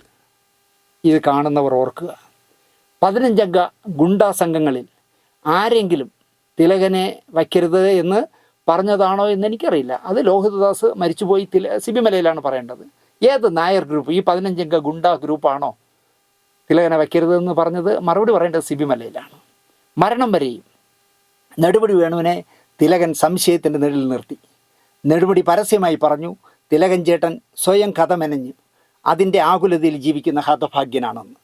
ഇത് കാണുന്നവർ ഓർക്കുക. 15 അംഗ ഗുണ്ടാ സംഘങ്ങളിൽ ആരെങ്കിലും തിലകനെ വയ്ക്കരുത് എന്ന് പറഞ്ഞതാണോ എന്ന് എനിക്കറിയില്ല. അത് ലോഹിതദാസ് മരിച്ചുപോയി സിബി മലയിലാണ് പറയേണ്ടത്. ഏത് നായർ ഗ്രൂപ്പ്, ഈ 15 അംഗ ഗുണ്ടാ ഗ്രൂപ്പാണോ തിലകനെ വയ്ക്കരുതെന്ന് പറഞ്ഞത്? മറുപടി പറയേണ്ടത് സിബി മലയിലാണ്. മരണം വരെയും നെടുപടി വേണുവിനെ തിലകൻ സംശയത്തിൻ്റെ നിഴലിൽ നിർത്തി. നെടുപടി പരസ്യമായി പറഞ്ഞു തിലകൻ ചേട്ടൻ സ്വയം കഥ മെനഞ്ഞ് അതിൻ്റെ ആകുലതയിൽ ജീവിക്കുന്ന ഹതഭാഗ്യനാണെന്ന്.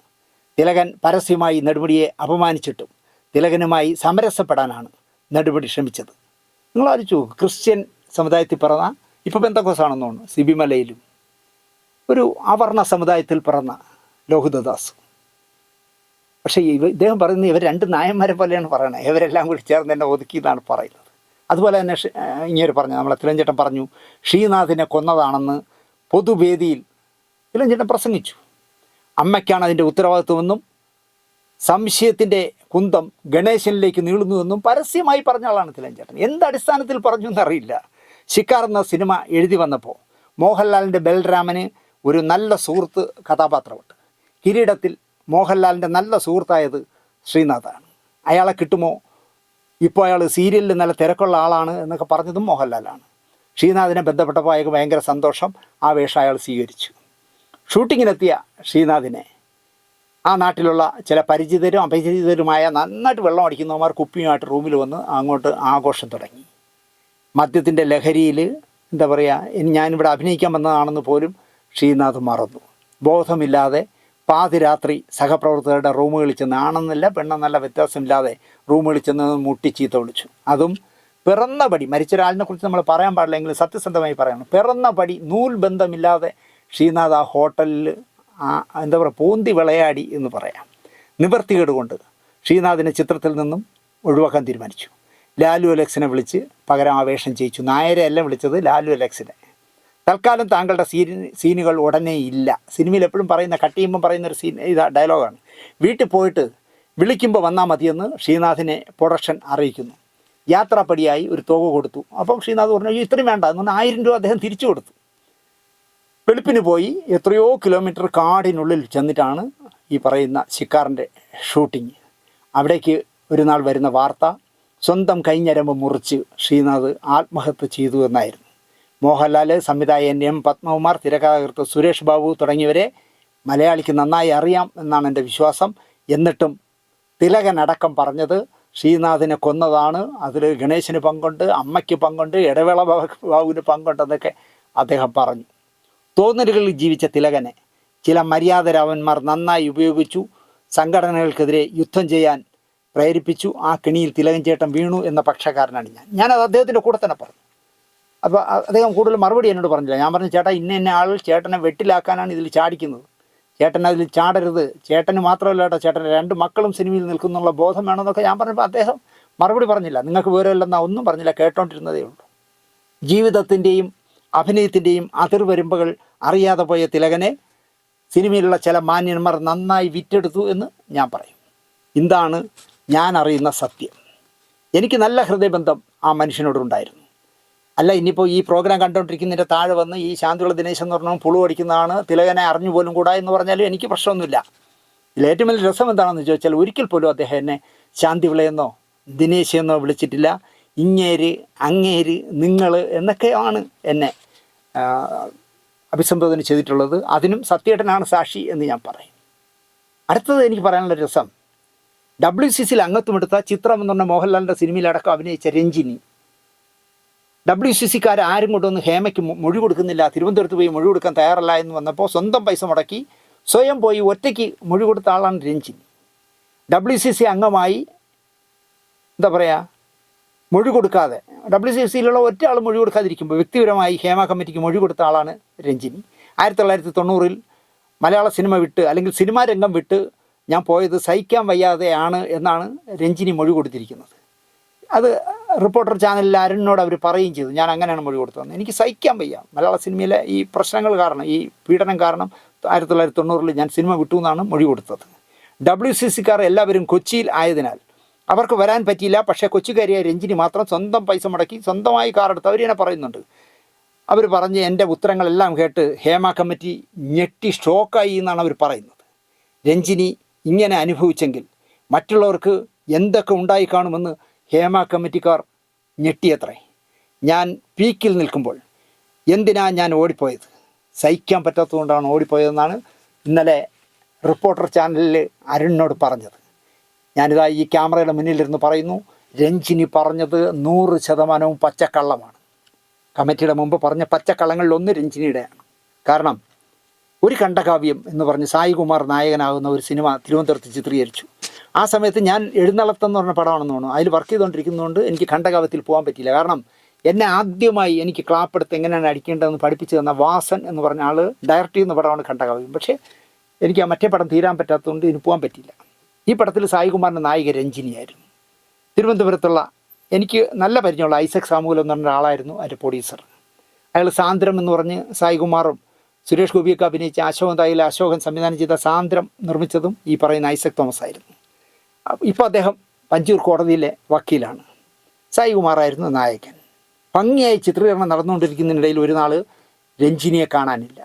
തിലകൻ പരസ്യമായി നെടുപടിയെ അപമാനിച്ചിട്ടും തിലകനുമായി സമരസപ്പെടാനാണ് നെടുപടി ശ്രമിച്ചത്. നിങ്ങൾ ആലോചിച്ചു, ക്രിസ്ത്യൻ സമുദായത്തിൽ പിറന്ന, ഇപ്പോൾ പെന്തക്കോസാണെന്ന് തോന്നുന്നു, സിബി മലയിലും ഒരു അവർണ സമുദായത്തിൽ പിറന്ന ലോഹിതദാസ്. പക്ഷേ ഇദ്ദേഹം പറയുന്നത് ഇവർ രണ്ട് നായന്മാരെ പോലെയാണ് പറയണത്, ഇവരെല്ലാം കൂടി ചേർന്ന് എന്നെ ഒതുക്കി എന്നാണ് പറയുന്നത്. അതുപോലെ തന്നെ ഇങ്ങനെ പറഞ്ഞു, നമ്മളെ തിലകൻ പറഞ്ഞു ശ്രീനാഥിനെ കൊന്നതാണെന്ന് പൊതുവേദിയിൽ തിലകൻ പ്രസംഗിച്ചു. അമ്മയ്ക്കാണ് അതിൻ്റെ ഉത്തരവാദിത്വമെന്നും സംശയത്തിൻ്റെ കുന്തം ഗണേശനിലേക്ക് നീളുന്നുവെന്നും പരസ്യമായി പറഞ്ഞ ആളാണ് തിലകൻ. എന്തടിസ്ഥാനത്തിൽ പറഞ്ഞു എന്നറിയില്ല. ശിക്കാർ എന്ന സിനിമ എഴുതി വന്നപ്പോൾ മോഹൻലാലിൻ്റെ ബൽറാമന് ഒരു നല്ല സുഹൃത്ത് കഥാപാത്രമുണ്ട്. കിരീടത്തിൽ മോഹൻലാലിൻ്റെ നല്ല സുഹൃത്തായത് ശ്രീനാഥാണ്. അയാളെ കിട്ടുമോ, ഇപ്പോൾ അയാൾ സീരിയലിൽ നല്ല തിരക്കുള്ള ആളാണ് എന്നൊക്കെ പറഞ്ഞതും മോഹൻലാലാണ്. ശ്രീനാഥിനെ ബന്ധപ്പെട്ടപ്പോൾ അയാൾക്ക് ഭയങ്കര സന്തോഷം, ആ വേഷം അയാൾ സ്വീകരിച്ചു. ഷൂട്ടിങ്ങിനെത്തിയ ശ്രീനാഥിനെ ആ നാട്ടിലുള്ള ചില പരിചിതരും അപരിചിതരുമായ നന്നായിട്ട് വെള്ളം അടിക്കുന്നവന്മാർ കുപ്പിയുമായിട്ട് റൂമിൽ വന്ന് അങ്ങോട്ട് ആഘോഷം തുടങ്ങി. മദ്യത്തിൻ്റെ ലഹരിയിൽ എന്താ പറയുക, ഞാനിവിടെ അഭിനയിക്കാൻ വന്നതാണെന്ന് പോലും ശ്രീനാഥ് മറന്നു. ബോധമില്ലാതെ പാതിരാത്രി സഹപ്രവർത്തകരുടെ റൂമുകളിൽ ചെന്ന്, ആണെന്നല്ല പെണ്ണെന്നല്ല വ്യത്യാസമില്ലാതെ റൂമുകളിൽ ചെന്ന് മുട്ടി ചീത്ത വിളിച്ചു. അതും പിറന്ന പടി, മരിച്ച ഒരാളിനെ കുറിച്ച് നമ്മൾ പറയാൻ പാടില്ലെങ്കിലും സത്യസന്ധമായി പറയണം, പിറന്ന പടി നൂൽ ബന്ധമില്ലാതെ ശ്രീനാഥ് ആ ഹോട്ടലിൽ എന്താ പറയുക പോന്തി വിളയാടി എന്ന് പറയാം. നിവർത്തികേട് കൊണ്ട് ശ്രീനാഥിനെ ചിത്രത്തിൽ നിന്നും ഒഴിവാക്കാൻ തീരുമാനിച്ചു. ലാലു അലക്സിനെ വിളിച്ച് പകരം ആവേശം ചെയ്യിച്ചു. നായരെ അല്ല വിളിച്ചത്, ലാലു അലക്സിനെ. തൽക്കാലം താങ്കളുടെ സീനുകൾ ഉടനെ ഇല്ല. സിനിമയിൽ എപ്പോഴും പറയുന്ന, കട്ട് ചെയ്യുമ്പോൾ പറയുന്നൊരു ഡയലോഗാണ്. വീട്ടിൽ പോയിട്ട് വിളിക്കുമ്പോൾ വന്നാൽ മതിയെന്ന് ശ്രീനാഥിനെ പ്രൊഡക്ഷൻ അറിയിക്കുന്നു. യാത്രാപ്പടിയായി ഒരു തുക കൊടുത്തു. അപ്പം ശ്രീനാഥ് പറഞ്ഞു ഇത്രയും വേണ്ട എന്ന് പറഞ്ഞാൽ 1000 രൂപ അദ്ദേഹം തിരിച്ചു കൊടുത്തു. വെളുപ്പിന് പോയി എത്രയോ കിലോമീറ്റർ കാടിനുള്ളിൽ ചെന്നിട്ടാണ് ഈ പറയുന്ന ശിക്കാറിൻ്റെ ഷൂട്ടിങ്. അവിടേക്ക് ഒരു നാൾ വരുന്ന വാർത്ത സ്വന്തം കൈഞ്ഞരമ്പ് മുറിച്ച് ശ്രീനാഥ് ആത്മഹത്യ ചെയ്തു എന്നായിരുന്നു. മോഹൻലാൽ, സംവിധായകൻ എം പത്മകുമാർ, തിരക്കഥാകൃത്ത് സുരേഷ് ബാബു തുടങ്ങിയവരെ മലയാളിക്ക് നന്നായി അറിയാം എന്നാണ് എൻ്റെ വിശ്വാസം. എന്നിട്ടും തിലകനടക്കം പറഞ്ഞത് ശ്രീനാഥിനെ കൊന്നതാണ്, അതിൽ ഗണേശന് പങ്കുണ്ട്, അമ്മയ്ക്ക് പങ്കുണ്ട്, ഇടവേള ബാബുവിന് പങ്കുണ്ടെന്നൊക്കെ അദ്ദേഹം പറഞ്ഞു. തോന്നലുകളിൽ ജീവിച്ച തിലകനെ ചില മര്യാദരാവന്മാർ നന്നായി ഉപയോഗിച്ചു, സംഘടനകൾക്കെതിരെ യുദ്ധം ചെയ്യാൻ പ്രേരിപ്പിച്ചു. ആ കെണിയിൽ തിലകൻ ചേട്ടൻ വീണു എന്ന പക്ഷക്കാരനാണ് ഞാനത് അദ്ദേഹത്തിൻ്റെ കൂടെ തന്നെ പറഞ്ഞു. അപ്പോൾ അദ്ദേഹം കൂടുതൽ മറുപടി എന്നോട് പറഞ്ഞില്ല. ഞാൻ പറഞ്ഞു ചേട്ടാ ഇന്ന ആൾ ചേട്ടനെ വെട്ടിലാക്കാനാണ് ഇതിൽ ചാടിക്കുന്നത്, ചേട്ടൻ അതിൽ ചാടരുത്, ചേട്ടന് മാത്രമല്ല കേട്ടോ, ചേട്ടൻ്റെ 2 മക്കളും സിനിമയിൽ നിൽക്കുന്നുള്ള ബോധം വേണമെന്നൊക്കെ ഞാൻ പറഞ്ഞപ്പോൾ അദ്ദേഹം മറുപടി പറഞ്ഞില്ല. നിങ്ങൾക്ക് വിവരമില്ലെന്നാ ഒന്നും പറഞ്ഞില്ല, കേട്ടോണ്ടിരുന്നതേ ഉള്ളൂ. ജീവിതത്തിൻ്റെയും അഭിനയത്തിൻ്റെയും അതിർവരുമ്പുകൾ അറിയാതെ പോയ തിലകനെ സിനിമയിലുള്ള ചില മാന്യന്മാർ നന്നായി വിറ്റെടുത്തു എന്ന് ഞാൻ പറയും. ഇതാണ് ഞാൻ അറിയുന്ന സത്യം. എനിക്ക് നല്ല ഹൃദയബന്ധം ആ മനുഷ്യനോടുണ്ടായിരുന്നു. അല്ല ഇനിയിപ്പോൾ ഈ പ്രോഗ്രാം കണ്ടുകൊണ്ടിരിക്കുന്നതിൻ്റെ താഴെ വന്ന് ഈ ശാന്തിയുള്ള ദിനേശ് എന്ന് പറഞ്ഞാൽ പുളു അടിക്കുന്നതാണ്, തിലകനെ അറിഞ്ഞു പോലും കൂടാ എന്ന് പറഞ്ഞാലും എനിക്ക് പ്രശ്നമൊന്നുമില്ല. ഇതിൽ ഏറ്റവും വലിയ രസം എന്താണെന്ന് ചോദിച്ചാൽ ഒരിക്കൽ പോലും അദ്ദേഹം എന്നെ ശാന്തിവിളയെന്നോ ദിനേശ് എന്നോ വിളിച്ചിട്ടില്ല. ഇങ്ങേര്, അങ്ങേര്, നിങ്ങൾ എന്നൊക്കെയാണ് എന്നെ അഭിസംബോധന ചെയ്തിട്ടുള്ളത്. അതിനും സത്യേട്ടനാണ് സാക്ഷി എന്ന് ഞാൻ പറയും. അടുത്തത് എനിക്ക് പറയാനുള്ള രസം, WCCയിൽ അംഗത്വമെടുത്ത ചിത്രം എന്ന് പറഞ്ഞ മോഹൻലാലിൻ്റെ സിനിമയിലടക്കം അഭിനയിച്ച രഞ്ജിനി, WCCക്കാർ ആരും കൊണ്ടൊന്ന് ഹേമയ്ക്ക് മൊഴി കൊടുക്കുന്നില്ല, തിരുവനന്തപുരത്ത് പോയി മൊഴി കൊടുക്കാൻ തയ്യാറല്ല എന്ന് വന്നപ്പോൾ സ്വന്തം പൈസ മുടക്കി സ്വയം പോയി ഒറ്റയ്ക്ക് മൊഴി കൊടുത്ത ആളാണ് രഞ്ജിനി. WCC അംഗമായി എന്താ പറയുക മൊഴി കൊടുക്കാതെ, WCCയിലുള്ള ഒറ്റ ആൾ മൊഴി കൊടുക്കാതിരിക്കുമ്പോൾ വ്യക്തിപരമായി ഹേമ കമ്മിറ്റിക്ക് മൊഴി കൊടുത്ത ആളാണ് രഞ്ജിനി. 1990 മലയാള സിനിമ വിട്ട് അല്ലെങ്കിൽ സിനിമാ രംഗം വിട്ട് ഞാൻ പോയത് സഹിക്കാൻ വയ്യാതെയാണ് എന്നാണ് രഞ്ജിനി മൊഴി കൊടുത്തിരിക്കുന്നത്. അത് റിപ്പോർട്ടർ ചാനലിൽ അരുണിനോട് അവർ പറയുകയും ചെയ്തു, ഞാൻ അങ്ങനെയാണ് മൊഴി കൊടുത്തതെന്ന്. എനിക്ക് സഹിക്കാൻ വയ്യ, മലയാള സിനിമയിലെ ഈ പ്രശ്നങ്ങൾ കാരണം, ഈ പീഡനം കാരണം 1990 ഞാൻ സിനിമ വിട്ടു എന്നാണ് മൊഴി കൊടുത്തത്. WCCക്കാർ എല്ലാവരും കൊച്ചിയിൽ ആയതിനാൽ അവർക്ക് വരാൻ പറ്റിയില്ല. പക്ഷേ കൊച്ചിക്കാരിയായ രഞ്ജിനി മാത്രം സ്വന്തം പൈസ മുടക്കി സ്വന്തമായി കാറെടുത്ത് അവർ തന്നെ പറയുന്നുണ്ട്. അവർ പറഞ്ഞ് എൻ്റെ ഉത്തരങ്ങളെല്ലാം കേട്ട് ഹേമ കമ്മിറ്റി ഞെട്ടി ഷോക്കായി എന്നാണ് അവർ പറയുന്നത്. രഞ്ജിനി ഇങ്ങനെ അനുഭവിച്ചെങ്കിൽ മറ്റുള്ളവർക്ക് എന്തൊക്കെ ഉണ്ടായി കാണുമെന്ന് ഹേമ കമ്മിറ്റിക്കാർ ഞെട്ടിയത്രേ. ഞാൻ പീക്കിൽ നിൽക്കുമ്പോൾ എന്തിനാ ഞാൻ ഓടിപ്പോയത്, സഹിക്കാൻ പറ്റാത്തതുകൊണ്ടാണ് ഓടിപ്പോയതെന്നാണ് ഇന്നലെ റിപ്പോർട്ടർ ചാനലിൽ അരുണിനോട് പറഞ്ഞത്. ഞാനിതാ ഈ ക്യാമറയുടെ മുന്നിലിരുന്ന് പറയുന്നു, രഞ്ജിനി പറഞ്ഞത് 100% പച്ചക്കള്ളമാണ്. കമ്മിറ്റിയുടെ മുമ്പ് പറഞ്ഞ പച്ചക്കള്ളങ്ങളിലൊന്ന് രഞ്ജിനിയുടെയാണ്. കാരണം ഒരു ഖണ്ഡകാവ്യം എന്ന് പറഞ്ഞ് സായികുമാർ നായകനാകുന്ന ഒരു സിനിമ തിരുവനന്തപുരത്ത് ചിത്രീകരിച്ചു. ആ സമയത്ത് ഞാൻ എഴുന്നള്ളത്തെന്ന് പറഞ്ഞ പടമാണെന്ന് തോന്നുന്നു, അതിൽ വർക്ക് ചെയ്തുകൊണ്ടിരിക്കുന്നതുകൊണ്ട് എനിക്ക് ഖണ്ഡകാവ്യത്തിൽ പോകാൻ പറ്റിയില്ല. കാരണം എന്നെ ആദ്യമായി എനിക്ക് ക്ലാപ്പെടുത്ത് എങ്ങനെയാണ് അടിക്കേണ്ടതെന്ന് പഠിപ്പിച്ചു തന്ന വാസൻ എന്ന് പറഞ്ഞ ആൾ ഡയറക്റ്റ് ചെയ്യുന്ന പടമാണ് ഖണ്ഡകാവ്യം. പക്ഷേ എനിക്ക് ആ മറ്റേ പടം തീരാൻ പറ്റാത്തതുകൊണ്ട് ഇതിന് പോകാൻ പറ്റിയില്ല. ഈ പടത്തിൽ സായികുമാറിൻ്റെ നായിക രഞ്ജിനിയായിരുന്നു. തിരുവനന്തപുരത്തുള്ള എനിക്ക് നല്ല പരിചയമുള്ള ഐസക് സാമുവൽ എന്ന് പറഞ്ഞ ആളായിരുന്നു അതിൻ്റെ പ്രൊഡ്യൂസർ. അയാൾ സാന്ദ്രം എന്ന് പറഞ്ഞ് സായികുമാറും സുരേഷ് ഗോപിയൊക്കെ അഭിനയിച്ച അശോകൻ സംവിധാനം ചെയ്ത സാന്ദ്രം നിർമ്മിച്ചതും ഈ പറയുന്ന ഐസക് തോമസ് ആയിരുന്നു. ഇപ്പോൾ അദ്ദേഹം പഞ്ചൂർ കോടതിയിലെ വക്കീലാണ്. സായികുമാറായിരുന്നു നായകൻ. ഭംഗിയായി ചിത്രീകരണം നടന്നുകൊണ്ടിരിക്കുന്നതിനിടയിൽ ഒരു നാൾ രഞ്ജിനിയെ കാണാനില്ല.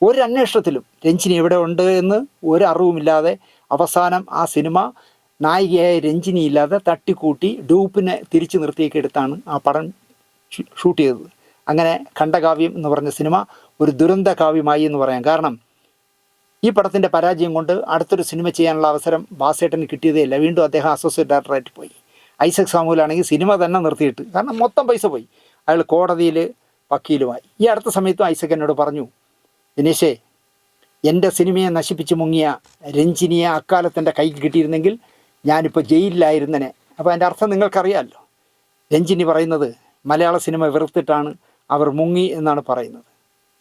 ഒരു അന്വേഷണത്തിലും രഞ്ജിനി എവിടെ ഉണ്ട് എന്ന് ഒരു അറിവുമില്ലാതെ അവസാനം ആ സിനിമ നായികയായ രഞ്ജിനി ഇല്ലാതെ തട്ടിക്കൂട്ടി ഡൂപ്പിനെ തിരിച്ചു നിർത്തിയൊക്കെ എടുത്താണ് ആ പടം ഷൂട്ട് ചെയ്തത്. അങ്ങനെ ഖണ്ഡകാവ്യം എന്ന് പറഞ്ഞ സിനിമ ഒരു ദുരന്ത കാവ്യമായി എന്ന് പറയാം. കാരണം ഈ പടത്തിൻ്റെ പരാജയം കൊണ്ട് അടുത്തൊരു സിനിമ ചെയ്യാനുള്ള അവസരം ബാസേട്ടന് കിട്ടിയതേ ഇല്ല. വീണ്ടും അദ്ദേഹം അസോസിയേറ്റ് ഡയറക്ടറായിട്ട് പോയി. ഐസക് സാമുവലാണെങ്കിൽ സിനിമ തന്നെ നിർത്തിയിട്ട്, കാരണം മൊത്തം പൈസ പോയി. അയാൾ കോടതിയിൽ വക്കീലുമായി. ഈ അടുത്ത സമയത്തും ഐസക് എന്നോട് പറഞ്ഞു, ദിനേശേ, എൻ്റെ സിനിമയെ നശിപ്പിച്ച് മുങ്ങിയ രഞ്ജിനിയെ അക്കാലത്തെൻ്റെ കൈക്ക് കിട്ടിയിരുന്നെങ്കിൽ ഞാനിപ്പോൾ ജയിലിലായിരുന്നനെ. അപ്പോൾ അതിൻ്റെ അർത്ഥം നിങ്ങൾക്കറിയാമല്ലോ. രഞ്ജിനി പറയുന്നത് മലയാള സിനിമ വെറുത്തിട്ടാണ് അവർ മുങ്ങി എന്നാണ് പറയുന്നത്.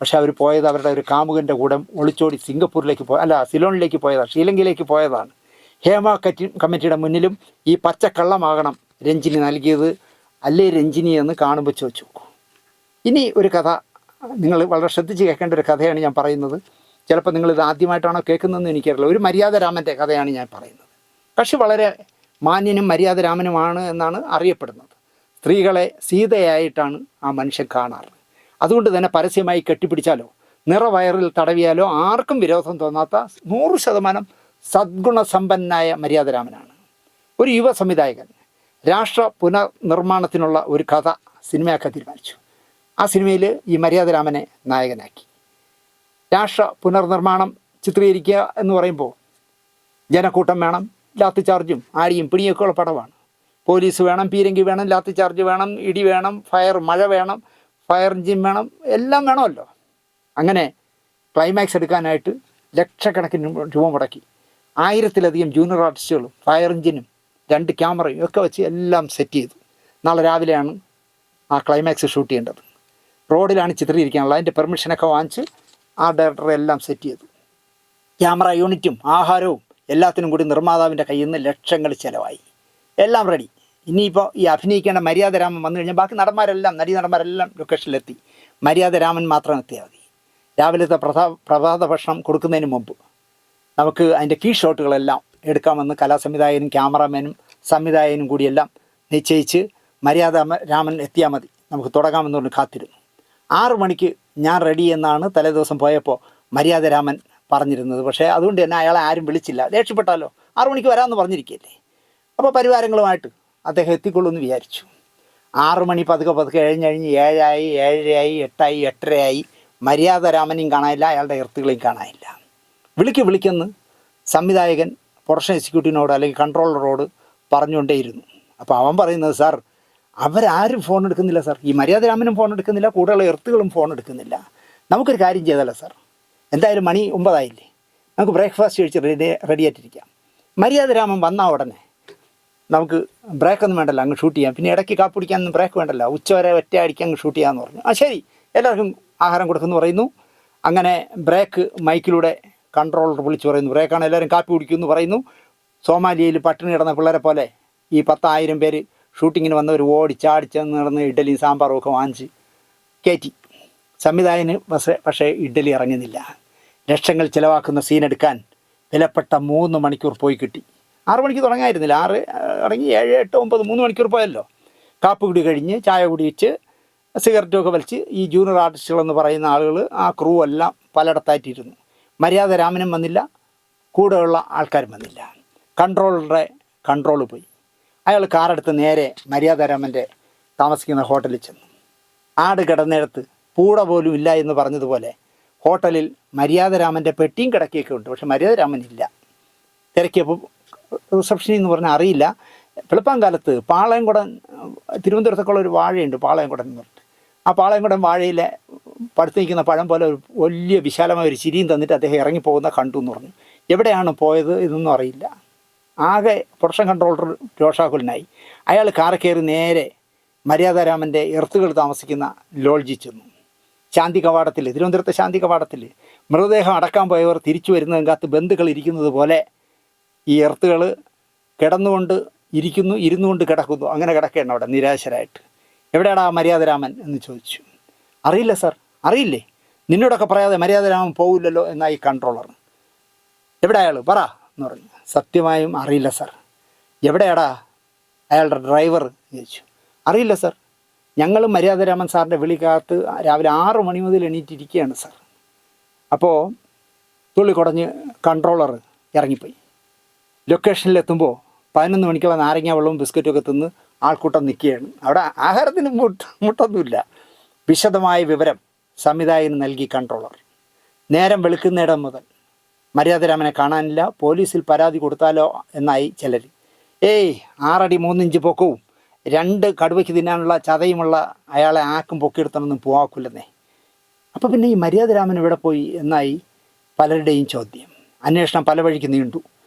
പക്ഷെ അവർ പോയത് അവരുടെ ഒരു കാമുകൻ്റെ കൂടെ ഒളിച്ചോടി സിംഗപ്പൂരിലേക്ക് സിലോണിലേക്ക് പോയതാണ്, ശ്രീലങ്കയിലേക്ക് പോയതാണ്. ഹേമ കമ്മിറ്റിയുടെ മുന്നിലും ഈ പച്ചക്കള്ളമാകണം രഞ്ജിനി നൽകിയത് അല്ലേ രഞ്ജിനി എന്ന് കാണുമ്പോൾ ചോദിച്ചു നോക്കൂ. ഇനി ഒരു കഥ നിങ്ങൾ വളരെ ശ്രദ്ധിച്ച് കേൾക്കേണ്ട ഒരു കഥയാണ് ഞാൻ പറയുന്നത്. ചിലപ്പോൾ നിങ്ങളിത് ആദ്യമായിട്ടാണോ കേൾക്കുന്നതെന്ന് എനിക്കറിയില്ല. ഒരു മര്യാദരാമൻ്റെ കഥയാണ് ഞാൻ പറയുന്നത്. കക്ഷി വളരെ മാന്യനും മര്യാദരാമനുമാണ് എന്നാണ് അറിയപ്പെടുന്നത്. സ്ത്രീകളെ സീതയായിട്ടാണ് ആ മനുഷ്യൻ കാണാറ്. അതുകൊണ്ട് തന്നെ പരസ്യമായി കെട്ടിപ്പിടിച്ചാലോ നിറവയറിൽ തടവിയാലോ ആർക്കും വിരോധം തോന്നാത്ത 100% സദ്ഗുണസമ്പന്നായ മര്യാദരാമനാണ്. ഒരു യുവ സംവിധായകൻ രാഷ്ട്ര പുനർനിർമ്മാണത്തിനുള്ള ഒരു കഥ സിനിമയാക്കാൻ തീരുമാനിച്ചു. ആ സിനിമയിൽ ഈ മര്യാദരാമനെ നായകനാക്കി. രാഷ്ട്ര പുനർനിർമ്മാണം ചിത്രീകരിക്കുക എന്ന് പറയുമ്പോൾ ജനക്കൂട്ടം വേണം, ലാത്തി ചാർജും ആടിയും പിടിയൊക്കെ ഉള്ള പടമാണ്. പോലീസ് വേണം, പീരങ്കി വേണം, ലാത്തി ചാർജ് വേണം, ഇടി വേണം, മഴ വേണം, ഫയർ എഞ്ചിൻ വേണം, എല്ലാം വേണമല്ലോ. അങ്ങനെ ക്ലൈമാക്സ് എടുക്കാനായിട്ട് ലക്ഷക്കണക്കിന് രൂപ മുടക്കി 1000-ലധികം ജൂനിയർ ആർട്ടിസ്റ്റുകളും ഫയർ എഞ്ചിനും 2 ക്യാമറയും ഒക്കെ വെച്ച് എല്ലാം സെറ്റ് ചെയ്തു. നാളെ രാവിലെയാണ് ആ ക്ലൈമാക്സ് ഷൂട്ട് ചെയ്യേണ്ടത്. റോഡിലാണ് ചിത്രീകരിക്കാനുള്ളത്. അതിൻ്റെ പെർമിഷനൊക്കെ വാങ്ങിച്ച് ആ ഡയറക്ടർ എല്ലാം സെറ്റ് ചെയ്തു. ക്യാമറ യൂണിറ്റും ആഹാരവും എല്ലാത്തിനും കൂടി നിർമ്മാതാവിൻ്റെ കയ്യിൽ നിന്ന് ലക്ഷങ്ങൾ ചിലവായി. എല്ലാം റെഡി. ഇനിയിപ്പോൾ ഈ അഭിനയിക്കേണ്ട മര്യാദരാമൻ വന്നു കഴിഞ്ഞാൽ ബാക്കി നടന്മാരെല്ലാം ലൊക്കേഷനിലെത്തി. മര്യാദരാമൻ മാത്രം എത്തിയാൽ മതി. രാവിലത്തെ പ്രഭാത ഭക്ഷണം കൊടുക്കുന്നതിന് മുമ്പ് നമുക്ക് അതിൻ്റെ കീ ഷോട്ടുകളെല്ലാം എടുക്കാമെന്ന് കലാസംവിധായകനും ക്യാമറാമാനും സംവിധായകനും കൂടിയെല്ലാം നിശ്ചയിച്ച് രാമൻ എത്തിയാൽ മതി, നമുക്ക് തുടങ്ങാമെന്ന് പറഞ്ഞ് കാത്തിരുന്നു. 6 മണിക്ക് ഞാൻ റെഡി എന്നാണ് തലേദിവസം പോയപ്പോൾ മര്യാദരാമൻ പറഞ്ഞിരുന്നത്. പക്ഷേ അതുകൊണ്ട് തന്നെ അയാളെ ആരും വിളിച്ചില്ല. ദേഷ്യപ്പെട്ടാലോ, 6 മണിക്ക് വരാമെന്ന് പറഞ്ഞിരിക്കുകയല്ലേ. അപ്പോൾ പരിവാരങ്ങളുമായിട്ട് അദ്ദേഹം എത്തിക്കൊള്ളുമെന്ന് വിചാരിച്ചു. 6 മണി പതുക്കെ കഴിഞ്ഞ് 7 ആയി, 7:30 ആയി, 8 ആയി, 8:30 ആയി. മര്യാദരാമനെയും കാണാനില്ല, അയാളുടെ എർത്തുകളെയും കാണാനില്ല. വിളിക്കെന്ന് സംവിധായകൻ പ്രൊഡക്ഷൻ എക്സിക്യൂട്ടീവിനോട് അല്ലെങ്കിൽ കൺട്രോളറോട് പറഞ്ഞുകൊണ്ടേയിരുന്നു. അപ്പോൾ അവൻ പറയുന്നത്, സാർ അവരാരും ഫോൺ എടുക്കുന്നില്ല സാർ, ഈ മര്യാദരാമനും ഫോൺ എടുക്കുന്നില്ല, കൂടെയുള്ള എർത്തുകളും ഫോൺ എടുക്കുന്നില്ല. നമുക്കൊരു കാര്യം ചെയ്താലോ സാർ, എന്തായാലും മണി 9 ആയില്ലേ, നമുക്ക് ബ്രേക്ക്ഫാസ്റ്റ് കഴിച്ച് റെഡിയായിട്ടിരിക്കാം. മര്യാദരാമൻ വന്നാൽ ഉടനെ നമുക്ക് ബ്രേക്കൊന്നും വേണ്ടല്ലോ, അങ്ങ് ഷൂട്ട് ചെയ്യാം. പിന്നെ ഇടയ്ക്ക് കാപ്പി കുടിക്കാനൊന്നും ബ്രേക്ക് വേണ്ടല്ലോ, ഉച്ചവരെ ഒറ്റ അടിക്ക് അങ്ങ് ഷൂട്ട് ചെയ്യാമെന്ന് പറഞ്ഞു. ശരി, എല്ലാവർക്കും ആഹാരം കൊടുക്കുമെന്ന് പറയുന്നു. അങ്ങനെ ബ്രേക്ക് മൈക്കിലൂടെ കൺട്രോളർ വിളിച്ച് പറയുന്നു, ബ്രേക്കാണ്, എല്ലാവരും കാപ്പി കുടിക്കുമെന്ന് പറയുന്നു. സോമാലിയയിൽ പട്ടിണി കിടന്ന പിള്ളേരെ പോലെ ഈ 10,000 പേര് ഷൂട്ടിങ്ങിന് വന്നവർ ഓടിച്ചാടിച്ചെന്ന് നടന്ന് ഇഡ്ഡലിയും സാമ്പാറും ഒക്കെ വാങ്ങിച്ച് കയറ്റി. സംവിധായകന് പക്ഷേ ഇഡ്ഡലി ഇറങ്ങുന്നില്ല. ലക്ഷങ്ങൾ ചിലവാക്കുന്ന സീനെടുക്കാൻ വിലപ്പെട്ട 3 മണിക്കൂർ പോയി കിട്ടി. 6 മണിക്ക് തുടങ്ങായിരുന്നില്ല, 6 ഇറങ്ങി 7, 8, 9 3 മണിക്കൂർ പോയല്ലോ. കാപ്പ് കുടി കഴിഞ്ഞ് ചായ കുടിച്ച് സിഗരറ്റൊക്കെ വലിച്ച് ഈ ജൂനിയർ ആർട്ടിസ്റ്റുകളെന്ന് പറയുന്ന ആളുകൾ, ആ ക്രൂ എല്ലാം പലയിടത്തായിട്ടിരുന്നു. മര്യാദരാമനും വന്നില്ല, കൂടെയുള്ള ആൾക്കാരും വന്നില്ല. കൺട്രോളറുടെ കൺട്രോൾ പോയി. അയാൾ കാറെടുത്ത് നേരെ മര്യാദരാമൻ്റെ താമസിക്കുന്ന ഹോട്ടലിൽ ചെന്നു. ആട് കിടന്നിടത്ത് പൂട പോലും ഇല്ല എന്ന് പറഞ്ഞതുപോലെ ഹോട്ടലിൽ മര്യാദരാമൻ്റെ പെട്ടിയും കിടക്കിയൊക്കെ ഉണ്ട്, പക്ഷെ മര്യാദരാമനില്ല. തിരക്കിയപ്പോൾ റിസപ്ഷനിൽ എന്ന് പറഞ്ഞാൽ അറിയില്ല. വെളുപ്പാങ്കാലത്ത് പാളയംകുടൻ, തിരുവനന്തപുരത്തൊക്കെയുള്ള ഒരു വാഴയുണ്ട് പാളയംകുടൻ എന്ന് പറഞ്ഞിട്ട്, ആ പാളയംകുടൻ വാഴയിലെ പടുത്ത് നിൽക്കുന്ന പഴം പോലെ ഒരു വലിയ വിശാലമായ ഒരു ചിരിയും തന്നിട്ട് അദ്ദേഹം ഇറങ്ങിപ്പോകുന്ന കണ്ടു എന്ന് പറഞ്ഞു. എവിടെയാണ് പോയത് ഇതൊന്നും അറിയില്ല. ആകെ പ്രൊഡക്ഷൻ കൺട്രോളർ രോഷാകുലനായി. അയാൾ കാറ് കയറി നേരെ മര്യാദരാമൻ്റെ എർത്തുകൾ താമസിക്കുന്ന ലോഡ്ജിൽ ചെന്നു. ശാന്തി കവാടത്തിൽ, തിരുവനന്തപുരത്തെ ശാന്തി കവാടത്തിൽ മൃതദേഹം അടക്കാൻ പോയവർ തിരിച്ചു വരുന്നതിനകത്ത് ബന്ധുക്കൾ ഇരിക്കുന്നത് പോലെ ഈ എർത്തുകൾ കിടന്നുകൊണ്ട് ഇരിക്കുന്നു, ഇരുന്നുകൊണ്ട് കിടക്കുന്നു. അങ്ങനെ കിടക്കുകയാണ് അവിടെ നിരാശരായിട്ട്. എവിടെയാടാ മര്യാദരാമൻ എന്ന് ചോദിച്ചു. അറിയില്ല സാർ. അറിയില്ലേ? നിന്നോടൊക്കെ പറയാതെ മര്യാദരാമൻ പോവില്ലല്ലോ എന്നായി കൺട്രോളർ. എവിടെ അയാൾ പറ എന്ന് പറഞ്ഞു. സത്യമായും അറിയില്ല സാർ. എവിടെയാടാ അയാളുടെ ഡ്രൈവർ ചോദിച്ചു. അറിയില്ല സാർ, ഞങ്ങളും മര്യാദരാമൻ സാറിൻ്റെ വിളിക്കകത്ത് രാവിലെ 6 മണി മുതൽ എണീറ്റിരിക്കുകയാണ് സാർ. അപ്പോൾ തുള്ളിക്കുടഞ്ഞ് കൺട്രോളർ ഇറങ്ങിപ്പോയി. ലൊക്കേഷനിലെത്തുമ്പോൾ 11 മണിക്കുള്ള നാരങ്ങ വെള്ളവും ബിസ്ക്കറ്റും ഒക്കെ തിന്ന് ആൾക്കൂട്ടം നിൽക്കുകയാണ്. അവിടെ ആഹാരത്തിന് മുട്ടൊന്നുമില്ല. വിശദമായ വിവരം സംവിധായകന് നൽകി കൺട്രോളർ. നേരം വെളുക്കുന്നിടം മുതൽ മര്യാദരാമനെ കാണാനില്ല, പോലീസിൽ പരാതി കൊടുത്താലോ എന്നായി ചിലർ. 6 അടി 3 ഇഞ്ച് പൊക്കവും 2 കടുവയ്ക്ക് തിന്നാനുള്ള ചതയുമുള്ള അയാളെ ആക്കും പൊക്കിയെടുത്തണമെന്നും പോവാക്കില്ലെന്നേ. അപ്പോൾ പിന്നെ ഈ മര്യാദരാമൻ ഇവിടെ പോയി എന്നായി പലരുടെയും ചോദ്യം. അന്വേഷണം പല വഴിക്ക് നീണ്ടു.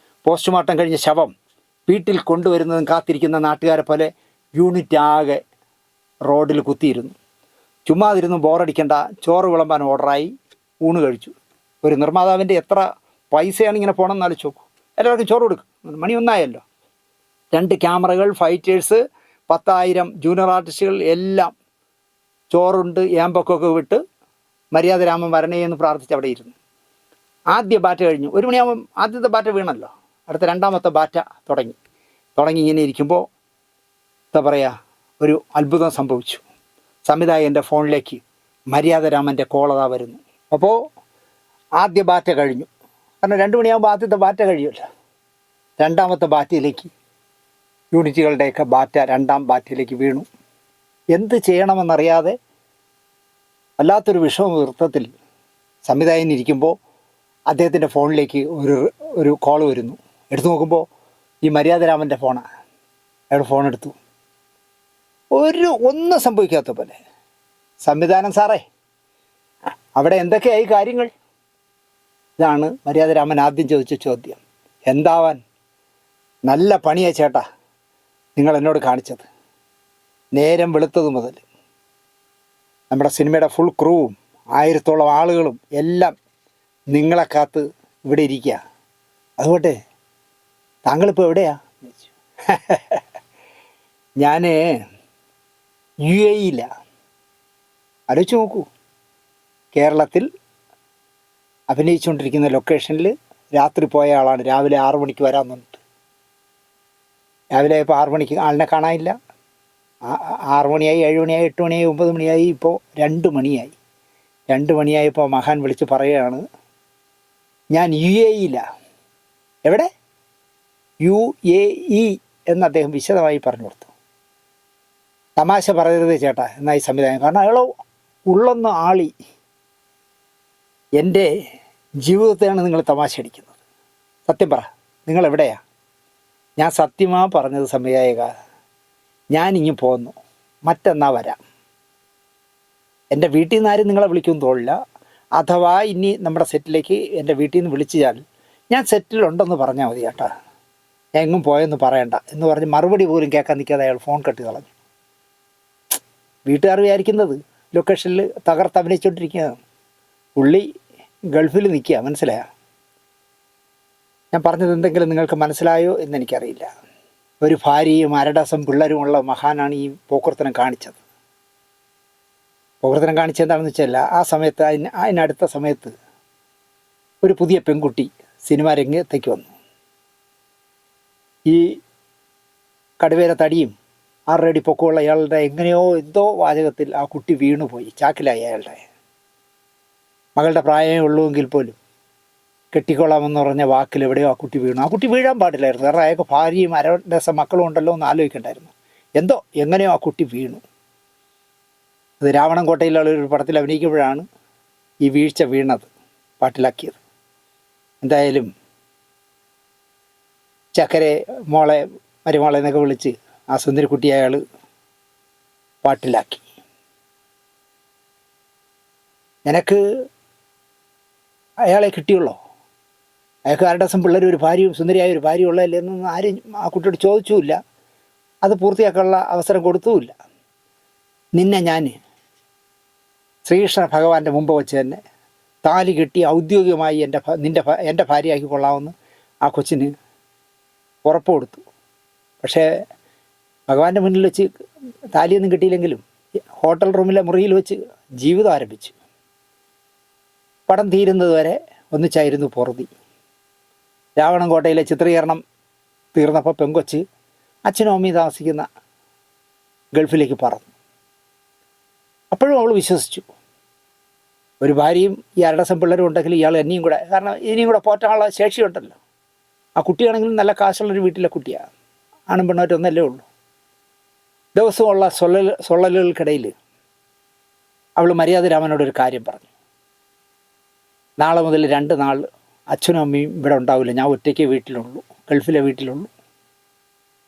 പോസ്റ്റ്മോർട്ടം കഴിഞ്ഞ ശവം വീട്ടിൽ കൊണ്ടുവരുന്നതും കാത്തിരിക്കുന്ന നാട്ടുകാരെ പോലെ യൂണിറ്റ് ആകെ റോഡിൽ കുത്തിയിരുന്നു. ചുമ്മാതിരുന്ന് ബോറടിക്കേണ്ട, ചോറ് വിളമ്പാൻ ഓർഡറായി. ഊണ് കഴിച്ചു. ഒരു നിർമ്മാതാവിൻ്റെ എത്ര പൈസയാണ് ഇങ്ങനെ പോകണമെന്ന് ആലോചിച്ച് നോക്കൂ. എല്ലാവർക്കും ചോറ് കൊടുക്കും. മണി 1 ആയല്ലോ. 2 ക്യാമറകൾ, ഫൈറ്റേഴ്സ്, 10,000 ജൂനിയർ ആർട്ടിസ്റ്റുകൾ എല്ലാം ചോറുണ്ട് ഏമ്പൊക്കെ വിട്ട് മര്യാദരാമൻ വരണേ എന്ന് പ്രാർത്ഥിച്ച് അവിടെ ഇരുന്നു. ആദ്യ ബാറ്റ് കഴിഞ്ഞു. 1 മണിയാകുമ്പം ആദ്യത്തെ ബാറ്റ് വീണല്ലോ. അടുത്ത രണ്ടാമത്തെ ബാറ്റ് തുടങ്ങി ഇങ്ങനെ ഇരിക്കുമ്പോൾ എന്താ പറയുക, ഒരു അത്ഭുതം സംഭവിച്ചു. സംവിധായകൻ്റെ ഫോണിലേക്ക് മര്യാദരാമൻ്റെ കോളതാ വരുന്നു. അപ്പോൾ ആദ്യ ബാറ്റ് കഴിഞ്ഞു. കാരണം 2 മണിയാകുമ്പോൾ ആദ്യത്തെ ബാറ്റ് കഴിയുമല്ലോ. രണ്ടാമത്തെ ബാറ്റിലേക്ക് യൂണിറ്റുകളുടെയൊക്കെ ബാറ്റ് രണ്ടാം ബാറ്റിലേക്ക് വീണു. എന്ത് ചെയ്യണമെന്നറിയാതെ വല്ലാത്തൊരു വിഷമവൃത്തത്തിൽ സംവിധായകൻ ഇരിക്കുമ്പോൾ അദ്ദേഹത്തിൻ്റെ ഫോണിലേക്ക് ഒരു കോൾ വരുന്നു. എടുത്തു നോക്കുമ്പോൾ ഈ മര്യാദരാമൻ്റെ ഫോണാണ്. അയാൾ ഫോൺ എടുത്തു. ഒന്നും സംഭവിക്കാത്ത പോലെ, സംവിധാനം സാറേ, അവിടെ എന്തൊക്കെയായി കാര്യങ്ങൾ? ഇതാണ് മര്യാദരാമൻ ആദ്യം ചോദിച്ച ചോദ്യം. എന്താവാൻ, നല്ല പണിയാ ചേട്ടാ നിങ്ങൾ എന്നോട് കാണിച്ചത്. നേരം വെളുത്തത് മുതൽ നമ്മുടെ സിനിമയുടെ ഫുൾ ക്രൂവും 1000-ഓളം ആളുകളും എല്ലാം നിങ്ങളെ കാത്ത് ഇവിടെ ഇരിക്കുക. അതുകൊണ്ട് താങ്കളിപ്പോൾ എവിടെയാ? ഞാൻ UAE ആലോചിച്ച് നോക്കൂ. കേരളത്തിൽ അഭിനയിച്ചുകൊണ്ടിരിക്കുന്ന ലൊക്കേഷനിൽ രാത്രി പോയ ആളാണ്. രാവിലെ 6 മണിക്ക് വരാമെന്ന് പറഞ്ഞിട്ട് രാവിലെ ഇപ്പോൾ 6 മണിക്ക് ആളിനെ കാണാനില്ല. 6 മണിയായി, 7 മണിയായി, 8 മണിയായി, 9 മണിയായി, ഇപ്പോൾ 2 മണിയായി. 2 മണിയായപ്പോൾ മഹാൻ വിളിച്ച് പറയുകയാണ്, ഞാൻ UAE എവിടെ? UAE എന്ന് അദ്ദേഹം വിശദമായി പറഞ്ഞു കൊടുത്തു. തമാശ പറയരുത് ചേട്ടാ എന്നായി സംവിധാനം. കാരണം അയാൾ ഉള്ളൊന്ന് ആളി. എൻ്റെ ജീവിതത്തെയാണ് നിങ്ങൾ തമാശ അടിക്കുന്നത്. സത്യം പറ, നിങ്ങളെവിടെയാ? ഞാൻ സത്യമാ പറഞ്ഞത് സംവിധായക, ഞാനിങ്ങ് പോന്നു, മറ്റന്നാ വരാം. എൻ്റെ വീട്ടിൽ നിന്ന് ആരും നിങ്ങളെ വിളിക്കുമെന്ന് തോന്നില്ല. അഥവാ ഇനി നമ്മുടെ സെറ്റിലേക്ക് എൻ്റെ വീട്ടിൽ നിന്ന് വിളിച്ചാൽ ഞാൻ സെറ്റിലുണ്ടെന്ന് പറഞ്ഞാൽ മതി ചേട്ടാ, ഞാൻ എങ്ങും പോയെന്ന് പറയണ്ട എന്ന് പറഞ്ഞ് മറുപടി പോലും കേൾക്കാൻ നിൽക്കാതെ അയാൾ ഫോൺ കട്ട് കളഞ്ഞു. വീട്ടുകാർ വിചാരിക്കുന്നത് ലൊക്കേഷനിൽ തകർത്തഭിനയിച്ചുകൊണ്ടിരിക്കുകയാണ്. പുള്ളി ഗൾഫിൽ നിൽക്കുക. മനസ്സിലായോ? ഞാൻ പറഞ്ഞത് എന്തെങ്കിലും നിങ്ങൾക്ക് മനസ്സിലായോ എന്നെനിക്കറിയില്ല. ഒരു ഭാര്യയും 1 ഡസൻ പിള്ളേരുമുള്ള മഹാനാണ് ഈ പോക്കുർത്തനം കാണിച്ചത്. പോക്കുർത്തനം കാണിച്ചത് എന്താണെന്ന് വെച്ചാൽ, ആ സമയത്ത് അതിനടുത്ത സമയത്ത് ഒരു പുതിയ പെൺകുട്ടി സിനിമാ രംഗത്തേക്ക് വന്നു. ഈ കടുവേര തടിയും 6 അടി പൊക്കമുള്ള അയാളുടെ എങ്ങനെയോ എന്തോ വാചകത്തിൽ ആ കുട്ടി വീണുപോയി. ചാക്കിലായി അയാളുടെ. മകളുടെ പ്രായമേ ഉള്ളൂവെങ്കിൽ പോലും കെട്ടിക്കൊള്ളാമെന്ന് പറഞ്ഞ വാക്കിൽ എവിടെയോ ആ കുട്ടി വീണു. ആ കുട്ടി വീഴാൻ പാടില്ലായിരുന്നു. കാരണം അയാൾക്ക് ഭാര്യയും 1 ഡസൻ മക്കളും ഉണ്ടല്ലോ എന്ന് ആലോചിക്കണ്ടായിരുന്നു. എങ്ങനെയോ ആ കുട്ടി വീണു. അത് രാവണൻകോട്ടയിലുള്ള ഒരു പടത്തിൽ അഭിനയിക്കുമ്പോഴാണ് ഈ വീഴ്ച വീണത്, പാട്ടിലാക്കിയത്. എന്തായാലും ചക്കരെ മോളെ മരുമോളെ എന്നൊക്കെ വിളിച്ച് ആ സുന്ദരിക്കുട്ടി അയാൾ പാട്ടിലാക്കി. നിനക്ക് അയാളെ കിട്ടിയുള്ളോ? അയാൾക്ക് 1 ഡസൻ പിള്ളേർ, ഒരു ഭാര്യയും സുന്ദരിയായ ഒരു ഭാര്യ ഉള്ളതല്ലേ എന്നൊന്നും ആരും ആ കുട്ടിയോട് ചോദിച്ചുമില്ല. അത് പൂർത്തിയാക്കാനുള്ള അവസരം കൊടുത്തുമില്ല. നിന്നെ ഞാൻ ശ്രീകൃഷ്ണ ഭഗവാന്റെ മുമ്പ് വെച്ച് തന്നെ താലി കെട്ടി ഔദ്യോഗികമായി എൻ്റെ ഭാര്യയാക്കി കൊള്ളാമെന്ന് ആ കൊച്ചിന് ഉറപ്പ് കൊടുത്തു. പക്ഷേ ഭഗവാന്റെ മുന്നിൽ വെച്ച് താലിയൊന്നും കിട്ടിയില്ലെങ്കിലും ഹോട്ടൽ റൂമിലെ മുറിയിൽ വെച്ച് ജീവിതം ആരംഭിച്ചു. പടം തീരുന്നത് വരെ ഒന്നിച്ചായിരുന്നു പൊറുതി. രാവണൻകോട്ടയിലെ ചിത്രീകരണം തീർന്നപ്പോൾ പെങ്കൊച്ച് അച്ഛനും അമ്മയും താമസിക്കുന്ന ഗൾഫിലേക്ക് പറന്നു. അപ്പോഴും അവൾ വിശ്വസിച്ചു, ഒരു ഭാര്യയും ഈ 1 ഡസൻ പിള്ളേരും ഉണ്ടെങ്കിൽ ഇയാൾ എന്നെയും കൂടെ, കാരണം ഇനിയും കൂടെ പോറ്റാനുള്ള ശേഷിയുണ്ടല്ലോ. ആ കുട്ടിയാണെങ്കിലും നല്ല കാശുള്ളൊരു വീട്ടിലെ കുട്ടിയാണ്. ആണും പെണ്ണായിട്ട് ഒന്നല്ലേ ഉള്ളൂ. ദിവസമുള്ള സൊള്ളലുകൾക്കിടയിൽ അവൾ മര്യാദരാമനോടൊരു കാര്യം പറഞ്ഞു. നാളെ മുതൽ 2 നാൾ അച്ഛനും അമ്മയും ഇവിടെ ഉണ്ടാവില്ല, ഞാൻ ഒറ്റയ്ക്ക് വീട്ടിലുള്ളൂ, ഗൾഫിലെ വീട്ടിലുള്ളൂ.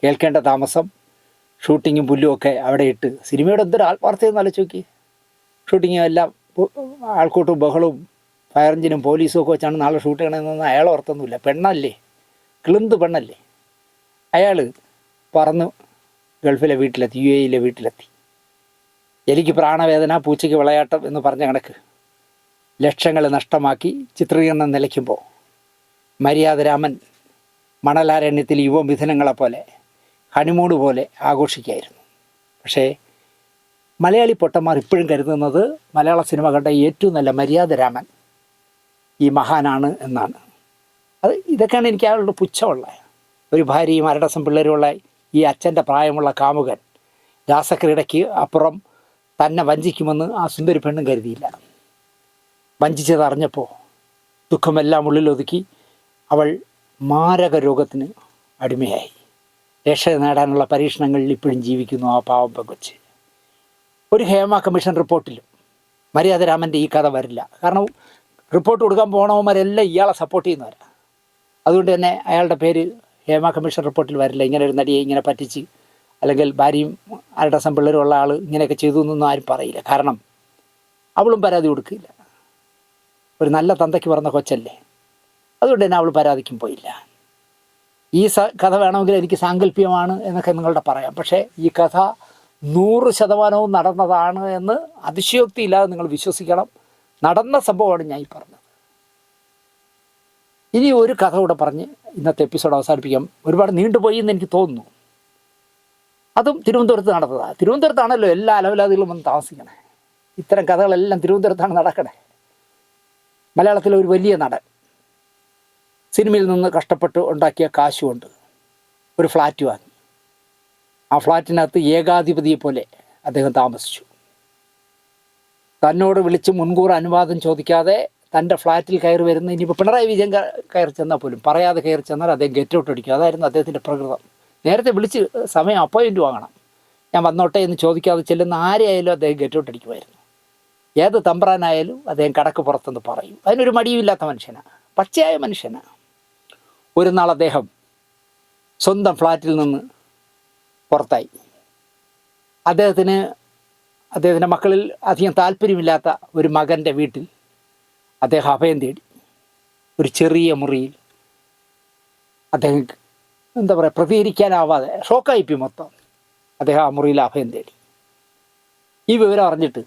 കേൾക്കേണ്ട താമസം, ഷൂട്ടിങ്ങും പുല്ലും ഒക്കെ അവിടെ ഇട്ട്, സിനിമയുടെ എന്തൊരു ആത്മാർത്ഥയെന്ന് ആലോചിച്ച് നോക്കി. ഷൂട്ടിങ്ങും എല്ലാം ആൾക്കൂട്ടും ബഹളവും ഫയർ എഞ്ചിനും പോലീസും ഒക്കെ വെച്ചാണ് നാളെ ഷൂട്ട് ചെയ്യണമെന്നൊന്നും അയാൾ ഓർത്തൊന്നുമില്ല. പെണ്ണല്ലേ, കിളുന്ത് പെണ്ണല്ലേ. അയാൾ പറന്ന് ഗൾഫിലെ വീട്ടിലെത്തി, UAE വീട്ടിലെത്തി. എലിക്ക് പ്രാണവേദന, പൂച്ചയ്ക്ക് വിളയാട്ടം എന്ന് പറഞ്ഞ കണക്ക് ലക്ഷങ്ങൾ നഷ്ടമാക്കി ചിത്രീകരണം നിലയ്ക്കുമ്പോൾ മര്യാദരാമൻ മണലാരണ്യത്തിൽ യുവമിഥുനങ്ങളെപ്പോലെ ഹണിമൂൺ പോലെ ആഘോഷിക്കുകയായിരുന്നു. പക്ഷേ മലയാളി പൊട്ടന്മാർ ഇപ്പോഴും കരുതുന്നത് മലയാള സിനിമ കണ്ട ഏറ്റവും നല്ല മര്യാദരാമൻ ഈ മഹാനാണ് എന്നാണ്. ഇതൊക്കെയാണ് എനിക്ക് അയാളുടെ പുച്ഛമുള്ളത്. ഒരു ഭാര്യയും അരടസം പിള്ളേരുമുള്ള ഈ അച്ഛൻ്റെ പ്രായമുള്ള കാമുകൻ രാസക്രീഡയ്ക്ക് അപ്പുറം തന്നെ വഞ്ചിക്കുമെന്ന് ആ സുന്ദരി പെണ്ണും കരുതിയില്ല. വഞ്ചിച്ചതറിഞ്ഞപ്പോൾ ദുഃഖമെല്ലാം ഉള്ളിലൊതുക്കി അവൾ മാരക രോഗത്തിന് അടിമയായി. രക്ഷ നേടാനുള്ള പരീക്ഷണങ്ങളിൽ ഇപ്പോഴും ജീവിക്കുന്നു ആ പാവം പെങ്കൊച്ച്. ഒരു ഹേമ കമ്മീഷൻ റിപ്പോർട്ടിലും മര്യാദരാമൻ്റെ ഈ കഥ വരില്ല. കാരണം റിപ്പോർട്ട് കൊടുക്കാൻ പോകണവന്മാരെല്ലാം ഇയാളെ സപ്പോർട്ട് ചെയ്യുന്നവരാണ്. അതുകൊണ്ട് തന്നെ അയാളുടെ പേര് ഹേമ കമ്മീഷൻ റിപ്പോർട്ടിൽ വരില്ല. ഇങ്ങനെ ഒരു നടിയെ ഇങ്ങനെ പറ്റിച്ച്, അല്ലെങ്കിൽ ഭാര്യയും അരടസം പിള്ളേരും ഉള്ള ആൾ ഇങ്ങനെയൊക്കെ ചെയ്തു എന്നൊന്നും ആരും പറയില്ല. കാരണം അവളും പരാതി കൊടുക്കില്ല. ഒരു നല്ല തന്തയ്ക്ക് പറഞ്ഞ കൊച്ചല്ലേ. അതുകൊണ്ട് തന്നെ അവൾ പരാതിക്കും പോയില്ല. ഈ കഥ വേണമെങ്കിൽ എനിക്ക് സാങ്കല്പികമാണ് എന്നൊക്കെ നിങ്ങളുടെ പറയാം. പക്ഷേ ഈ കഥ 100% നടന്നതാണ് എന്ന് അതിശയോക്തിയില്ലാതെ നിങ്ങൾ വിശ്വസിക്കണം. നടന്ന സംഭവമാണ് ഞാൻ ഈ പറഞ്ഞത്. ഇനി ഒരു കഥ കൂടെ പറഞ്ഞ് ഇന്നത്തെ എപ്പിസോഡ് അവസാനിപ്പിക്കാം. ഒരുപാട് നീണ്ടുപോയി എന്ന് എനിക്ക് തോന്നുന്നു. അതും തിരുവനന്തപുരത്ത് നടന്നതാണ്. തിരുവനന്തപുരത്താണല്ലോ എല്ലാ അലവലാദികളും വന്ന് താമസിക്കണേ. ഇത്തരം കഥകളെല്ലാം തിരുവനന്തപുരത്താണ് നടക്കണേ. മലയാളത്തിലെ ഒരു വലിയ നടൻ സിനിമയിൽ നിന്ന് കഷ്ടപ്പെട്ട് ഉണ്ടാക്കിയ കാശുകൊണ്ട് ഒരു ഫ്ലാറ്റ് വാങ്ങി. ആ ഫ്ലാറ്റിനകത്ത് ഏകാധിപതിയെ പോലെ അദ്ദേഹം താമസിച്ചു. തന്നോട് വിളിച്ച് മുൻകൂർ അനുവാദം ചോദിക്കാതെ തൻ്റെ ഫ്ലാറ്റിൽ കയറി വരുന്ന, ഇനിയിപ്പോൾ പിണറായി വിജയൻ കയറി ചെന്നാൽ പോലും പറയാതെ കയറി ചെന്നാൽ അദ്ദേഹം ഗെറ്റ് ഔട്ട് അടിക്കും. അതായിരുന്നു അദ്ദേഹത്തിൻ്റെ പ്രകൃതം. നേരത്തെ വിളിച്ച് സമയം അപ്പോയിൻറ്റ് വാങ്ങണം, ഞാൻ വന്നോട്ടെ എന്ന് ചോദിക്കാതെ ചെല്ലുന്ന ആരെയായാലും അദ്ദേഹം ഗെറ്റ് ഔട്ട് അടിക്കുമായിരുന്നു. ഏത് തമ്പ്രാനായാലും അദ്ദേഹം കടക്ക് പുറത്തെന്ന് പറയും. അതിനൊരു മടിയുമില്ലാത്ത മനുഷ്യനാണ്, പച്ചയായ മനുഷ്യനാണ്. ഒരു നാൾ അദ്ദേഹം സ്വന്തം ഫ്ലാറ്റിൽ നിന്ന് പുറത്തായി. അദ്ദേഹത്തിൻ്റെ മക്കളിൽ അധികം താല്പര്യമില്ലാത്ത ഒരു മകൻ്റെ വീട്ടിൽ അദ്ദേഹം അഭയം തേടി. ഒരു ചെറിയ മുറിയിൽ അദ്ദേഹം എന്താ പറയുക, പ്രതികരിക്കാനാവാതെ ഷോക്കായിപ്പോയി മൊത്തം. അദ്ദേഹം ആ മുറിയിൽ അഭയം തേടി. ഈ വിവരം അറിഞ്ഞിട്ട്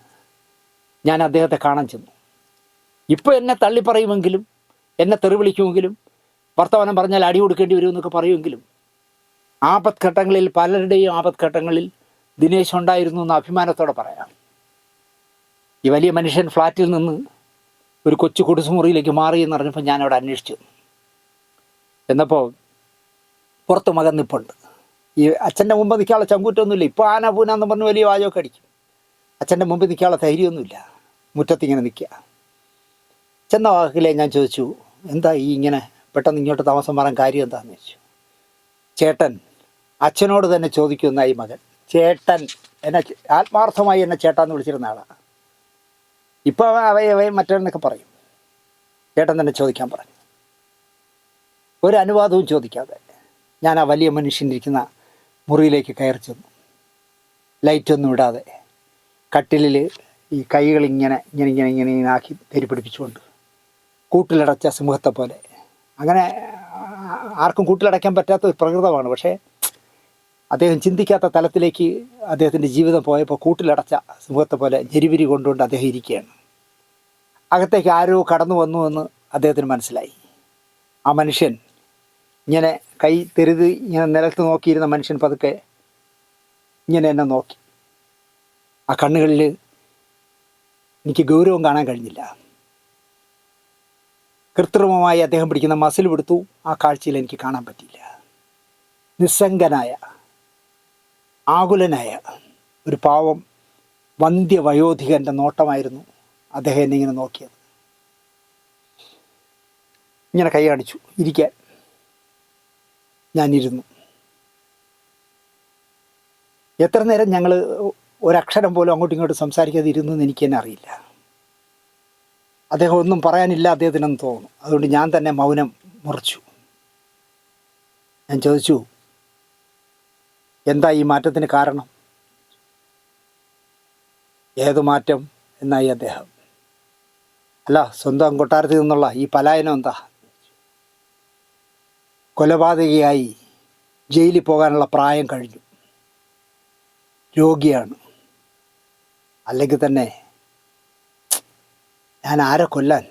ഞാൻ അദ്ദേഹത്തെ കാണാൻ ചെന്നു. ഇപ്പോൾ എന്നെ തള്ളിപ്പറയുമെങ്കിലും, എന്നെ തെറി വിളിക്കുമെങ്കിലും, വർത്തമാനം പറഞ്ഞാൽ അടി കൊടുക്കേണ്ടി വരുമെന്നൊക്കെ പറയുമെങ്കിലും, ആപത്ഘട്ടങ്ങളിൽ, പലരുടെയും ആപത്ഘട്ടങ്ങളിൽ ദിനേശ് ഉണ്ടായിരുന്നു എന്ന് അഭിമാനത്തോടെ പറയാം. ഈ വലിയ മനുഷ്യൻ ഫ്ലാറ്റിൽ നിന്ന് ഒരു കൊച്ചു കുടിസുമുറിയിലേക്ക് മാറി എന്നറിഞ്ഞപ്പോൾ ഞാനവിടെ അന്വേഷിച്ചു. എന്നപ്പോൾ പുറത്ത് മകൻ നിൽപ്പുണ്ട്. ഈ അച്ഛൻ്റെ മുമ്പ് നിൽക്കാനുള്ള ചങ്കൂറ്റൊന്നുമില്ല. ഇപ്പോൾ ആന പൂനാന്ന് പറഞ്ഞ് വലിയ വാചകമൊക്കെ അടിക്കും. അച്ഛൻ്റെ മുമ്പ് നിൽക്കാനുള്ള ധൈര്യമൊന്നുമില്ല. മുറ്റത്തിങ്ങനെ നിൽക്കുക. ചെന്ന വാക്കിലെ ഞാൻ ചോദിച്ചു, എന്താ ഈ ഇങ്ങനെ പെട്ടെന്ന് ഇങ്ങോട്ട് താമസം മാറാൻ കാര്യം എന്താണെന്ന് ചോദിച്ചു. ചേട്ടൻ അച്ഛനോട് തന്നെ ചോദിക്കുമെന്നായി മകൻ. ചേട്ടൻ എന്നെ ആത്മാർത്ഥമായി എന്നെ ചേട്ടാന്ന് വിളിച്ചിരുന്ന ആളാണ്. ഇപ്പോൾ അവയെ മറ്റേന്നൊക്കെ പറയും. ചേട്ടൻ തന്നെ ചോദിക്കാൻ പറഞ്ഞു. ഒരു അനുവാദവും ചോദിക്കാതെ ഞാൻ ആ വലിയ മനുഷ്യനിരിക്കുന്ന മുറിയിലേക്ക് കയറി ചെന്നു. ലൈറ്റൊന്നും ഇടാതെ കട്ടിലിൽ ഈ കൈകൾ ഇങ്ങനെ ആക്കി ധരിപ്പിടിപ്പിച്ചുകൊണ്ട് കൂട്ടിലടച്ച സിംഹത്തെ പോലെ. അങ്ങനെ ആർക്കും കൂട്ടിലടയ്ക്കാൻ പറ്റാത്ത ഒരു പ്രകൃതമാണ്. പക്ഷേ അദ്ദേഹം ചിന്തിക്കാത്ത തലത്തിലേക്ക് അദ്ദേഹത്തിൻ്റെ ജീവിതം പോയപ്പോൾ കൂട്ടിലടച്ച സിംഹത്തെ പോലെ ഞെരിവിരി കൊണ്ടുകൊണ്ട് അദ്ദേഹം ഇരിക്കുകയാണ്. അകത്തേക്ക് ആരോ കടന്നു വന്നു എന്ന് അദ്ദേഹത്തിന് മനസ്സിലായി. ആ മനുഷ്യൻ ഇങ്ങനെ കൈ തെരുതി ഇങ്ങനെ നിലത്ത് നോക്കിയിരുന്ന മനുഷ്യൻ പതുക്കെ ഇങ്ങനെ എന്നെ നോക്കി. ആ കണ്ണുകളിൽ എനിക്ക് ഗൗരവം കാണാൻ കഴിഞ്ഞില്ല. കൃത്രിമമായി അദ്ദേഹം പിടിക്കുന്ന മസിൽ പിടുത്തു ആ കാഴ്ചയിൽ എനിക്ക് കാണാൻ പറ്റിയില്ല. നിസ്സംഗനായ, ആകുലനായ ഒരു പാവം വന്ധ്യവയോധികൻ്റെ നോട്ടമായിരുന്നു അദ്ദേഹം എന്നെ ഇങ്ങനെ നോക്കിയത്. ഇങ്ങനെ കൈ കാണിച്ചു ഇരിക്കാൻ. ഞാനിരുന്നു. എത്ര നേരം ഞങ്ങൾ ഒരക്ഷരം പോലും അങ്ങോട്ടും ഇങ്ങോട്ടും സംസാരിക്കാതെ ഇരുന്നു എന്ന് എനിക്ക് തന്നെ അറിയില്ല. അദ്ദേഹം ഒന്നും പറയാനില്ല അദ്ദേഹത്തിനെന്ന് തോന്നുന്നു. അതുകൊണ്ട് ഞാൻ തന്നെ മൗനം മുറിച്ചു. ഞാൻ ചോദിച്ചു, എന്താ ഈ മാറ്റത്തിന് കാരണം? ഏത് മാറ്റം എന്നായി അദ്ദേഹം. അല്ല, സ്വന്തം കൊട്ടാരത്തിൽ നിന്നുള്ള ഈ പലായനം എന്താ? കൊലപാതകയായി ജയിലിൽ പോകാനുള്ള പ്രായം കഴിഞ്ഞു, രോഗിയാണ്. അല്ലെങ്കിൽ തന്നെ ഞാൻ ആരെ കൊല്ലാൻ?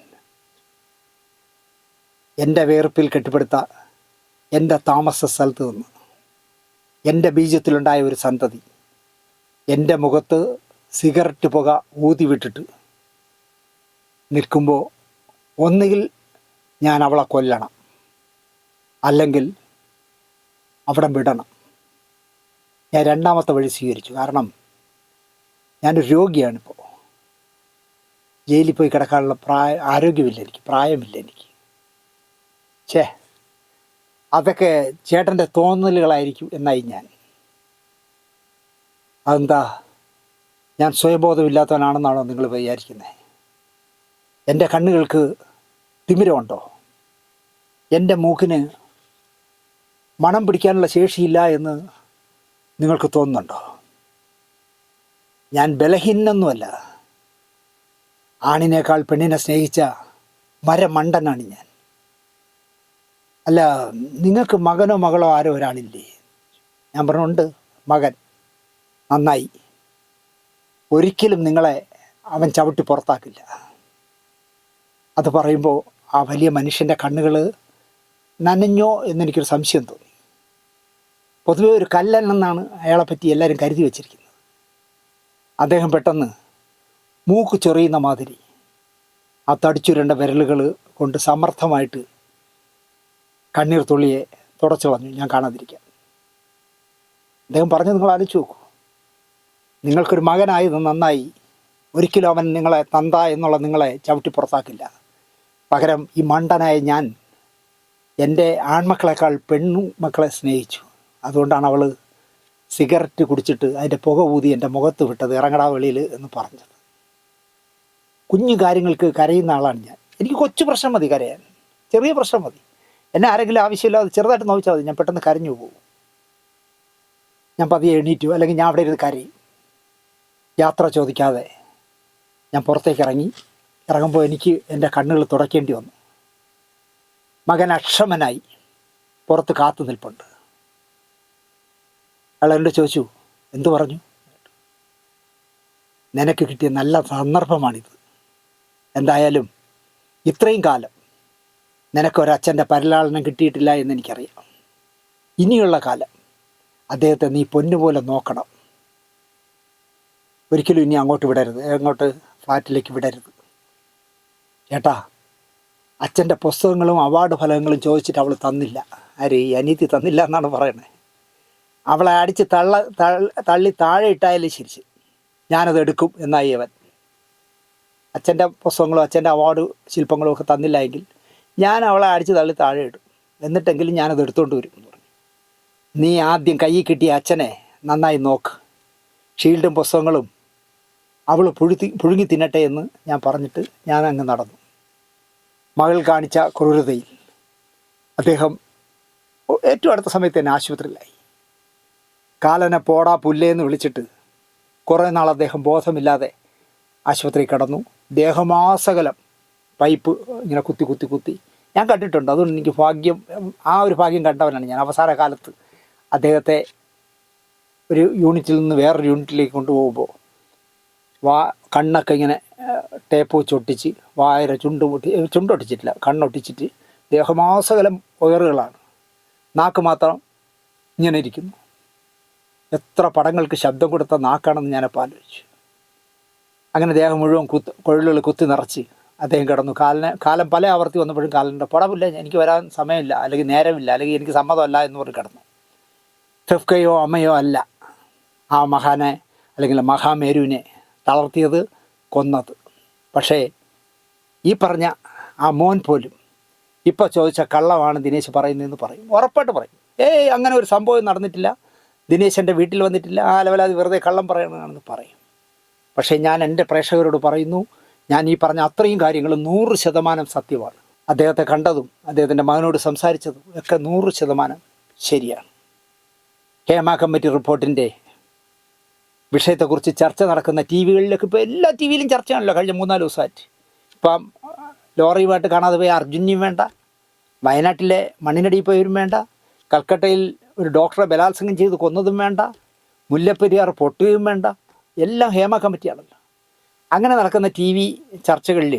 എൻ്റെ വേർപ്പിൽ കെട്ടിപ്പടുത്ത എൻ്റെ താമസ സ്ഥലത്ത് നിന്ന് എൻ്റെ ബീജത്തിലുണ്ടായ ഒരു സന്തതി എൻ്റെ മുഖത്ത് സിഗരറ്റ് പുക ഊതി വിട്ടിട്ട് നിൽക്കുമ്പോൾ ഒന്നുകിൽ ഞാൻ അവളെ കൊല്ലണം, അല്ലെങ്കിൽ അവിടെ വിടണം. ഞാൻ രണ്ടാമത്തെ വഴി സ്വീകരിച്ചു. കാരണം ഞാനൊരു രോഗിയാണിപ്പോൾ. ജയിലിൽ പോയി കിടക്കാനുള്ള ആരോഗ്യമില്ല എനിക്ക്, പ്രായമില്ല എനിക്ക്. അതൊക്കെ ചേട്ടൻ്റെ തോന്നലുകളായിരിക്കും എന്നായി ഞാൻ. അതെന്താ, ഞാൻ സ്വയബോധമില്ലാത്തവനാണെന്നാണോ നിങ്ങൾ വിചാരിക്കുന്നത്? എൻ്റെ കണ്ണുകൾക്ക് തിമിരമുണ്ടോ? എൻ്റെ മൂക്കിന് മണം പിടിക്കാനുള്ള ശേഷിയില്ല എന്ന് നിങ്ങൾക്ക് തോന്നുന്നുണ്ടോ? ഞാൻ ബലഹീനൊന്നുമല്ല. ആണിനേക്കാൾ പെണ്ണിനെ സ്നേഹിച്ച മരമണ്ടനാണ് ഞാൻ. അല്ല, നിങ്ങൾക്ക് മകനോ മകളോ ആരോ ഒരാളില്ലേ? ഞാൻ പറഞ്ഞുണ്ട്, മകൻ. നന്നായി. ഒരിക്കലും നിങ്ങളെ അവൻ ചവിട്ടി പുറത്താക്കില്ല. അത് പറയുമ്പോൾ ആ വലിയ മനുഷ്യൻ്റെ കണ്ണുകൾ നനഞ്ഞോ എന്നെനിക്കൊരു സംശയം തോന്നി. പൊതുവെ ഒരു കല്ലെന്നാണ് അയാളെപ്പറ്റി എല്ലാവരും കരുതി വച്ചിരിക്കുന്നത്. അദ്ദേഹം പെട്ടെന്ന് മൂക്ക് ചൊറിയുന്ന മാതിരി ആ തടിച്ചുരണ്ട വിരലുകൾ കൊണ്ട് സമർത്ഥമായിട്ട് കണ്ണീർ തുള്ളിയെ തുടച്ചു കളഞ്ഞു, ഞാൻ കാണാതിരിക്കാൻ. അദ്ദേഹം പറഞ്ഞു, നിങ്ങൾ ആലോചിച്ച് നോക്കൂ, നിങ്ങൾക്കൊരു മകനായത് നന്നായി. ഒരിക്കലും അവൻ നിങ്ങളെ തന്ത എന്നുള്ള നിങ്ങളെ ചവിട്ടി പുറത്താക്കില്ല. പകരം ഈ മണ്ടനായ ഞാൻ എൻ്റെ ആൺമക്കളെക്കാൾ പെണ്ണുമക്കളെ സ്നേഹിച്ചു. അതുകൊണ്ടാണ് അവൾ സിഗരറ്റ് കുടിച്ചിട്ട് അതിൻ്റെ പുക ഊതി എൻ്റെ മുഖത്ത് വിട്ടത്, ഇറങ്ങടാ വെളിയിൽ എന്ന് പറഞ്ഞത്. കുഞ്ഞു കാര്യങ്ങൾക്ക് കരയുന്ന ആളാണ് ഞാൻ. എനിക്ക് കൊച്ചു പ്രശ്നം മതി കരയാൻ, ചെറിയ പ്രശ്നം മതി. എന്നെ ആരെങ്കിലും ആവശ്യമില്ലാതെ ചെറുതായിട്ട് നോവിച്ചാൽ മതി, ഞാൻ പെട്ടെന്ന് കരഞ്ഞു പോകും. ഞാൻ പതിയെ എണീറ്റു, അല്ലെങ്കിൽ ഞാൻ അവിടെ ഇരുന്ന് കരയും. യാത്ര ചോദിക്കാതെ ഞാൻ പുറത്തേക്ക് ഇറങ്ങുമ്പോൾ എനിക്ക് എൻ്റെ കണ്ണുകൾ തുടയ്ക്കേണ്ടി വന്നു. മകൻ അക്ഷമനായി പുറത്ത് കാത്തു നിൽപ്പുണ്ട്. അയാൾ എന്നോട് ചോദിച്ചു, എന്തു പറഞ്ഞു? നിനക്ക് കിട്ടിയ നല്ല സന്ദർഭമാണിത്. എന്തായാലും ഇത്രയും കാലം നിനക്കൊരച്ഛൻ്റെ പരിലാളനം കിട്ടിയിട്ടില്ല എന്നെനിക്കറിയാം. ഇനിയുള്ള കാലം അദ്ദേഹത്തെ നീ പൊന്നുപോലെ നോക്കണം. ഒരിക്കലും ഇനി അങ്ങോട്ട് വിടരുത്, ഫ്ലാറ്റിലേക്ക് വിടരുത്. ചേട്ടാ, അച്ഛൻ്റെ പുസ്തകങ്ങളും അവാർഡ് ഫലങ്ങളും ചോദിച്ചിട്ട് അവൾ തന്നില്ല. ആര്? ഈ അനീതി തന്നില്ല എന്നാണ് പറയണത്. അവളെ അടിച്ച് തള്ളി താഴെ ഇട്ടായാലും ശരി, ഞാനത് എടുക്കും എന്നായി അവൻ. അച്ഛൻ്റെ പുസ്തകങ്ങളും അച്ഛൻ്റെ അവാർഡ് ശില്പങ്ങളും ഒക്കെ തന്നില്ല എങ്കിൽ ഞാൻ അവളെ അടിച്ച് തള്ളി താഴെ ഇടും, എന്നിട്ടെങ്കിലും ഞാനത് എടുത്തുകൊണ്ട് വരും എന്ന് പറഞ്ഞു. നീ ആദ്യം കയ്യിൽ കിട്ടിയ അച്ഛനെ നന്നായി നോക്ക്. ഷീൽഡും പുസ്തകങ്ങളും അവൾ പുഴുങ്ങി തിന്നട്ടെ എന്ന് ഞാൻ പറഞ്ഞിട്ട് ഞാൻ അങ്ങ് നടന്നു. മകൾ കാണിച്ച ക്രൂരതയിൽ അദ്ദേഹം ഏറ്റവും അടുത്ത സമയത്ത് തന്നെ ആശുപത്രിയിലായി. കാലനെ പോടാ പുല്ലേന്ന് വിളിച്ചിട്ട് കുറേ നാൾ അദ്ദേഹം ബോധമില്ലാതെ ആശുപത്രി കിടന്നു. ദേഹമാസകലം പൈപ്പ് ഇങ്ങനെ കുത്തി ഞാൻ കണ്ടിട്ടുണ്ട്. അതുകൊണ്ട് എനിക്ക് ആ ഒരു ഭാഗ്യം കണ്ടവനാണ് ഞാൻ. അവസാന കാലത്ത് അദ്ദേഹത്തെ ഒരു യൂണിറ്റിൽ നിന്ന് വേറൊരു യൂണിറ്റിലേക്ക് കൊണ്ടുപോകുമ്പോൾ കണ്ണൊക്കെ ഇങ്ങനെ ടേപ്പ് വെച്ചൊട്ടിച്ച്, വായര ചുണ്ടൊട്ടിച്ചിട്ടില്ല, കണ്ണൊട്ടിച്ചിട്ട് ദേഹമാസകലം ഉയറുകളാണ്. നാക്ക് മാത്രം ഇങ്ങനെ ഇരിക്കുന്നു. എത്ര പടങ്ങൾക്ക് ശബ്ദം കൊടുത്ത നാക്കാണെന്ന് ഞാനപ്പോൾ ആലോചിച്ചു. അങ്ങനെ ദേഹം മുഴുവൻ കൊഴലുകൾ കുത്തി നിറച്ച് അദ്ദേഹം കിടന്നു. കാലം പല ആവർത്തി വന്നപ്പോഴും കാലിൻ്റെ പടമില്ല, എനിക്ക് വരാൻ സമയമില്ല, അല്ലെങ്കിൽ നേരമില്ല, അല്ലെങ്കിൽ എനിക്ക് സമ്മതമല്ല എന്ന് പറഞ്ഞ് കിടന്നു. ഫെഫ്കയോ അമ്മയോ അല്ല ആ മഹാനെ അല്ലെങ്കിൽ മഹാമേരുവിനെ തളർത്തിയത്, കൊന്നത്. പക്ഷേ ഈ പറഞ്ഞ ആ മോൻ പോലും ഇപ്പോൾ ചോദിച്ച കള്ളമാണ് ദിനേശ് പറയുന്നതെന്ന് പറയും, ഉറപ്പായിട്ട് പറയും. അങ്ങനെ ഒരു സംഭവം നടന്നിട്ടില്ല, ദിനേശ് എൻ്റെ വീട്ടിൽ വന്നിട്ടില്ല, ആ ലെവലാത് വെറുതെ കള്ളം പറയണമെന്ന് പറയും. പക്ഷേ ഞാൻ എൻ്റെ പ്രേക്ഷകരോട് പറയുന്നു, ഞാൻ ഈ പറഞ്ഞ അത്രയും കാര്യങ്ങൾ 100% സത്യമാണ്. അദ്ദേഹത്തെ കണ്ടതും അദ്ദേഹത്തിൻ്റെ മകനോട് സംസാരിച്ചതും ഒക്കെ 100% ശരിയാണ്. ഹേമ കമ്മിറ്റി റിപ്പോർട്ടിൻ്റെ വിഷയത്തെക്കുറിച്ച് ചർച്ച നടക്കുന്ന ടി വികളിലൊക്കെ ഇപ്പോൾ എല്ലാ ടി വിയിലും ചർച്ചയാണല്ലോ കഴിഞ്ഞ 3-4 ദിവസമായിട്ട്. ഇപ്പം ലോറിയുമായിട്ട് കാണാതെ പോയ അർജുനും വേണ്ട, വയനാട്ടിലെ മണ്ണിനടിയിൽ പോയവരും വേണ്ട, കൽക്കട്ടയിൽ ഒരു ഡോക്ടറെ ബലാത്സംഗം ചെയ്ത് കൊന്നതും വേണ്ട, മുല്ലപ്പെരിയാർ പൊട്ടുകയും വേണ്ട, എല്ലാം ഹേമ കമ്മിറ്റിയാണല്ലോ. അങ്ങനെ നടക്കുന്ന ടി വി ചർച്ചകളിൽ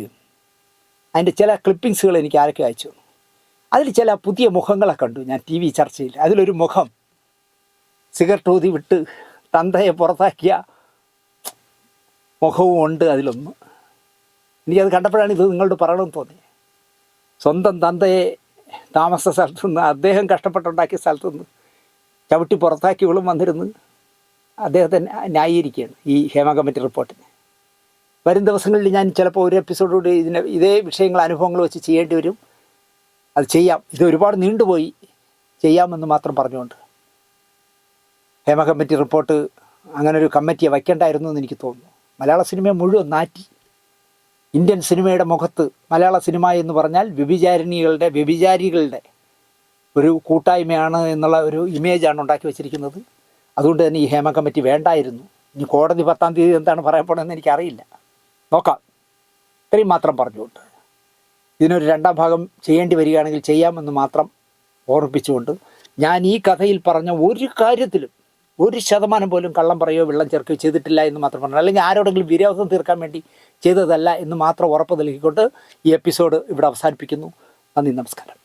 അതിൻ്റെ ചില ക്ലിപ്പിങ്സുകൾ എനിക്ക് ആരൊക്കെ അയച്ചു. അതിൽ ചില പുതിയ മുഖങ്ങളെ കണ്ടു ഞാൻ ടി വി ചർച്ചയിൽ. അതിലൊരു മുഖം സിഗരറ്റ് ഊതി വിട്ട് തന്തയെ പുറത്താക്കിയ മുഖവും ഉണ്ട് അതിലൊന്ന്. എനിക്കത് കണ്ടപ്പോഴാണ് ഇത് നിങ്ങളോട് പറയണമെന്ന് തോന്നി. സ്വന്തം തന്തയെ താമസ സ്ഥലത്തുനിന്ന്, അദ്ദേഹം കഷ്ടപ്പെട്ടുണ്ടാക്കിയ സ്ഥലത്തുനിന്ന് ചവിട്ടി പുറത്താക്കിയവളും വന്നിരുന്ന് അദ്ദേഹത്തെ ന്യായീകരിക്കുകയാണ് ഈ ഹേമ കമ്മിറ്റി റിപ്പോർട്ടിന്. വരും ദിവസങ്ങളിൽ ഞാൻ ചിലപ്പോൾ ഒരു എപ്പിസോഡോട് ഇതേ വിഷയങ്ങൾ, അനുഭവങ്ങൾ വെച്ച് ചെയ്യേണ്ടി വരും. അത് ചെയ്യാം. ഇത് ഒരുപാട് നീണ്ടുപോയി, ചെയ്യാമെന്ന് മാത്രം പറഞ്ഞുകൊണ്ട്. ഹേമ കമ്മിറ്റി റിപ്പോർട്ട് അങ്ങനെ ഒരു കമ്മിറ്റിയെ വയ്ക്കേണ്ടായിരുന്നു എന്ന് എനിക്ക് തോന്നുന്നു. മലയാള സിനിമയെ മുഴുവൻ നാറ്റി. ഇന്ത്യൻ സിനിമയുടെ മുഖത്ത് മലയാള സിനിമ എന്ന് പറഞ്ഞാൽ വ്യഭിചാരികളുടെ ഒരു കൂട്ടായ്മയാണ് എന്നുള്ള ഒരു ഇമേജാണ് ഉണ്ടാക്കി വെച്ചിരിക്കുന്നത്. അതുകൊണ്ട് തന്നെ ഈ ഹേമ കമ്മിറ്റി വേണ്ടായിരുന്നു. ഇനി കോടതി 10-ാം തീയതി എന്താണ് പറയാൻ പോകണമെന്ന് എനിക്കറിയില്ല, നോക്കാം. ഇത്രയും മാത്രം പറഞ്ഞുകൊണ്ട് ഇതിനൊരു 2ാം ഭാഗം ചെയ്യേണ്ടി വരികയാണെങ്കിൽ ചെയ്യാമെന്ന് മാത്രം ഓർമ്മിപ്പിച്ചുകൊണ്ട്, ഞാൻ ഈ കഥയിൽ പറഞ്ഞ ഒരു കാര്യത്തിലും 1% പോലും കള്ളം പറയുകയോ വെള്ളം ചേർക്കുകയോ ചെയ്തിട്ടില്ല എന്ന് മാത്രം പറഞ്ഞു, അല്ലെങ്കിൽ ആരോടെങ്കിലും വിരോധം തീർക്കാൻ വേണ്ടി ചെയ്തതല്ല എന്ന് മാത്രം ഉറപ്പ് നൽകിക്കൊണ്ട് ഈ എപ്പിസോഡ് ഇവിടെ അവസാനിപ്പിക്കുന്നു. നന്ദി, നമസ്കാരം.